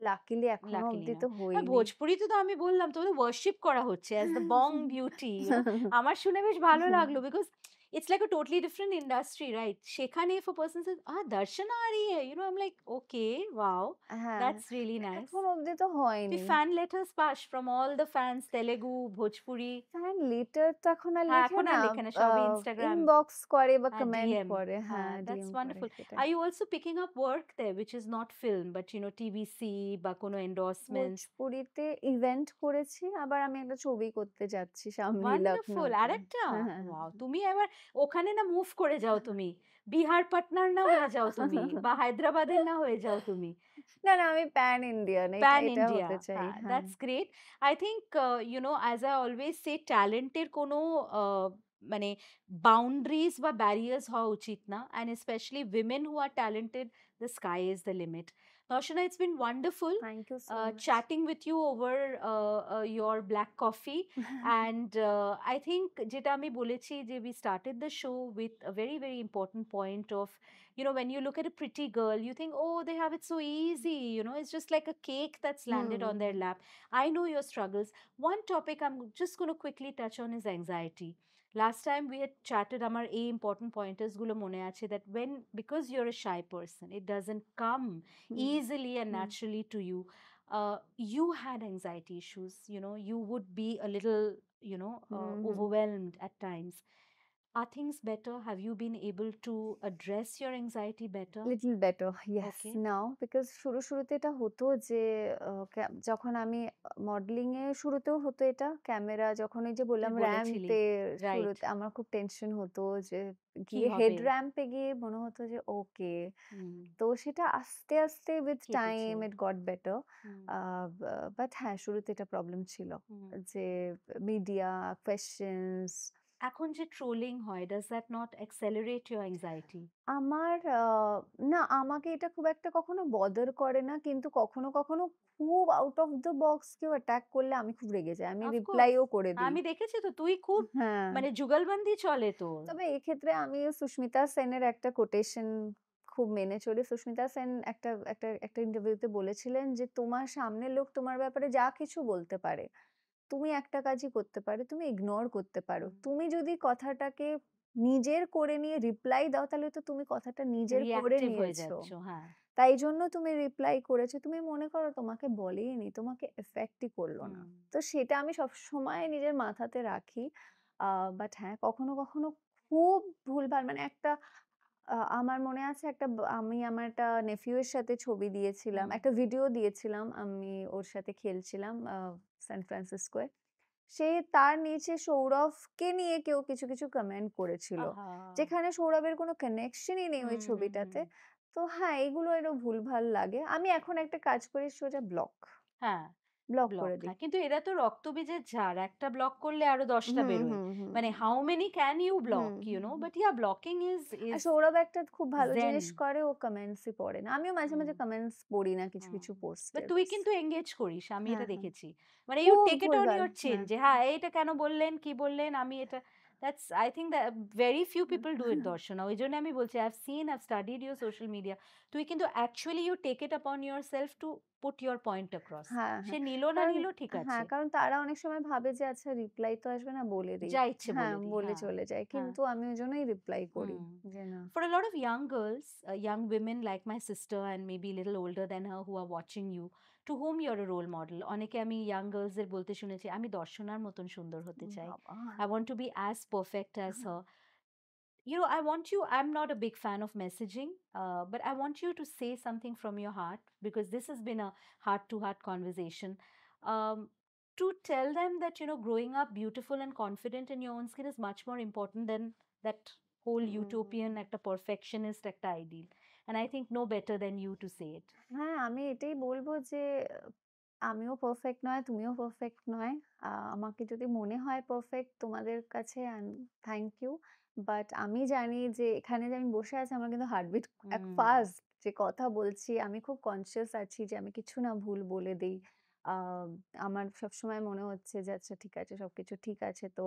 লাকিলি এখনো লাকিলি অব্দি না। তো আর হইনি। ভোজপুরিতে তো আমি বললাম তোদের ওয়ার্শিপ করা হচ্ছে অ্যাজ দ্য বং বিউটি, আমার শুনে বেশ ভালো লাগলো because it's like a totally different industry, right? সেখানে if a person says, Darshana আ রহি হ্যায়, I'm like, okay, wow, হ্যাঁ, that's really nice. এখন অব্দি তো তুই হয়নি। fan letters pass from all the fans, Telugu, Bhojpuri? Fan letter তো এখন আর হ্যাঁ, লেখে এখন না। আর লেখে না, আ সবই Instagram ইনবক্স করে বা কমেন্ট ডিএম। করে। হ্যাঁ, হ্যাঁ, দ্যাটস ডিএম করে ওয়ান্ডারফুল। সেটাই। Are you also picking up work there which is not film but TVC বা কোনো এন্ডোর্সমেন্টস? ভোজপুরিতে ইভেন্ট করেছি। আবার আমি একটা ছবি করতে যাচ্ছি সামনেই ওয়ান্ডারফুল। লখনউতে। আরেকটা? হ্যাঁ, হ্যাঁ, ওয়াও! তুমি এবার ওখানে না মুভ করে যাও তুমি। বিহার পাটনার না হয়ে যাও তুমি হ্যাঁ। বা হায়দ্রাবাদের না হয়ে যাও তুমি। না, না আমি প্যান ইন্ডিয়ান এটা প্যান এটা ইন্ডিয়া। হতে চাই। হ্যাঁ, হ্যাঁ। That's great. I think as I always say ট্যালেন্টের কোনো মানে বাউন্ডারিজ বা ব্যারিয়ার্স হওয়া উচিত না। And specially women who are talented, the sky is the limit. Darshana, it's been wonderful thank you so much. chatting with you over your black coffee. And I think যেটা আমি বলেছি যে we started the show with a very, very important point of, when you look at a pretty girl, you think, oh, they have it so easy, it's just like a cake that's landed on their hmm, lap. I know your struggles. One topic I'm just going to quickly touch on is anxiety. Last time we had chatted, আমার এই important pointers গুলো মনে আছে, that because you're a shy person, it doesn't come hmm, easily and hmm, naturally to you. You had anxiety issues, you would be a little, hmm, hmm. overwhelmed at times. Are things better? Have you been able to address your anxiety better? Little better yes Okay. Now because শুরুতে এটা হতো যে যখন আমি মডেলিং এ শুরুতেও হতো এটা ক্যামেরা যখন এই যে তুই বললাম বলেছিলি। র্যাম্পে রাইট। শুরুতে আমার খুব টেনশন হতো যে কি গিয়ে হেড হবে? র্যাম্পে গিয়ে মনে হতো যে ওকে হুম, তো সেটা আস্তে আস্তে উইথ কেটেছে। Time it got better hmm, but হ্যাঁ শুরুতে এটা প্রবলেম ছিল হুম। যে মিডিয়া কোয়েশ্চেন্স এখন যে ট্রোলিং হয়, does that not accelerate your anxiety? আমার না আমাকে এটা খুব একটা কখনো বদার করে না। কিন্তু কখনো খুব আউট অফ দ্য বক্স কেউ অ্যাটাক করলে আমি খুব রেগে যাই। আমি Of course. রিপ্লাইও করে দিই। আমি দেখেছি তো, তুই খুব হ্যাঁ, মানে যুগলবন্দি চলে তোর। তবে এক্ষেত্রে আমি সুস্মিতা সেনের একটা কোটেশন খুব মেনে চলি। সুস্মিতা সেন একটা ইন্টারভিউতে বলেছিলেন যে, "তোমার সামনের লোক তোমার ব্যাপারে যা কিছু বলতে পারে। তুমি একটা কাজই করতে পারো, তুমি ইগনোর করতে পারো। হুম। তুমি যদি কথাটাকে নিজের করে নিয়ে রিপ্লাই দাও, তাহলে তো তুমি কথাটা নিজের করে রিঅ্যাক্টিভ হয়ে নিয়েছো। যাচ্ছ, হ্যাঁ। তাই জন্য তুমি রিপ্লাই করেছো। তুমি মনে করো তোমাকে বলেইনি, তোমাকে এফেক্টই করল না। হুম, তো সেটা আমি সবসময় নিজের মাথাতে রাখি। আ বাট হ্যাঁ, কখনো খুব ভুলভাল মানে একটা আমার মনে আছে আমি আমার একটা নেফিউ এর সাথে ছবি দিয়েছিলাম। হুম। একটা ভিডিও দিয়েছিলাম। আমি ওর সাথে খেলছিলাম সান ফ্রান্সিসকোয়। তার নিচে সৌরভকে নিয়ে কেউ কিছু কমেন্ট করেছিল। আহা! যেখানে সৌরভের কোনো কানেকশনই নেই ওই হুম, হুম, হুম। ছবিটাতে। তো হ্যাঁ, এগুলো এরও ভুলভাল লাগে। আমি এখন একটা কাজ করি সোজা ব্লক। হ্যাঁ, ব্লক ব্লক। করে দিই। হ্যাঁ, কিন্তু এরা তো রক্তবীজের ঝাড়। একটা ব্লক করলে আরো ১০ টা হুম, বেরোয়। হুম, হুম, মানে হুম, how many can you block, hmm, hmm, hmm. But yeah, blocking is R is Sourav একটা খুব ভালো zen. জিনিস করে ও কমেন্টসই পড়ে না। আমিও হুম, মাঝে কমেন্টস পড়ি না হুম। কিছু বাট পোস্টের তুই ব্যাস। কিন্তু এনগেজ করিস। আমি এটা হ্যাঁ, হ্যাঁ। দেখেছি। মানে you খুব take it on ভুলভাল। your chin হ্যাঁ। যে হ্যাঁ, এইটা কেন বললেন, কি বললেন, আমি এটা that's I think that very few people do it, Darshana. ওইজন্য আমি বলছি I've studied your social media. তুই কিন্তু actually you take it upon yourself to put your point across. হ্যাঁ, সে হ্যাঁ। নিল না কারণ নিল ঠিক আছে। কারণ তারা অনেক সময় ভাবে যে আচ্ছা রিপ্লাই তো আসবে না বলে দেই। যা ইচ্ছে হ্যাঁ, বলে দিই। বলে হ্যাঁ, চলে যায়। হ্যাঁ। কিন্তু আমি ওইজন্যই রিপ্লাই করি। হুম। যে না For a lot of young girls, young women like my sister and maybe a little older than her who are watching you, to whom you're a role model. অনেকে আমি young girls দের বলতে শুনেছি, আমি দর্শনার মতন সুন্দর হতে চাই। বাবা! I want to be as perfect as her. I'm not a big fan of messaging, but I want you to say something from your heart because this has been a heart to heart conversation. Um, to tell them that, growing up beautiful and confident in your own skin is much more important than that whole utopian, উম একটা perfectionist, একটা ideal. And I think no better than you to say it. হ্যাঁ, আমি এটাই বলব যে আমিও পারফেক্ট নয়, তুমিও পারফেক্ট নয়। আমাকে যদি মনে হয় পারফেক্ট তোমাদের কাছে থ্যাংক ইউ। বাট আমি জানি যে এখানে যে আমি বসে আছি আমার কিন্তু হার্টবিট হুম, ফাস্ট, যে কথা বলছি আমি খুব কনসিয়াস আছি যে আমি কিছু না ভুল বলে দেই। আ আমার সবসময় মনে হচ্ছে যে আচ্ছা ঠিক আছে, সবকিছু ঠিক আছে। তো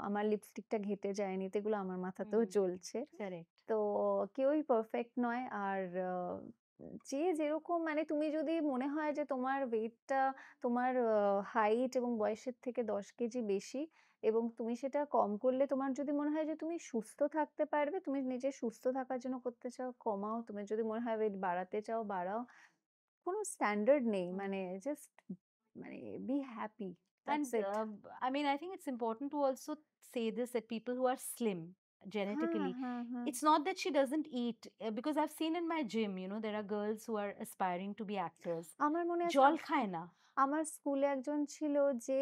আমার লিপস্টিকটা ঘেঁটে যায়নি। তো এগুলো আমার মাথাতেও হুম, চলছে। কারেক্ট। তো কেউই পারফেক্ট নয়। আর যে যেরকম মানে তুমি যদি মনে হয় যে তোমার ওয়েটটা তোমার হাইট এবং বয়সের থেকে ১০ কেজি বেশি এবং তুমি সেটা কম করলে তোমার যদি মনে হয় যে তুমি সুস্থ থাকতে পারবে, তুমি নিজে সুস্থ থাকার জন্য করতে চাও, কমাও। তুমি যদি মনে হয় ওয়েট বাড়াতে চাও, বাড়াও। কোনো স্ট্যান্ডার্ড নেই। হুম। মানে জাস্ট মানে be happy. That's And it. I mean, I think it's important to also say this that people who are slim হ্যাঁ, genetically, হ্যাঁ, হ্যাঁ। it's not that she doesn't eat, because I've seen in my gym, there are girls who are aspiring to be actors. আমার মনে আছে জল খায় না। আমার স্কুলে একজন ছিল যে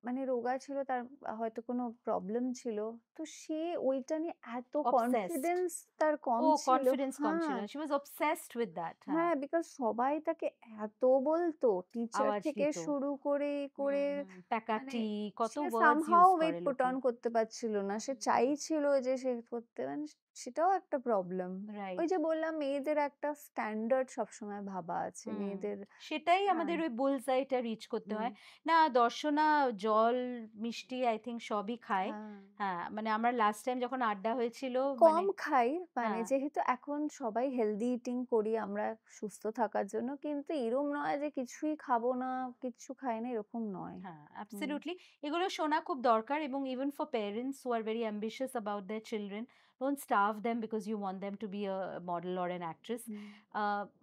মানে রোগা ছিল, তার হয়তো কোনো প্রবলেম ছিল। তো সে ওইটা নিয়ে এত Obsessed. কনফিডেন্স তার কম Oh, ছিল। confidence কম ছিল। হ্যাঁ, She was obsessed with that. হ্যাঁ, হ্যাঁ, বিকজ সবাই তাকে এত বলতো। টিচার আওয়াজ থেকে দিত। শুরু করে, হুম, করে হুম। মানে প্যাকাটি, কত সে ওয়ার্ডস সামহাউ ইউজ ওয়েট করে পুট লোকে। অন করতে পারছিল না। সে হুম, চাইছিল যে সে করতে, মানে সেটাও একটা প্রবলেম। ওই রাইট। যে বললাম মেয়েদের একটা স্ট্যান্ডার্ড সবসময় ভাবা আছে। হুম, মেয়েদের সেটাই হ্যাঁ, আমাদের ওই bull's-eye-টা রিচ করতে হুম, হয়। না, দর্শনা জল, মিষ্টি আই থিংক সবই খায়। হ্যাঁ। হ্যাঁ, মানে আমরা লাস্ট টাইম যখন আড্ডা হয়েছিল মানে কম খাই। মানে হ্যাঁ, যেহেতু এখন সবাই হেলথি ইটিং করি আমরা সুস্থ থাকার জন্য। কিন্তু এরম নয় যে কিছুই খাবো না, কিচ্ছু খাই না, এরকম নয়। হ্যাঁ, হুম, অ্যাবসোলিউটলি। এগুলো শোনা খুব দরকার এবং even for parents who are very ambitious about their children, don't starve them because you want them to be a model or an actress. Hmm.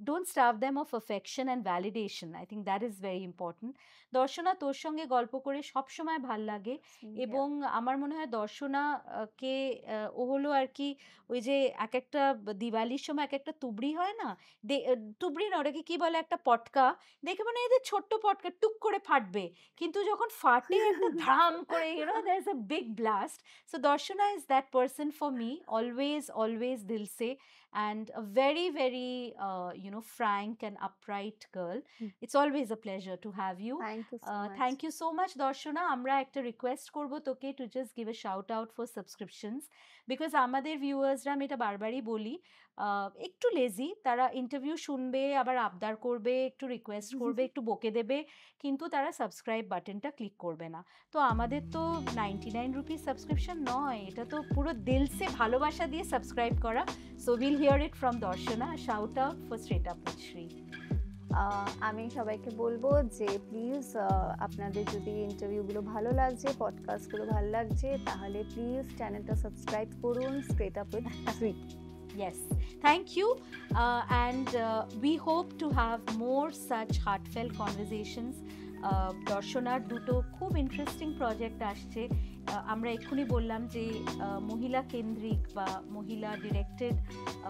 Don't starve them of affection and validation. I think that is very important. Darshana, তোর সঙ্গে গল্প করে সবসময় ভাল লাগে সেম হিয়ার। এবং আমার মনে হয় দর্শনা কে ও হলো আর কি ওই যে একেকটা দিওয়ালির সময় একেকটা তুবড়ি হয় না? তুবড়ি না, ওটাকে কি বলে, একটা পটকা। দেখে মনে হয় এদের ছোট্ট পটকা টুক করে ফাটবে। কিন্তু যখন ফাটে একটা ধাম করে, there is a big blast. So Darshana is that person for me, always, always dil se, and a very, very, frank and upright girl. It's always a pleasure to have you. Thank you so much. Thank you so much, Darshana. আমরা একটা রিকোয়েস্ট করব তোকে to just give a shout out for subscriptions, because আমাদের ভিউয়ার্সরা, আমি এটা বারবারই বলি, একটু লেজি, তারা ইন্টারভিউ শুনবে, আবার আবদার করবে, একটু রিকোয়েস্ট করবে, একটু বকে দেবে, কিন্তু তারা সাবস্ক্রাইব বাটনটা ক্লিক করবে না। তো আমাদের তো 99 রুপিস সাবস্ক্রিপশন নয়, এটা তো পুরো দিল সে ভালোবাসা দিয়ে সাবস্ক্রাইব করা। So will hear it from Darshana. Shout out for straight up with Shri. আমি সবাইকে বলব যে প্লিজ আপনাদের যদি ইন্টারভিউগুলো ভালো লাগছে, পডকাস্টগুলো ভালো লাগছে, তাহলে প্লিজ চ্যানেলটা সাবস্ক্রাইব করুন straight up with Shri. Yes, thank you. And we hope to have more such heartfelt conversations. দর্শনার দুটো খুব ইন্টারেস্টিং প্রজেক্ট আসছে। আমরা এক্ষুনি বললাম যে মহিলা কেন্দ্রিক বা মহিলা ডিরেক্টেড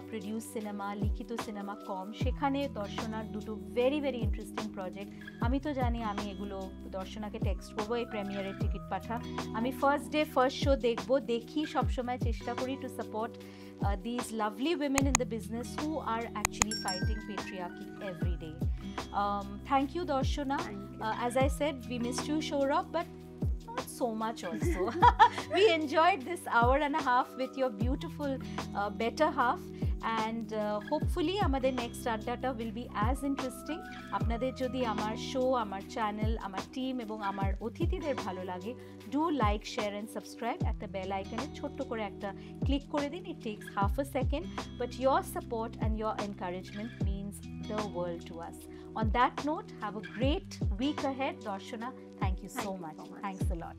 প্রডিউস সিনেমা, লিখিত সিনেমা কম, সেখানে দর্শনার দুটো ভেরি ভেরি ইন্টারেস্টিং প্রজেক্ট। আমি তো জানি আমি এগুলো দর্শনাকে টেক্সট করবো, এই প্রিমিয়ারের টিকিট পাঠা। আমি ফার্স্ট ডে ফার্স্ট শো দেখবো, দেখি সবসময় চেষ্টা করি to support these lovely women in the business who are actually fighting patriarchy every day. Thank you, Darshana. Thank you. As I said, we missed you, Saurabh, but not so much also. We enjoyed this hour and a half with your beautiful better half, and hopefully আমাদের next আড্ডাটা will be as interesting. আপনাদের যদি আমার শো, আমার চ্যানেল, আমার টিম এবং আমার অতিথিদের ভালো লাগে, do like, share and subscribe. একটা বেল আইকনে ছোট্ট করে একটা ক্লিক করে দিন. It takes half a second, but your support and your encouragement means the world to us. On that note, have a great week ahead, Darshana. Thank you so Thank you much. so much. Thanks a lot.